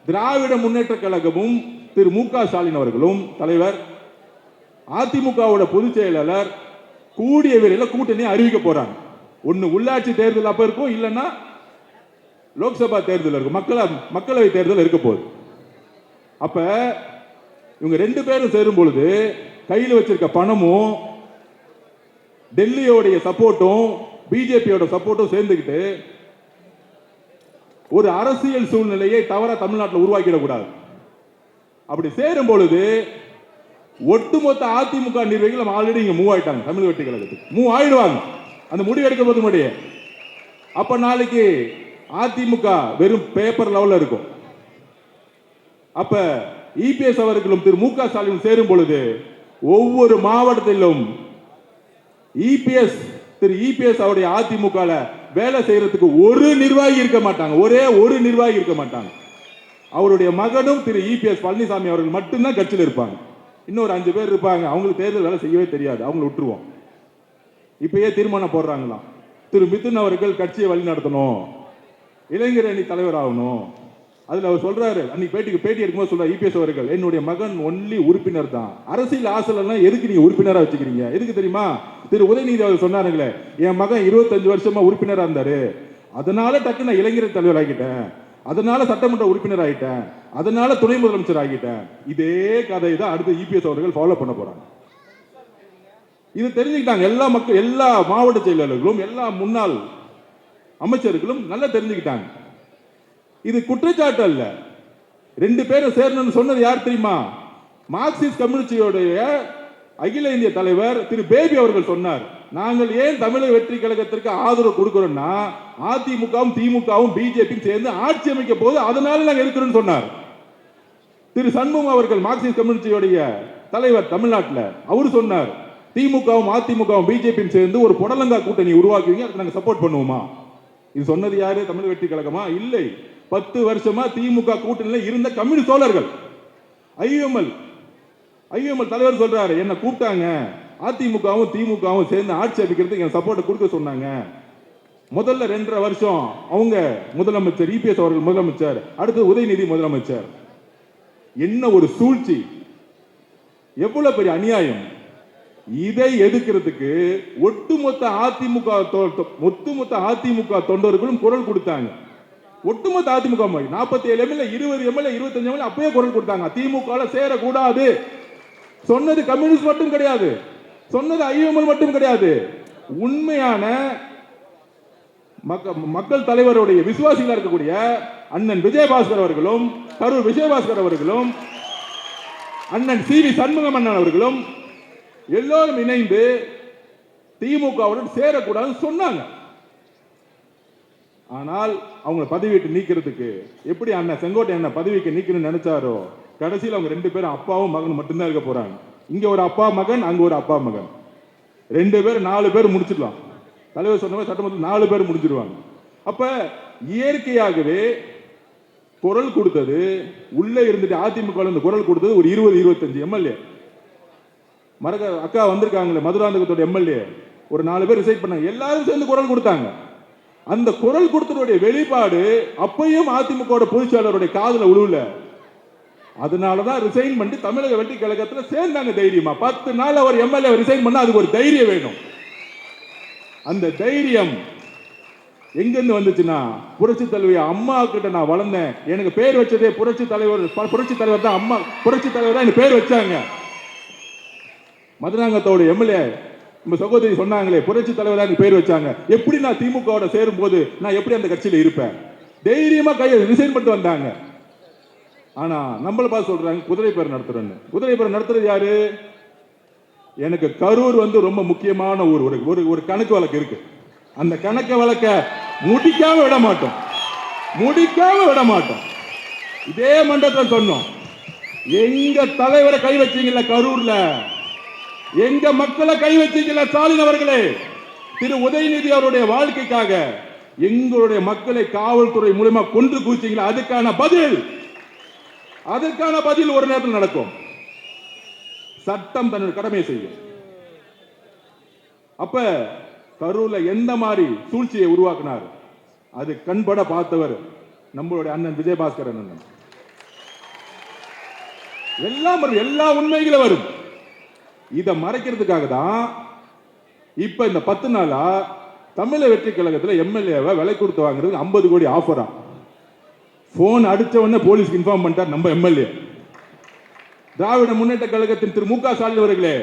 திராவிட முன்னேற்ற கழகமும் திரு மு.க. ஸ்டாலின் அவர்களும் தலைவர், அதிமுகவோட பொதுச் செயலாளர் கூடிய விரைவில் கூட்டணி அறிவிக்க போறாங்க. ஒன்னு உள்ளாட்சி தேர்தல் அப்ப இருக்கும், இல்லைன்னா லோக்சபா தேர்தல் இருக்கும், மக்களவை தேர்தல் இருக்க போகுது. அப்ப இவங்க 2 பேரும் சேரும் பொழுது கையில் வச்சிருக்க பணமும் டெல்லியோடைய சப்போர்ட்டும் பிஜேபியோட சப்போர்ட்டும் சேர்ந்துக்கிட்டு ஒரு அரசியல் சூழ்நிலையை தவற தமிழ்நாட்டில் உருவாக்கிடக்கூடாது. அப்படி சேரும் பொழுது ஒட்டுமொத்த அதிமுக நிர்வாகிகள் ஆல்ரெடி இங்க மூவ் ஆயிட்டாங்க, தமிழ் வெற்றி கழகத்துக்கு மூவ் ஆயிடுவாங்க அந்த முடிவு எடுக்க போது முடிய. அப்ப நாளைக்கு அதிமுக வெறும் பேப்பர் லெவல்ல இருக்கும். அப்ப இபிஎஸ் அவர்களும் திரு மு.க. ஸ்டாலின் சேரும் பொழுது ஒவ்வொரு மாவட்டத்திலும் திரு இபிஎஸ் அவருடைய அதிமுக வேலை செய்யறதுக்கு ஒரு நிர்வாகி இருக்க மாட்டாங்க, ஒரே ஒரு நிர்வாகி இருக்க மாட்டாங்க. அவருடைய மகனும் திரு இபிஎஸ் பழனிசாமி அவர்கள் மட்டும்தான் கட்சியில் இருப்பாங்க. இன்னொரு 5 பேர் இருப்பாங்க, அவங்களுக்கு தேர்தல் வேலை செய்யவே தெரியாது, அவங்களை விட்டுருவோம். இப்பயே தீர்மானம் போடுறாங்களாம், திரு மிதுன் அவர்கள் கட்சியை வழி நடத்தணும், இளைஞர் அணி தலைவர் ஆகணும். அதுல அவர் சொல்றாரு, அன்னைக்கு பேட்டி எடுக்கும்போது சொல்றாரு இபிஎஸ் அவர்கள், என்னுடைய மகன் ஒன்லி உறுப்பினர் தான், அரசியல் ஆசைலாம் எதுக்கு நீங்க உறுப்பினரா வச்சுக்கிறீங்க, எதுக்கு தெரியுமா? திரு உதயநிதி அவர் சொன்னாருங்களே, என் மகன் 25 வருஷமா உறுப்பினரா இருந்தாரு, அதனால டக்கு நான் இளைஞர் தலைவர் ஆகிட்டேன், அதனால சட்டமன்ற உறுப்பினர் ஆகிட்டேன், அதனால துணை முதலமைச்சர் ஆகிட்டேன். இதே கதை தான் அடுத்து இபிஎஸ் அவர்கள் ஃபாலோ பண்ண போறாங்க. இது தெரிஞ்சுக்கிட்டாங்க எல்லா மக்கள், எல்லா மாவட்ட செயலாளர்களும், எல்லா முன்னாள் அமைச்சர்களும் நல்லா தெரிஞ்சுக்கிட்டாங்க. இது குற்றச்சாட்டு அல்ல. 2 பேரும் சேரணும்னு சொன்னது யார் தெரியுமா? மார்க்சிஸ்ட் கம்யூனிஸ்டியோடைய அகில இந்திய தலைவர் திரு பேபி அவர்கள் சொன்னார். நாங்கள் ஏன் தமிழக வெற்றி கழகத்திற்கு ஆதரவு கொடுக்கிறோம்னா, அதிமுகவும் திமுகவும் பிஜேபியும் சேர்ந்து ஆட்சி அமைக்க போது அதனால நாங்கள் இருக்கிறோம்னு சொன்னார். திரு சண்முகம் அவர்கள் மார்க்சிஸ்ட் கம்யூனிஸ்டியோடைய தலைவர் தமிழ்நாட்டில் அவர் சொன்னார், திமுகவும் அதிமுகவும் பிஜேபியும் சேர்ந்து ஒரு புடலங்கா கூட்டணி உருவாக்குவீங்க, அதுக்கு நாங்கள் சப்போர்ட் பண்ணுவோமா? இது சொன்னது யாரு? தமிழக வெற்றி கழகமா? இல்லை. 10 வருஷமா திமுக கூட்டணியில் இருந்த கம்யூனிஸ்ட் தோழர்கள். ஐஎம்எல் தலைவர் சொல்றாரு, என்ன கூப்பிட்டாங்க, அதிமுகவும் திமுகவும் சேர்ந்து ஆட்சி அமைக்கிறதுக்கு என் சப்போர்ட் கொடுக்க சொன்னாங்க. முதல்ல 2.5 வருஷம் அவங்க முதலமைச்சர் இபிஎஸ் அவர்கள் முதலமைச்சர், அடுத்து உதயநிதி முதலமைச்சர். என்ன ஒரு சூழ்ச்சி, எவ்வளவு பெரிய அநியாயம்! இதை எதிர்க்கிறதுக்கு ஒட்டுமொத்த அதிமுக தொண்டர்களும் குரல் கொடுத்தாங்க. ஒட்டுமொத்த அதிமுக 47 எம்எல்ஏ, 20 எம்எல்ஏ, 25 எம்எல்ஏ அப்பயே குரல் கொடுத்தாங்க, திமுக சேரக்கூடாது. சொன்னது கம்யூனிஸ்ட் மட்டும் கிடையாது, சொன்னது ஐஎம்எல் மட்டும் கிடையாது, உண்மையான மக்கள் தலைவருடைய விசுவாசிகளா இருக்கக்கூடிய அண்ணன் விஜயபாஸ்கர் அவர்களும், கரூர் விஜயபாஸ்கர் அவர்களும், அண்ணன் சி.வி. சண்முகம் அண்ணன் அவர்களும் எல்லோரும் இணைந்து திமுகவுடன் சேரக்கூடாதுன்னு சொன்னாங்க. ஆனால் அவங்களை பதவி விட்டு நீக்கிறதுக்கு எப்படி அண்ணன் செங்கோட்டை அண்ணன் பதவிக்கு நீக்கணும்னு நினைச்சாரோ, கடைசியில் அவங்க 2 பேரும் அப்பாவும் மகனும் மட்டும்தான் இருக்க போறாங்க. இங்க ஒரு அப்பா மகன், அங்க ஒரு அப்பா மகன், 2 பேர் 4 பேர் முடிச்சிடலாம். தலைவர் சொன்ன மாதிரி சட்டமன்றத்தில் 4 பேர் முடிச்சிருவாங்க. அப்ப இயற்கையாகவே குரல் கொடுத்தது, உள்ளே இருந்துட்டு அதிமுக குரல் கொடுத்தது ஒரு 20-25 எம்எல்ஏ. அக்கா வந்திருக்காங்களே மதுராந்தகத்தோட எம்எல்ஏ, ஒரு 4 பேர் ரிசைன் பண்ணாங்க, எல்லாரும் சேர்ந்து குரல் கொடுத்தாங்க. அந்த குரல் கொடுத்ததுடைய வெளிப்பாடு அப்பையும் அதிமுக பொதுச்செயலாளருடைய காதுல உழுவல. அதனாலதான் ரிசைன் பண்ணி தமிழக வெற்றி கழகத்தில் சேர்ந்தாங்க தைரியமா. 10 நாள் அவர் எம்எல்ஏ ரிசைன் பண்ணா அதுக்கு ஒரு தைரியம் வேணும். அந்த தைரியம் எங்கிருந்து வந்துச்சுன்னா, புரட்சி தலைவி அம்மா கிட்ட நான் வளர்ந்தேன், எனக்கு பேர் வச்சதே புரட்சி தலைவர் தான், அம்மா புரட்சி தலைவர் தான் எனக்கு பேர் வச்சாங்க. மதுராங்கத்தோட எம்எல்ஏ நம்ம சகோதரி சொன்னாங்களே, புரட்சி தலைவர் தான் பேர் வச்சாங்க. எப்படி நான் திமுக சேரும் போது நான் எப்படி அந்த கட்சியில இருப்பேன்? தைரியமா கையை ரிசைன் பண்ணிட்டு வந்தாங்க. ஆனா நம்மள பார்த்து சொல்றாங்க குதிரை பேர் நடத்துறேன்னு. குதிரை பேர் நடத்துறது யாரு? எனக்கு கரூர் ரொம்ப முக்கியமான ஒரு கணக்கு வழக்கு இருக்கு. அந்த கணக்கு வழக்க முடிக்காம விட மாட்டோம். இதே மண்டலத்தில் சொன்னோம், எங்க தலைவரை கை வச்சீங்கல்ல கரூர்ல, எங்க மக்களை கை வச்சீங்கல்ல ஸ்டாலின் அவர்களே, திரு உதயநிதி அவருடைய வாழ்க்கைக்காக எங்களுடைய மக்களை காவல்துறை மூலமா கொன்று குவிச்சீங்களா, அதற்கான பதில் ஒரு நேரத்தில் நடக்கும். சட்டம் தன்னுடைய கடமை செய்யும். அப்ப கரூர்ல எந்த மாதிரி சூழ்ச்சியை உருவாக்கினார், அது கண்பட பார்த்தவர் நம்மளுடைய அண்ணன் விஜயபாஸ்கர் அண்ணன். எல்லா உண்மைகளும் வரும். இதை மறைக்கிறதுக்காக தான் இப்ப இந்த 10 நாளா தமிழக வெற்றி கழகத்தில் எம்எல்ஏவை விலை கொடுத்து வாங்குறதுக்கு 50 கோடி ஆஃபரா. போன் அடிச்ச உடனே போலீஸ்க்கு இன்ஃபார்ம் பண்ணிட்டார் நம்ம எம்எல்ஏ. திராவிட முன்னேற்ற கழகத்தின் திரு மு க ஸ்டாலின் அவர்களே,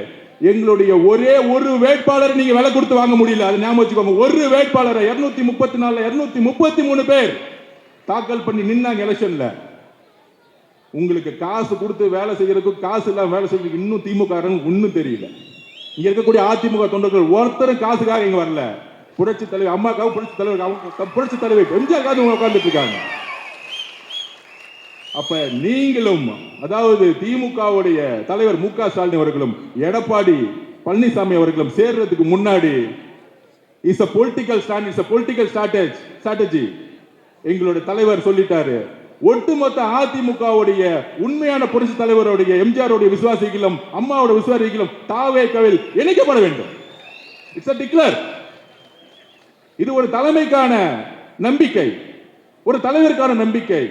எங்களுடைய ஒரே ஒரு வேட்பாளரை நீங்க விலை கொடுத்து வாங்க முடியல, அது ஞாபகம் வச்சுக்கோங்க. ஒரு வேட்பாளரை 234 233 பேர் தாக்கல் பண்ணி நின்னாங்க எலெக்ஷன்ல. உங்களுக்கு காசு கொடுத்து வேலை செய்யறதுக்கு, காசு இல்லாம வேலை செய்யறதுக்கு இன்னும் திமுக ஒன்னும் தெரியல. இங்க இருக்கக்கூடிய அதிமுக தொண்டர்கள் ஒருத்தரும் காசுக்காக இங்க வரல. புரட்சி தலைவர் அம்மாக்காக, புரட்சி தலைவர் எம்ஜிஆருக்காக உட்கார்ந்துட்டு இருக்காங்க. அப்ப நீங்களும், அதாவது திமுகவுடைய தலைவர் மு க ஸ்டாலின் அவர்களும் எடப்பாடி பழனிசாமி அவர்களும் சேர்றதுக்கு முன்னாடி is a political stand, is a political strategy. எங்களுடைய தலைவர் சொல்லிட்டாரு, ஒட்டுமொத்த அதிமுகவுடைய உண்மையான புரட்சி தலைவருடைய எம்ஜிஆருடைய விசுவாசிகளும் அம்மாவோட விசுவாசிகளும் தாவேகவில் இணைக்கப்பட வேண்டும். It's a declare. இது ஒரு தலைமைக்கான நம்பிக்கை. ஒரு தலைவருக்கான நம்பிக்கை,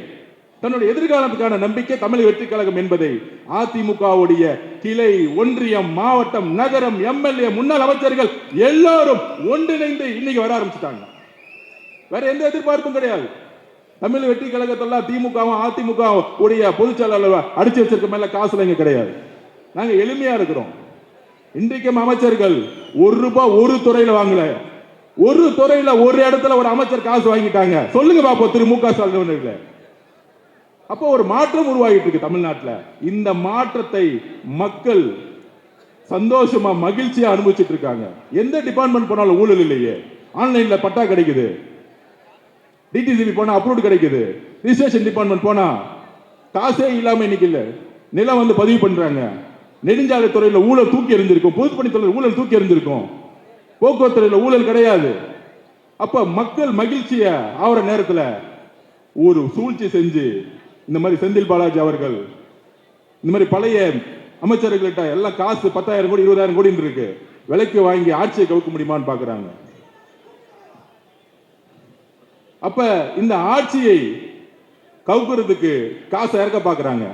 தன்னுடைய எதிர்காலத்துக்கான நம்பிக்கை தமிழக வெற்றி கழகம் என்பதை அதிமுகவுடைய கிளை, ஒன்றியம், மாவட்டம், நகரம், எம்எல்ஏ, முன்னாள் அமைச்சர்கள் எல்லாரும் ஒன்றிணைந்து இன்னைக்கு வர ஆரம்பிச்சுட்டாங்க. வேற எந்த எதிர்பார்ப்பும் கிடையாது. தமிழ் வெற்றி கழகத்தெல்லாம் திமுகவும் அதிமுக உடைய பொதுச் செயலாளர் அடிச்சு வச்சிருக்க மேல காசுல இங்க கிடையாது. நாங்க எளிமையா இருக்கிறோம். இன்றைக்கும் அமைச்சர்கள் ₹1 ஒரு துறையில வாங்கல. ஒரு துறையில ஒரு இடத்துல ஒரு அமைச்சர் காசு வாங்கிட்டாங்க. சொல்லுங்க பாப்போம் திரு மு.க. ஸ்டாலின். அப்போ ஒரு மாற்றம் உருவாகிட்டு இருக்கு தமிழ்நாட்டில். இந்த மாற்றத்தை மக்கள் சந்தோஷமா மகிழ்ச்சியா அனுபவிச்சுட்டு இருக்காங்க. எந்த டிபார்ட்மெண்ட் போனாலும் ஊழல் இல்லையே. ஆன்லைன்ல பட்டா கிடைக்குது, டிடிசிபி போனா அப்ரூவ் கிடைக்குது, ரிஜிஸ்ட்ரேஷன் டிபார்ட்மெண்ட் போனா காசே இல்லாம இன்னைக்கு இல்ல நிலம் வந்து பதிவு பண்றாங்க. நெடுஞ்சாலை துறையில ஊழல் தூக்கி எறிஞ்சிருக்கும், பொதுப்பணித்துறையில் ஊழல் தூக்கி எறிஞ்சிருக்கும், போக்குவரத்து துறையில் ஊழல் கிடையாது. அப்ப மக்கள் மகிழ்ச்சிய ஆகிற நேரத்தில் ஒரு சூழ்ச்சி செஞ்சு இந்த மாதிரி செந்தில் பாலாஜி அவர்கள் இந்த மாதிரி பழைய அமைச்சர்கள்ட்ட எல்லாம் காசு 10,000 கோடி 20,000 கோடி இருக்கு, விலைக்கு வாங்கி ஆட்சியை கவுக்க முடியுமான்னு பாக்குறாங்க. அப்ப இந்த ஆட்சியை கவுக்குறதுக்கு காசை இறக்க பாக்குறாங்க.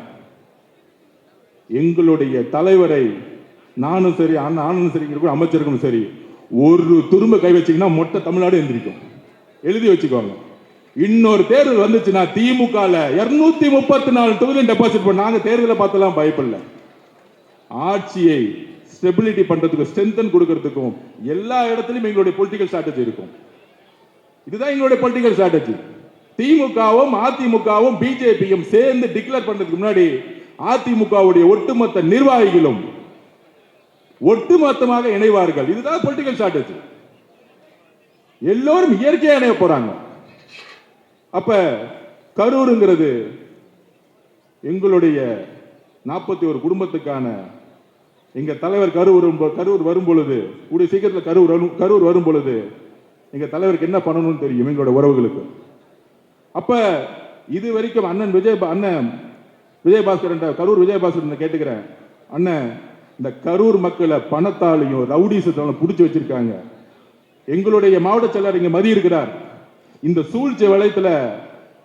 எங்களுடைய தலைவரை நானும் சரி, நானும் சரி, அமைச்சர்களும் சரி, ஒரு துரும்ப கை வச்சீங்கன்னா மொட்டை தமிழ்நாடு எந்திரிக்கும். எழுதி வச்சுக்கோங்க. இன்னொரு தேர்தல் வந்துச்சுன்னா திமுக 234 தொகுதி டெபாசிட் பண்ண. நாங்க தேர்தலை பார்த்தெல்லாம் பயப்படல. ஆட்சியை ஸ்டெபிலிட்டி பண்றதுக்கும் ஸ்ட்ரென்தன் கொடுக்கறதுக்கும் எல்லா இடத்துலையும் எங்களுடைய பொலிட்டிக்கல் ஸ்ட்ராட்டஜி இருக்கும். இதுதான் எங்களுடைய பொலிட்டிக்கல் ஸ்ட்ராட்டஜி. திமுகவும் அதிமுகவும் பிஜேபியும் சேர்ந்து டிக்ளேர் பண்றதுக்கு முன்னாடி அதிமுகவுடைய ஒட்டுமொத்த நிர்வாகிகளும் ஒட்டுமொத்தமாக இணைவார்கள். இதுதான் பொலிட்டிக்கல் ஸ்ட்ராட்டஜி. எல்லோரும் இயற்கையா இணைய போறாங்க. அப்ப கரூருங்கிறது எங்களுடைய 41 குடும்பத்துக்கான எங்க தலைவர் கரூர் வரும் பொழுது, கூடிய சீக்கிரத்தில் கரூர் வரும் பொழுது எங்க தலைவருக்கு என்ன பண்ணணும்னு தெரியும் எங்களோட உறவுகளுக்கு. அப்ப இது வரைக்கும் அண்ணன் விஜயபாஸ்கர் கரூர் விஜயபாஸ்கர் கேட்டுக்கிறேன், அண்ணன் இந்த கரூர் மக்களை பணத்தாலையும் ரவுடிசத்தாலும் பிடிச்சி வச்சிருக்காங்க. எங்களுடைய மாவட்ட செயலர் இங்க மதி இருக்கிறார். இந்த சூழ்ச்சி வளையத்துல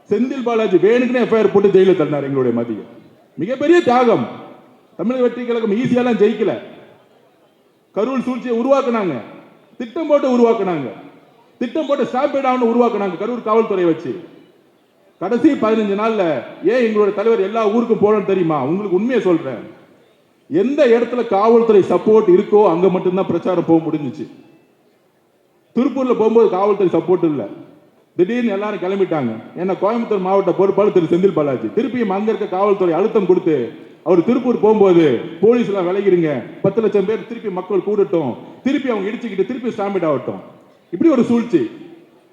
செந்தில் பாலாஜி வேணுக்குன்னு எஃப்ஐஆர் போட்டு ஜெயில தள்ளினார் எங்களுடைய மதிய. மிகப்பெரிய தியாகம். தமிழக வெற்றி கழகம் ஈஸியாலாம் ஜெயிக்கல. கரூர் சூழ்ச்சியை உருவாக்குனாங்க, திட்டம் போட்டு உருவாக்குனாங்க, திட்டம் போட்டு ஸ்டாம்பேட் ஆகணும் உருவாக்குனாங்க கரூர் காவல்துறை வச்சு. கடைசி 15 நாள்ல ஏன் எங்களுடைய தலைவர் எல்லா ஊருக்கும் போறோம்னு தெரியுமா? உங்களுக்கு உண்மையை சொல்றேன். எந்த இடத்துல காவல்துறை சப்போர்ட் இருக்கோ அங்க மட்டும்தான் பிரச்சாரம் போக முடிஞ்சிச்சு. திருப்பூர்ல போகும்போது காவல்துறை சப்போர்ட் இல்ல. திடீர்னு எல்லாரும் கிளம்பிட்டாங்க. ஏன்னா கோயம்புத்தூர் மாவட்ட பொறுப்பாளர் திரு செந்தில் பாலாஜி திருப்பியும் அங்க இருக்க காவல்துறை அழுத்தம் கொடுத்து அவர் திருப்பூர் போகும்போது போலீஸ் எல்லாம் விலகிருங்க, 10 லட்சம் பேர் திருப்பி மக்கள் கூடட்டும், திருப்பி அவங்க இடிச்சுக்கிட்டு திருப்பி ஸ்டாம்பிட் ஆகட்டும். இப்படி ஒரு சூழ்ச்சி.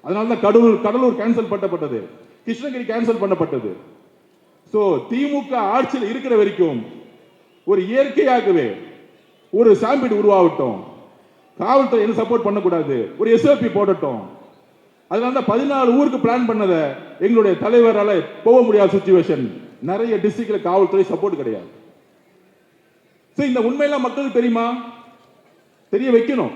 அதனாலதான் கடலூர் கேன்சல் பண்ணப்பட்டது, கிருஷ்ணகிரி கேன்சல் பண்ணப்பட்டது. சோ திமுக ஆட்சியில் இருக்கிற வரைக்கும் ஒரு இயற்கையாகவே ஒரு ஸ்டாம்பிட் உருவாகட்டும், காவல்துறை என்ன சப்போர்ட் பண்ணக்கூடாது, ஒரு எஸ்ஓபி போடட்டும். அதனால 14 ஊருக்கு பிளான் பண்ணத எங்களுடைய தலைவரால போக முடியாத சிச்சுவேஷன். நிறைய டிஸ்ட்ரிக்ட்ல காவல்துறை சப்போர்ட் கிடையாது. இந்த உண்மையெல்லாம் மக்களுக்கு தெரியுமா? தெரிய வைக்கணும்.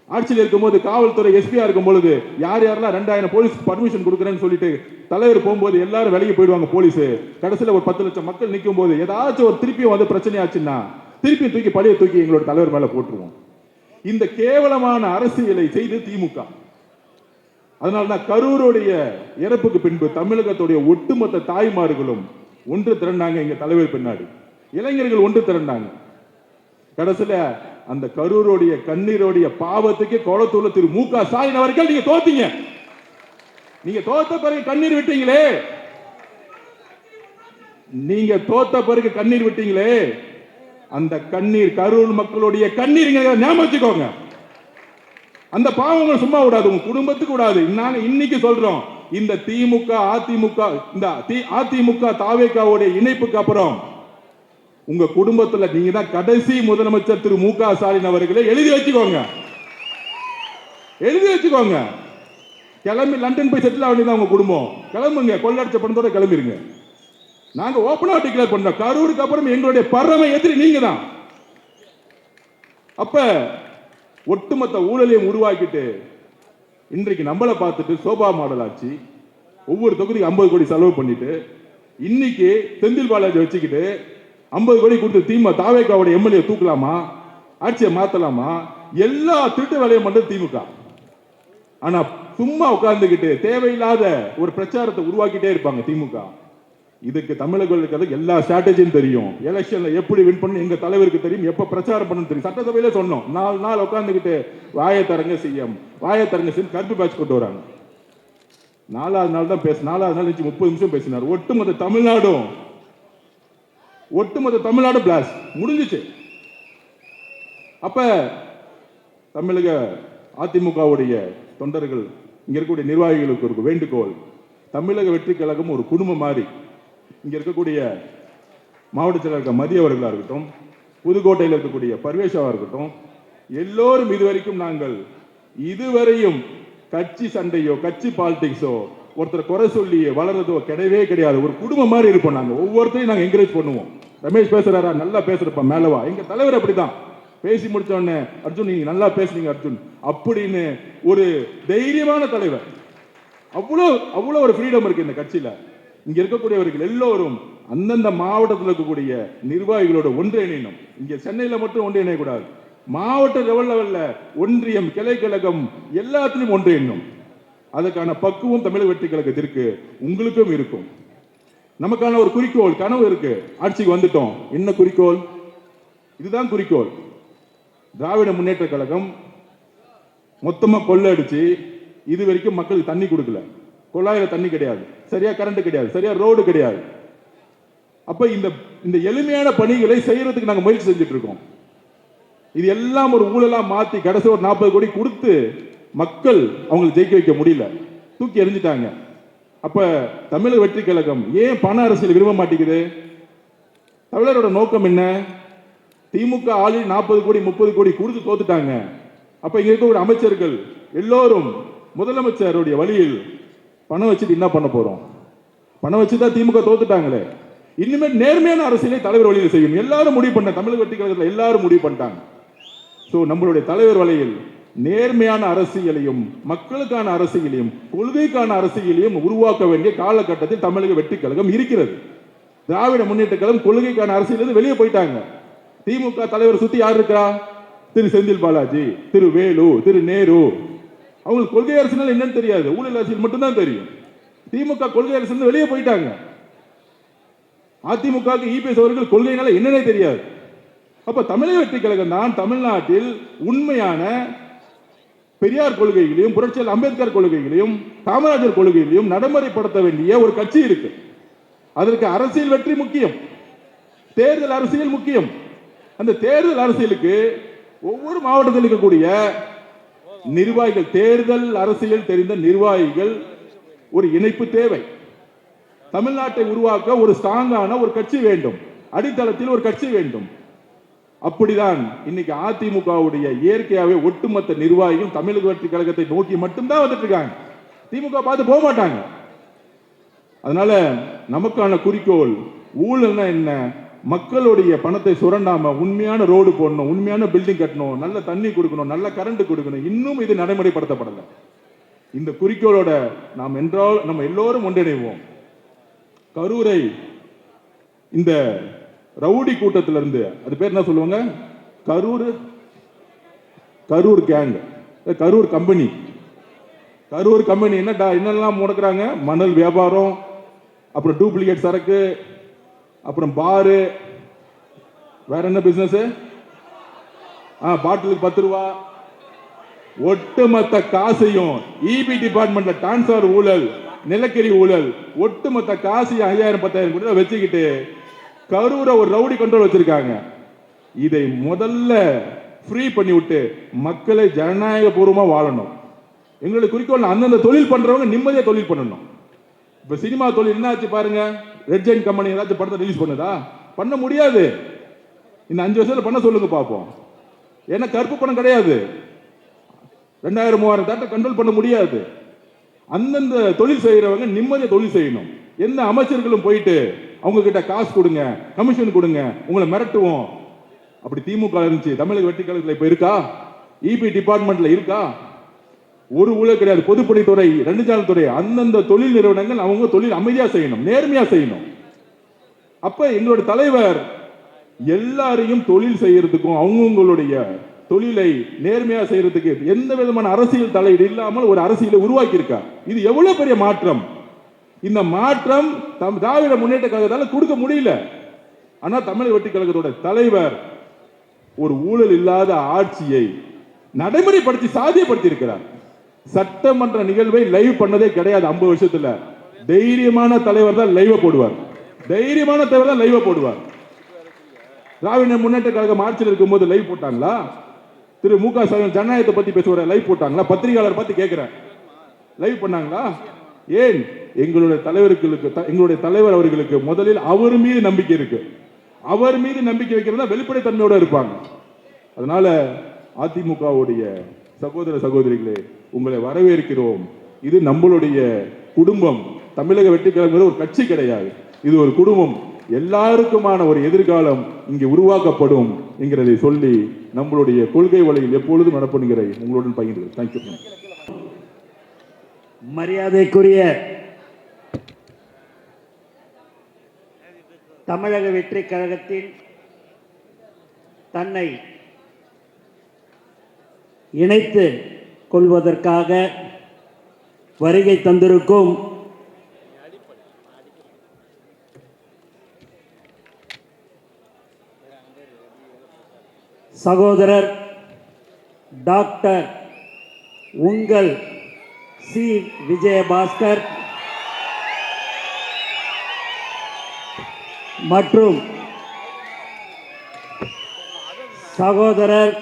ஆட்சியில் இருக்கும்போது காவல்துறை எஸ்பியா இருக்கும் பொழுது யார் யாரெல்லாம் 2000 போலீஸ் பர்மிஷன் கொடுக்குறேன்னு சொல்லிட்டு தலைவர் போகும்போது எல்லாரும் விலகி போயிடுவாங்க போலீஸ். கடைசியில் ஒரு 10 லட்சம் மக்கள் நிற்கும் போது ஏதாச்சும் ஒரு திருப்பியும் வந்து பிரச்சனை ஆச்சுன்னா திருப்பி தூக்கி பழைய தூக்கி எங்களோட தலைவர் மேல போட்டுருவோம். இந்த கேவலமான அரசியலை செய்து திமுக. அதனால்தான் கரூருடைய இறப்புக்கு பின்பு தமிழகத்துடைய ஒட்டுமொத்த தாய்மார்களும் ஒன்று திரண்டாங்க எங்க தலைவர் பின்னாடி. இளைஞர்கள் ஒன்று திரண்டாங்க. கடைசியில அந்த கரூருடைய கண்ணீருடைய பாவத்துக்கு கோலத்தூர்ல திரு மு.க. ஸ்டாலின் அவர்கள் நீங்க தோத்தீங்க. நீங்க தோத்த பிறகு கண்ணீர் விட்டீங்களே, நீங்க தோத்த பிறகு கண்ணீர் விட்டீங்களே, அந்த கண்ணீர் கரூர் மக்களுடைய கண்ணீர் ஞாபகம் வச்சுக்கோங்க. அந்த பாவங்கள் சும்மா விடாது, உங்க குடும்பத்துக்கு விடாது. நாங்க இன்னைக்கு சொல்றோம், இந்த திமுக அதிமுக தாவேகாவுடைய இணைப்புக்கு அப்புறம் உங்க குடும்பத்துல நீங்க தான் கடைசி முதலமைச்சர் திரு மு.க. ஸ்டாலின் அவர்களை எழுதி வச்சுக்கோங்க. எழுதி வச்சுக்கோங்க. கிளம்பி லண்டன் போய் செட்டில் ஆகிதான் உங்க குடும்பம். கிளம்புங்க, கொள்ளடிச்ச பணத்தோட கிளம்பிருங்க. நாங்க ஓபனா டிக்ளேர் பண்றோம், கரூருக்கு அப்புறம் எங்களுடைய பரம எதிரி நீங்க தான். அப்ப ஒட்டுமொத்த ஊழலையும் உருவாக்கிட்டு இன்றைக்கு நம்மளை பார்த்துட்டு சோபா மாடல் ஆச்சு, ஒவ்வொரு தொகுதிக்கு 50 கோடி செலவு பண்ணிட்டு இன்னைக்கு செந்தில் பாலாஜி வச்சுக்கிட்டு 50 கோடி கொடுத்து தாவேக்காவோட எம்எல்ஏ தூக்கலாமா, ஆட்சியை மாத்தலாமா? எல்லா திருட்டு வேலையும் பண்றது திமுக. ஆனா சும்மா உட்கார்ந்துகிட்டு தேவையில்லாத ஒரு பிரச்சாரத்தை உருவாக்கிட்டே இருப்பாங்க திமுக. இதுக்கு தமிழர்களுக்கு எல்லா ஸ்ட்ராட்டஜியும் தெரியும். எலெக்ஷன்ல எப்படி வின் பண்ணணும் எங்க தலைவருக்கு தெரியும், எப்ப பிரச்சாரம் பண்ணணும் தெரியும். சட்டசபையில சொன்னோம், 4 நாள் உட்கார்ந்துகிட்டு வாயத்தரங்க சிஎம் கருப்பு பேட்ச் கொண்டு வராங்க. 4வது நாள் தான் 4வது நாள் 30 நிமிஷம் பேசினார். ஒட்டுமொத்த தமிழ்நாடு பிளாஸ் முடிஞ்சிச்சு. அப்ப தமிழக அதிமுகவுடைய தொண்டர்கள், இங்க இருக்கக்கூடிய நிர்வாகிகளுக்கு ஒரு வேண்டுகோள், தமிழக வெற்றி கழகம் ஒரு குடும்பம் மாதிரி. இங்க இருக்கக்கூடிய மாவட்ட செயலர் மதிய அவர்களா இருக்கட்டும், புதுக்கோட்டையில் இருக்கக்கூடிய பர்வேஷாவா இருக்கட்டும், எல்லோரும் இதுவரையும் கட்சி சண்டையோ கட்சி பாலிடிக்ஸோ ஒருத்தர் குறை சொல்லி வளர்றதோ கிடையவே கிடையாது. ஒரு குடும்பம் மாதிரி இருப்போம். நாங்க ஒவ்வொருத்தரையும் நாங்க என்கரேஜ் பண்ணுவோம். ரமேஷ் பேசுறாரா, நல்லா பேசுறப்ப மேலவா. எங்க தலைவர் அப்படிதான் பேசி முடிச்ச உடனே, அர்ஜுன் நீங்க நல்லா பேசுனீங்க அர்ஜுன் அப்படின்னு ஒரு தைரியமான தலைவர். அவ்வளவு ஒரு ஃப்ரீடம் இருக்கு இந்த கட்சியில. இங்க இருக்கக்கூடியவர்கள் எல்லோரும் அந்தந்த மாவட்டத்தில் இருக்கக்கூடிய நிர்வாகிகளோட ஒன்றிணையணும். இங்க சென்னையில மட்டும் ஒன்றிணைய கூடாது, மாவட்ட லெவல்ல ஒன்றியம், கிளை கழகம் எல்லாத்திலும் ஒன்றிணையணும். அதற்கான பக்குவம் தமிழக வெற்றி கழகத்திற்கு உங்களுக்கும் இருக்கும். நமக்கான ஒரு குறிக்கோள், கனவு இருக்கு. ஆட்சிக்கு வந்துட்டோம், என்ன குறிக்கோள்? இதுதான் குறிக்கோள். திராவிட முன்னேற்ற கழகம் மொத்தமா கொள்ளடிச்சு இது வரைக்கும் மக்களுக்கு தண்ணி கொடுக்கல. குழாயில தண்ணி கிடையாது, சரியா கரண்ட் கிடையாது, சரியா ரோடு கிடையாது. அப்ப இந்த எளிமையான பணிகளை செய்யறதுக்கு நாங்க முயற்சி செஞ்சுட்டு இருக்கோம். இது எல்லாம் ஒரு ஊழலா மாத்தி கடைசி ஒரு 40 கோடி கொடுத்து மக்கள் அவங்களை ஜெயிக்க வைக்க முடியல, தூக்கி எறிஞ்சிட்டாங்க. அப்ப தமிழக வெற்றி கழகம் ஏன் பண அரசியல் விரும்ப மாட்டேங்குது? தமிழரோட நோக்கம் என்ன? திமுக ஆல்ரெடி 40 கோடி 30 கோடி கொடுத்து தோத்துட்டாங்க. அப்ப இங்க இருக்கக்கூடிய அமைச்சர்கள் எல்லோரும் முதலமைச்சருடைய வழியில் பணம் வச்சுட்டு என்ன பண்ண போறோம்? பணம் வச்சுதான் திமுக தோத்துட்டாங்களே. இனிமேல் நேர்மையான அரசியலை தலைவர் வழியில் செய்யும். எல்லாரும் முடிவு பண்ண, தமிழக வெற்றி கழகத்தில் எல்லாரும் முடிவு பண்ணிட்டாங்க. சோ நம்மளுடைய தலைவர் வழியில் நேர்மையான அரசியலையும் மக்களுக்கான அரசியலையும் கொள்கைக்கான அரசியலையும் உருவாக்க வேண்டிய காலகட்டத்தில் தமிழக வெற்றி கழகம் இருக்கிறது. திராவிட முன்னேற்ற கழகம் கொள்கைக்கான அரசியல் வெளியே போயிட்டாங்க. திமுக தலைவர் சுத்தி யார் இருக்கா? திரு செந்தில் பாலாஜி, திரு வேலு, திரு நேரு. அவங்களுக்கு கொள்கை அரசியல் என்னன்னு தெரியாது, ஊழல் அரசியல் மட்டும்தான் தெரியும். திமுக கொள்கை அரசியல் வெளியே போயிட்டாங்க. அதிமுக இபிஎஸ் அவர்கள் கொள்கையினால என்னன்னே தெரியாது. அப்ப தமிழக வெற்றி கழகம் தான் தமிழ்நாட்டில் உண்மையான பெரியார் கொள்கைகளையும் புரட்சியாளர் அம்பேத்கர் கொள்கைகளையும் காமராஜர் கொள்கைகளையும் நடைமுறைப்படுத்த வேண்டிய ஒரு கட்சி இருக்கு. அதற்கு அரசியல் வெற்றி முக்கியம், தேர்தல் அரசியல் முக்கியம். அந்த தேர்தல் அரசியலுக்கு ஒவ்வொரு மாவட்டத்தில் இருக்கக்கூடிய நிர்வாகிகள், தேர்தல் அரசியல் தெரிந்த நிர்வாகிகள் ஒரு இணைப்பு தேவை. தமிழ்நாட்டை உருவாக்க ஒரு ஸ்ட்ராங்கான ஒரு கட்சி வேண்டும், அடித்தளத்தில் ஒரு கட்சி வேண்டும். அப்படிதான் இன்னைக்கு அதிமுகவுடைய இயற்கையாவே ஒட்டுமொத்த நிர்வாகிகள் தமிழக வெற்றி கழகத்தை நோக்கி மட்டும்தான் வந்துட்டு இருக்காங்க. திமுக பார்த்து போக மாட்டாங்க. அதனால நமக்கான குறிக்கோள் ஊழல்னா என்ன? மக்களுடைய பணத்தை சுரண்டாம உண்மையான ரோடு போடணும், உண்மையான பில்டிங் கட்டணும், நல்ல தண்ணி கொடுக்கணும், நல்ல கரண்ட் கொடுக்கணும். இன்னும் இது நடைமுறைப்படுத்தப்படல. இந்த குறிக்கோளோட நம்ம எல்லோரும் ஒன்றிணைவோம். கரூரை இந்த ரவுடி கூட்டத்திலிருந்து, அது பேர் என்ன சொல்லுவாங்க, Karur gang, Karur company. Karur company என்னெல்லாம் முடக்குறாங்க? மணல் வியாபாரம், அப்புறம் டூப்ளிகேட் சரக்கு, அப்புறம் பாரு, வேற என்ன பிசினஸ்? பாட்டிலுக்கு 10 ரூபா. ஒட்டுமொத்த காசையும் இபி டிபார்ட்மெண்ட்ல டிரான்ஸ்பர் ஊழல், நிலக்கரி ஊழல், ஒட்டுமொத்த காசையும் 5000 10,000 கோடி வச்சுக்கிட்டு கரூரை ஒரு ரவுடி கண்ட்ரோல் வச்சிருக்காங்க. இதை முதல்ல ஃப்ரீ பண்ணி விட்டு மக்களை ஜனநாயக பூர்வமா வாழணும். எங்களுடைய குறிக்கோள் அந்தந்த தொழில் பண்றவங்க நிம்மதியா தொழில் பண்ணணும். இப்ப சினிமா தொழில் என்னாச்சு பாருங்க. ரெட் ஜெயின் கம்பெனி ஏதாச்சும் படத்தை ரிலீஸ் பண்ணுதா? பண்ண முடியாது. இந்த 5 வருஷத்துல பண்ண சொல்லுங்க பாப்போம். ஏன்னா கருப்பு பணம் கிடையாது. 2000-3000 தேட்டர் கண்ட்ரோல் பண்ண முடியாது. அந்தந்த தொழில் செய்யறவங்க நிம்மதியா தொழில் செய்யணும். எந்த அமைச்சர்களும் போயிட்டு அவங்க கிட்ட காசு கொடுங்க, கமிஷன் கொடுங்க, உங்களை மிரட்டுவோம். அப்படி திமுக இருந்துச்சு, தமிழக வெற்றி கழகத்தில் இப்ப இருக்கா? இபி டிபார்ட்மெண்ட்ல இருக்கா? ஒரு ஊழல் கிடையாது. பொதுப்பணித்துறை, நெடுஞ்சாலைத்துறை, அந்தந்த தொழில் நிறுவனங்கள் அவங்க தொழில் அமைதியா செய்யணும், நேர்மையா செய்யணும். அப்ப எங்களுடைய தலைவர் எல்லாரையும் தொழில் செய்யறதுக்கும் அவங்களுடைய தொழிலை நேர்மையா செய்யறதுக்கு எந்த விதமான அரசியல் தலையீடு இல்லாமல் ஒரு அரசியலை உருவாக்கி இருக்கார். இது எவ்வளவு பெரிய மாற்றம்! இந்த மாற்றம் திராவிட முன்னேற்ற கழகத்தால கொடுக்க முடியல. ஆனா தமிழக வெற்றி கழகத்தோட தலைவர் ஒரு ஊழல் இல்லாத ஆட்சியை நடைமுறைப்படுத்தி சாத்தியப்படுத்தி இருக்கிறார். சட்டமன்ற நிகழ்வை லைவ் பண்ணதே கிடையாது 50 வருஷத்துல. தைரியமான தலைவர் தான் லைவ் போடுவார். தைரியமான தலைவர் தான் லைவ் போடுவார். திராவிட முன்னேற்ற கழகம் ஆட்சியில் இருக்கும்போது லைவ் போட்டாங்களா? திரு மு.க. ஸ்டாலின் ஜனநாயகத்தை பத்தி பேசுவார லைவ் போட்டாங்களா? பத்திரிகையாளர் பத்தி கேட்கிறேன், லைவ் பண்ணாங்களா? ஏன்? எங்களுடைய தலைவர் அவர்களுக்கு முதலில் அவர் மீது நம்பிக்கை இருக்கு. அவர் மீது நம்பிக்கை வைக்கிறதா வெளிப்படைத்தன்மையோட இருப்பாங்க. அதனால அதிமுகவுடைய சகோதர சகோதரிகளே, உங்களை வரவேற்கிறோம். இது நம்மளுடைய குடும்பம். தமிழக வெற்றி கழகம் ஒரு கட்சி கிடையாது, இது ஒரு குடும்பம். எல்லாருக்குமான ஒரு எதிர்காலம் இங்கே உருவாக்கப்படும் என்கிறதை சொல்லி நம்மளுடைய கொள்கை வழியில் எப்பொழுதும் நடப்புகிற உங்களுடன் பகிர்ந்து தேங்க்யூ.
மரியாதைக்குரிய தமிழக வெற்றி கழகத்தின் தன்னை இணைத்து கொள்வதற்காக வருகை தந்திருக்கும் சகோதரர் டாக்டர் உங்கள் சி. விஜயபாஸ்கர் மற்றும் சகோதரர்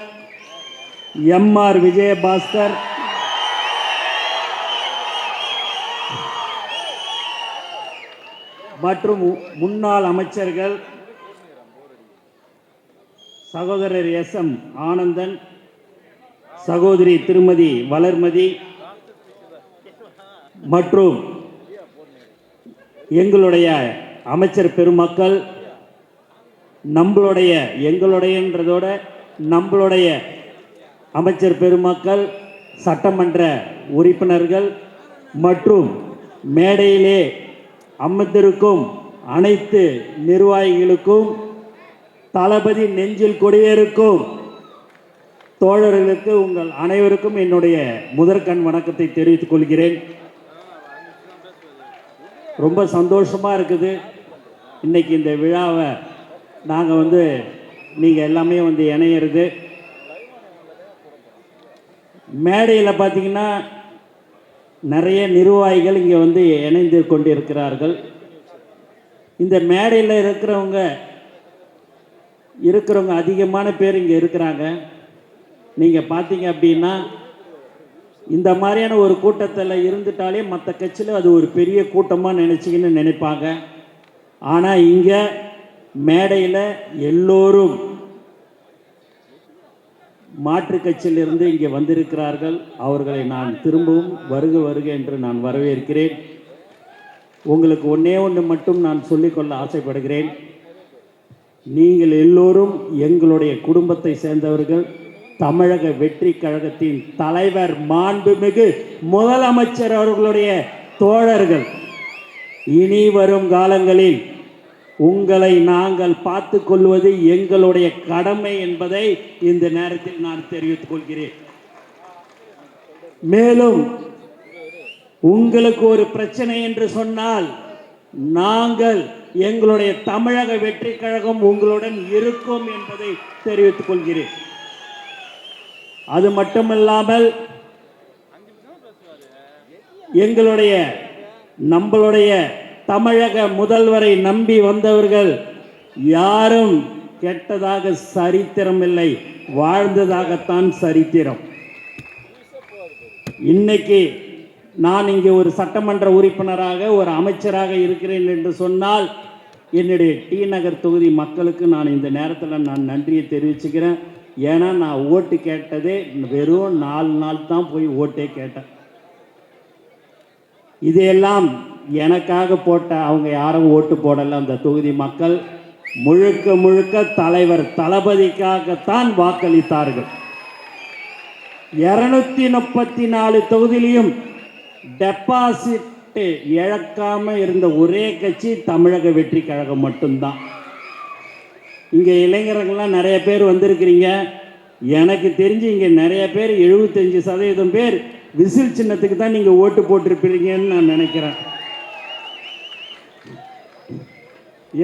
எம்.ஆர். விஜயபாஸ்கர் மற்றும் முன்னாள் அமைச்சர்கள் சகோதரர் எஸ்.எம். ஆனந்தன், சகோதரி திருமதி வளர்மதி மற்றும் எங்களுடைய அமைச்சர் பெருமக்கள், எங்களுடையன்றதோட நம்மளுடைய அமைச்சர் பெருமக்கள், சட்டமன்ற உறுப்பினர்கள் மற்றும் மேடையிலே அமர்ந்திருக்கும் அனைத்து நிர்வாகிகளுக்கும், தளபதி நெஞ்சில் கொடியேறுக்கும் தோழர்களுக்கு உங்கள் அனைவருக்கும் என்னுடைய முதற்கண் வணக்கத்தை தெரிவித்துக் கொள்கிறேன். ரொம்ப சந்தோஷமா இருக்குது. இன்னைக்கு இந்த விழாவை நாங்கள் நீங்கள் எல்லாமே இணையிறது. மேடையில் பார்த்தீங்கன்னா நிறைய நிர்வாகிகள் இங்கே இணைந்து கொண்டிருக்கிறார்கள். இந்த மேடையில் இருக்கிறவங்க அதிகமான பேர் இங்கே இருக்கிறாங்க. நீங்கள் பார்த்தீங்க அப்படின்னா இந்த மாதிரியான ஒரு கூட்டத்தில் இருந்துட்டாலே மற்ற கட்சியில் அது ஒரு பெரிய கூட்டமாக நினைப்பாங்க. ஆனால் இங்கே மேடையில் எல்லோரும் மாற்று கட்சியிலிருந்து இங்கே வந்திருக்கிறார்கள். அவர்களை நான் திரும்பவும் வருக என்று நான் வரவேற்கிறேன். உங்களுக்கு ஒன்று மட்டும் நான் சொல்லிக்கொள்ள ஆசைப்படுகிறேன். நீங்கள் எல்லோரும் எங்களுடைய குடும்பத்தை சேர்ந்தவர்கள். தமிழக வெற்றி கழகத்தின் தலைவர் மாண்புமிகு முதலமைச்சர் அவர்களுடைய தோழர்கள். இனி வரும் காலங்களில் உங்களை நாங்கள் பார்த்து கொள்வது எங்களுடைய கடமை என்பதை இந்த நேரத்தில் நான் தெரிவித்துக் கொள்கிறேன். மேலும் உங்களுக்கு ஒரு பிரச்சனை என்று சொன்னால் நாங்கள் எங்களுடைய தமிழக வெற்றி கழகம் உங்களுடன் இருக்கும் என்பதை தெரிவித்துக் கொள்கிறேன். அது மட்டுமல்லாமல் நம்மளுடைய தமிழக முதல்வரை நம்பி வந்தவர்கள் யாரும் கெட்டதாக சரித்திரம் இல்லை, வாழ்ந்ததாகத்தான் சரித்திரம். இன்னைக்கு நான் இங்கே ஒரு சட்டமன்ற உறுப்பினராக ஒரு அமைச்சராக இருக்கிறேன் என்று சொன்னால் என்னுடைய டி நகர் தொகுதி மக்களுக்கு நான் இந்த நேரத்தில் நான் நன்றியை தெரிவிச்சுக்கிறேன். ஏன்னா நான் ஓட்டு கேட்டதே வெறும் 4 நாள் தான் போய் ஓட்டே கேட்டேன். இதையெல்லாம் எனக்காக போட்ட அவங்க யாரும் ஓட்டு போடலை. அந்த தொகுதி மக்கள் முழுக்க தலைவர் தளபதிக்காகத்தான் வாக்களித்தார்கள். 234 தொகுதியிலையும் டெபாசிட் இழக்காம இருந்த ஒரே கட்சி தமிழக வெற்றி கழகம் மட்டும்தான். இங்கே இளைஞர்கள்லாம் நிறைய பேர் வந்திருக்கிறீங்க. எனக்கு தெரிஞ்சு இங்கே நிறைய பேர் 75% பேர் விசில் சின்னத்துக்கு தான் நீங்கள் ஓட்டு போட்டிருப்பீங்கன்னு நான் நினைக்கிறேன்.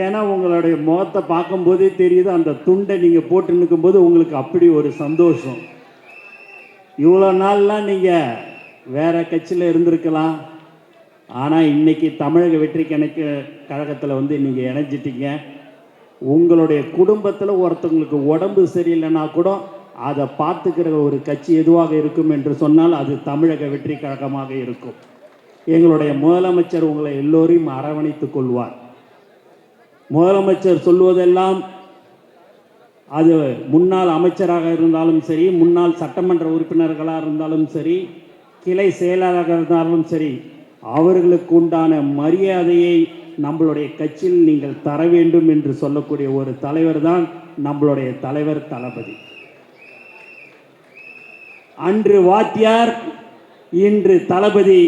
ஏன்னா உங்களுடைய முகத்தை பார்க்கும்போதே தெரியுது, அந்த துண்டை நீங்கள் போட்டு நிற்கும்போது உங்களுக்கு அப்படி ஒரு சந்தோஷம். இவ்வளோ நாள்லாம் நீங்கள் வேற கட்சியில் இருந்திருக்கலாம், ஆனால் இன்னைக்கு தமிழக வெற்றி கழகத்தில் வந்து நீங்கள் இணைஞ்சிட்டீங்க. உங்களுடைய குடும்பத்தில் ஒருத்தவங்களுக்கு உடம்பு சரியில்லைன்னா கூட அதை பார்த்துக்கிற ஒரு கட்சி எதுவாக இருக்கும் என்று சொன்னால் அது தமிழக வெற்றி கழகமாக இருக்கும். எங்களுடைய முதலமைச்சர் உங்களை எல்லோரையும் அரவணைத்துக் கொள்வார். முதலமைச்சர் சொல்வதெல்லாம், அது முன்னாள் அமைச்சராக இருந்தாலும் சரி, முன்னாள் சட்டமன்ற உறுப்பினர்களாக இருந்தாலும் சரி, கிளை செயலாளராக இருந்தாலும் சரி, அவர்களுக்கு உண்டான மரியாதையை நம்மளுடைய கட்சியில் நீங்கள் தர வேண்டும் என்று சொல்லக்கூடிய ஒரு தலைவர் தான் நம்மளுடைய தலைவர் தளபதி. அன்று வாத்தியார், இன்று தளபதி,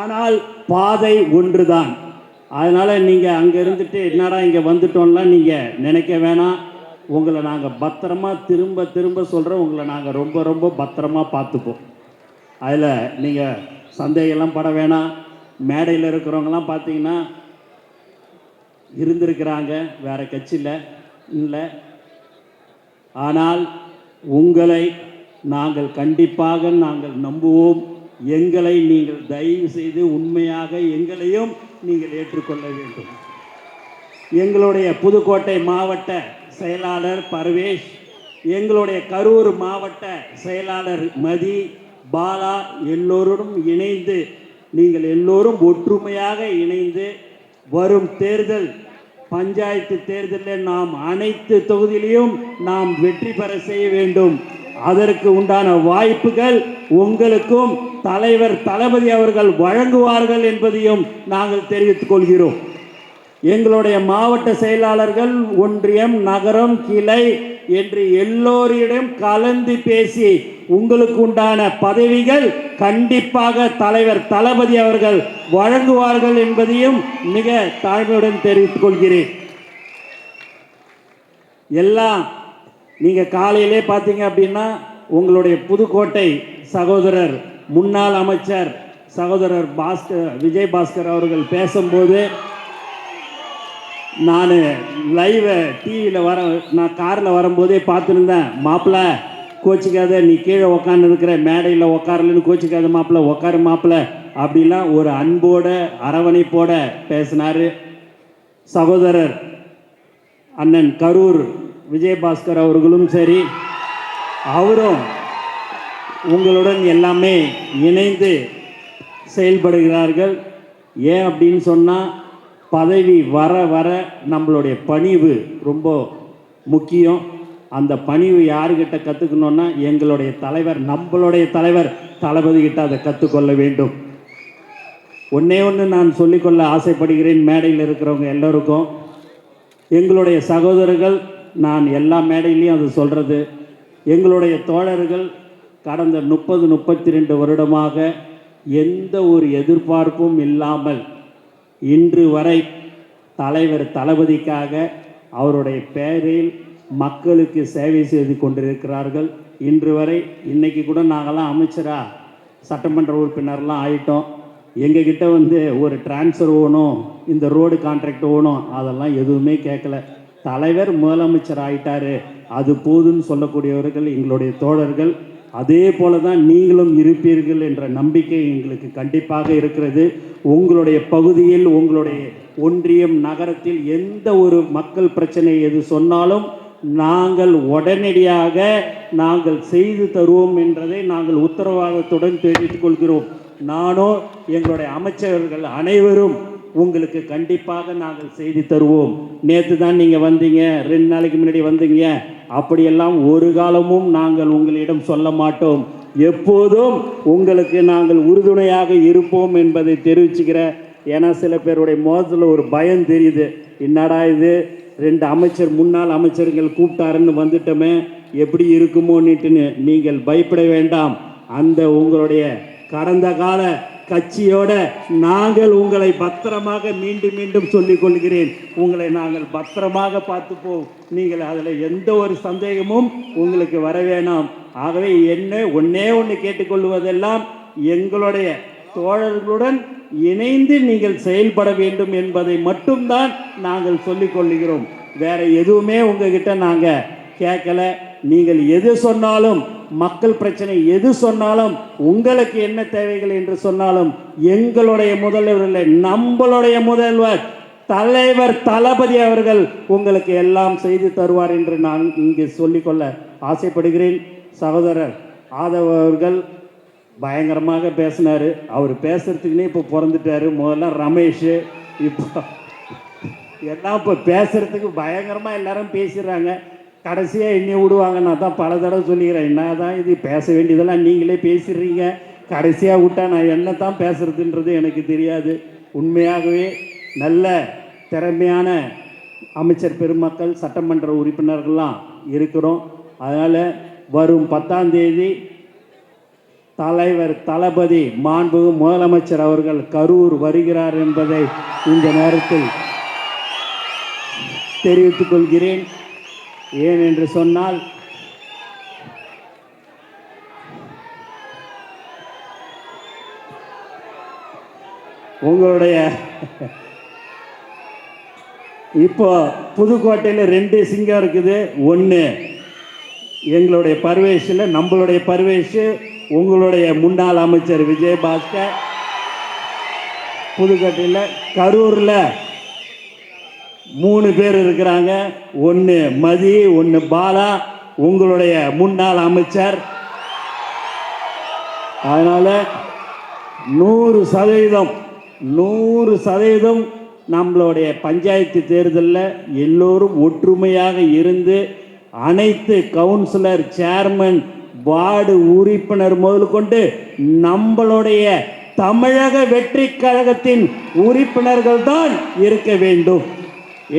ஆனால் பாதை ஒன்றுதான். அதனால நீங்க அங்க இருந்துட்டு என்னடா இங்க வந்துட்டோம்லாம் நீங்க நினைக்க வேணாம். உங்களை நாங்க பத்திரமா திரும்ப திரும்ப சொல்றோம், உங்களை நாங்க ரொம்ப ரொம்ப பத்திரமா பார்த்துப்போம். அதில் நீங்கள் சந்தேகம்லாம் பட வேணாம். மேடையில் இருக்கிறவங்கலாம் பார்த்தீங்கன்னா இருந்திருக்கிறாங்க வேற கட்சியில் இல்லை. ஆனால் உங்களை நாங்கள் கண்டிப்பாக நாங்கள் நம்புவோம். எங்களை நீங்கள் தயவு செய்து உண்மையாக எங்களையும் நீங்கள் ஏற்றுக்கொள்ள வேண்டும். எங்களுடைய புதுக்கோட்டை மாவட்ட செயலாளர் பர்வேஷ், எங்களுடைய கரூர் மாவட்ட செயலாளர் மதி, பாலா எல்லோருடன் இணைந்து நீங்கள் எல்லோரும் ஒற்றுமையாக இணைந்து வரும் தேர்தல் பஞ்சாயத்து தேர்தலில் நாம் அனைத்து தொகுதியிலையும் நாம் வெற்றி பெற செய்ய வேண்டும். அதற்கு உண்டான வாய்ப்புகள் உங்களுக்கும் தலைவர் தளபதி அவர்கள் வழங்குவார்கள் என்பதையும் நாங்கள் தெரிவித்துக் கொள்கிறோம். எங்களுடைய மாவட்ட செயலாளர்கள் ஒன்றியம், நகரம், கிளை என்று எல்லோரிடம் கலந்து பேசி உங்களுக்கு உண்டான பதவிகள் கண்டிப்பாக தலைவர் தளபதி அவர்கள் வழங்குவார்கள் என்பதையும் மிக தாழ்மையுடன் தெரிவித்துக் கொள்கிறேன். எல்லாம் நீங்க காலையிலே பார்த்தீங்க அப்படின்னா உங்களுடைய புதுக்கோட்டை சகோதரர் முன்னாள் அமைச்சர் சகோதரர் விஜயபாஸ்கர் அவர்கள் பேசும்போது நான் லைவ் டிவியில் நான் காரில் வரும்போதே பார்த்துருந்தேன். மாப்பிள்ள கோச்சிக்காத, நீ கீழே உக்காந்து இருக்கிற, மேடையில் உட்காரலன்னு கோச்சிக்காத மாப்பிள்ள, உட்காரு மாப்பிள்ள அப்படிலாம் ஒரு அன்போட அரவணைப்போட பேசினார். சகோதரர் அண்ணன் கரூர் விஜயபாஸ்கர் அவர்களும் சரி, அவரும் உங்களுடன் எல்லாமே இணைந்து செயல்படுகிறார்கள். ஏன் அப்படின்னு சொன்னால் பதவி வர வர நம்மளுடைய பணிவு ரொம்ப முக்கியம். அந்த பணிவு யாருக்கிட்ட கற்றுக்கணுன்னா எங்களுடைய தலைவர், நம்மளுடைய தலைவர் தளபதி கிட்ட அதை கற்றுக்கொள்ள வேண்டும். ஒன்றே ஒன்று நான் சொல்லிக்கொள்ள ஆசைப்படுகிறேன் மேடையில் இருக்கிறவங்க எல்லோருக்கும். எங்களுடைய சகோதரர்கள், நான் எல்லா மேடையிலையும் அது சொல்கிறது, எங்களுடைய தோழர்கள் கடந்த 30-32 வருடமாக எந்த ஒரு எதிர்பார்ப்பும் இல்லாமல் இன்று வரை தலைவர் தளபதிக்காக அவருடைய பெயரில் மக்களுக்கு சேவை செய்து கொண்டிருக்கிறார்கள். இன்று வரை இன்னைக்கு கூட நாங்கள்லாம் அமைச்சராக சட்டமன்ற உறுப்பினர்லாம் ஆயிட்டோம். எங்ககிட்ட வந்து ஒரு டிரான்ஸ்ஃபர் ஓணும், இந்த ரோடு கான்ட்ராக்ட் ஓணும், அதெல்லாம் எதுவுமே கேட்கல. தலைவர் முதலமைச்சர் ஆயிட்டாரு, அது போதுன்னு சொல்லக்கூடியவர்கள் எங்களுடைய தோழர்கள். அதே போல தான் நீங்களும் இருப்பீர்கள் என்ற நம்பிக்கை எங்களுக்கு கண்டிப்பாக இருக்கிறது. உங்களுடைய பகுதியில், உங்களுடைய ஒன்றியம், நகரத்தில் எந்த ஒரு மக்கள் பிரச்சனை எது சொன்னாலும் நாங்கள் உடனடியாக நாங்கள் செய்து தருவோம் என்றதை நாங்கள் உத்தரவாதத்துடன் தெரிவித்துக் கொள்கிறோம். நானோ எங்களுடைய அமைச்சர்கள் அனைவரும் உங்களுக்கு கண்டிப்பாக நாங்கள் செய்து தருவோம். நேற்று தான் நீங்கள் வந்தீங்க, 2 நாளைக்கு முன்னாடி வந்தீங்க, அப்படியெல்லாம் ஒரு காலமும் நாங்கள் உங்களிடம் சொல்ல மாட்டோம். எப்போதும் உங்களுக்கு நாங்கள் உறுதுணையாக இருப்போம் என்பதை தெரிவிச்சுக்கிற. ஏன்னா சில பேருடைய முகத்தில் ஒரு பயம் தெரியுது, என்னடா இது 2 அமைச்சர் முன்னாள் அமைச்சர்கள் கூப்பிட்டாருன்னு வந்துட்டோமே எப்படி இருக்குமோன்னுட்டுன்னு நீங்கள் பயப்பட வேண்டாம். அந்த உங்களுடைய கடந்த கால கட்சியோட நாங்கள் உங்களை பத்திரமாக மீண்டும் மீண்டும் சொல்லிக் கொள்கிறேன், உங்களை நாங்கள் பத்திரமாக பார்த்துப்போம். நீங்கள் அதில் எந்த ஒரு சந்தேகமும் உங்களுக்கு வர வேணாம். ஆகவே ஒன்னே ஒன்று கேட்டுக்கொள்வதெல்லாம் எங்களுடைய தோழர்களுடன் இணைந்து நீங்கள் செயல்பட வேண்டும் என்பதை மட்டும்தான் நாங்கள் சொல்லிக் கொள்கிறோம். வேற எதுவுமே உங்ககிட்ட நாங்கள் கேட்கல. நீங்கள் எது சொன்னாலும், மக்கள் பிரச்சனை எது சொன்னாலும், உங்களுக்கு என்ன தேவைகள் என்று சொன்னாலும், எங்களுடைய முதல்வர், நம்மளுடைய முதல்வர் தலைவர் தளபதி அவர்கள் உங்களுக்கு எல்லாம் செய்து தருவார் என்று நான் இங்கு சொல்லிக்கொள்ள ஆசைப்படுகிறேன். சகோதரர் ஆதவ அவர்கள் பயங்கரமாக பேசினார். அவர் பேசுறதுக்குன்னே இப்போ பிறந்துட்டாரு. முதல்ல ரமேஷ், இப்போ எல்லாம் இப்போ பேசுறதுக்கு பயங்கரமாக எல்லாரும் பேசிடுறாங்க. கடைசியாக என்னை விடுவாங்க. நான் தான் பல தடவை சொல்லிக்கிறேன், என்ன தான் இது பேச வேண்டியதெல்லாம் நீங்களே பேசிடுறீங்க, கடைசியாக விட்டா நான் என்ன தான் பேசுறதுன்றது எனக்கு தெரியாது. உண்மையாகவே நல்ல திறமையான அமைச்சர் பெருமக்கள், சட்டமன்ற உறுப்பினர்கள்லாம் இருக்கிறோம். அதனால் வரும் 10ஆம் தேதி தலைவர் தளபதி மாண்புமிகு முதலமைச்சர் அவர்கள் கரூர் வருகிறார் என்பதை இந்த நேரத்தில் தெரிவித்துக் கொள்கிறேன். ஏன் என்று சொன்னால், உங்களுடைய இப்போ புதுக்கோட்டையில் 2 சிங்கம் இருக்குது. ஒன்று எங்களுடைய பர்வேஷில், நம்மளுடைய பர்வேஷ், உங்களுடைய முன்னாள் அமைச்சர் விஜயபாஸ்கர் புதுக்கோட்டையில். கரூரில் 3 பேர் இருக்கிறாங்க. ஒன்று மதி, ஒன்று பாலா, உங்களுடைய முன்னாள் அமைச்சர். அதனால் 100% நம்மளுடைய பஞ்சாயத்து தேர்தலில் எல்லோரும் ஒற்றுமையாக இருந்து அனைத்து கவுன்சிலர், சேர்மன், வார்டு உறுப்பினர் முதல் கொண்டு நம்மளுடைய தமிழக வெற்றி கழகத்தின் உறுப்பினர்கள் தான் இருக்க வேண்டும்.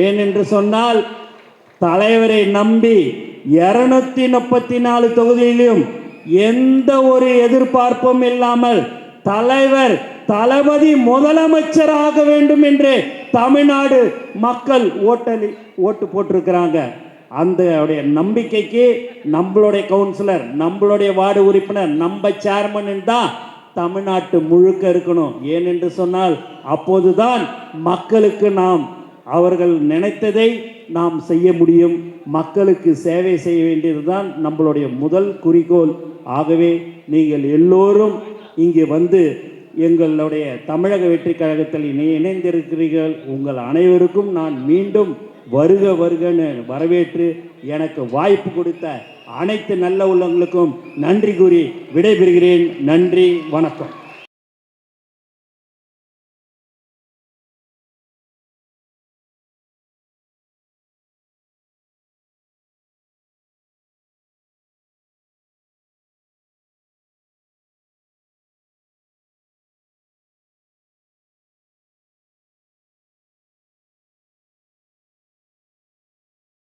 ஏனென்று சொன்னால், தலைவரை நம்பி 234 தொகுதியிலும் எந்த ஒரு எதிர்பார்ப்பும் இல்லாமல் தலைவர் தளபதி முதலமைச்சராக வேண்டும் என்று தமிழ்நாடு மக்கள் ஓட்டு போட்டிருக்கிறாங்க. அந்த நம்பிக்கைக்கு நம்மளுடைய கவுன்சிலர், நம்மளுடைய வார்டு உறுப்பினர், நம்ம சேர்மன் தான் தமிழ்நாட்டு முழுக்க இருக்கணும். ஏனென்று சொன்னால், அப்போதுதான் மக்களுக்கு நாம் அவர்கள் நினைத்ததை நாம் செய்ய முடியும். மக்களுக்கு சேவை செய்ய வேண்டியதுதான் நம்மளுடைய முதல் குறிக்கோள். ஆகவே நீங்கள் எல்லோரும் இங்கே வந்து எங்களுடைய தமிழக வெற்றி கழகத்தில் இணைந்திருக்கிறீர்கள். உங்கள் அனைவருக்கும் நான் மீண்டும் வருக வருகன்னு வரவேற்று எனக்கு வாய்ப்பு கொடுத்த அனைத்து நல்ல உள்ளங்களுக்கும் நன்றி கூறி விடைபெறுகிறேன். நன்றி, வணக்கம்.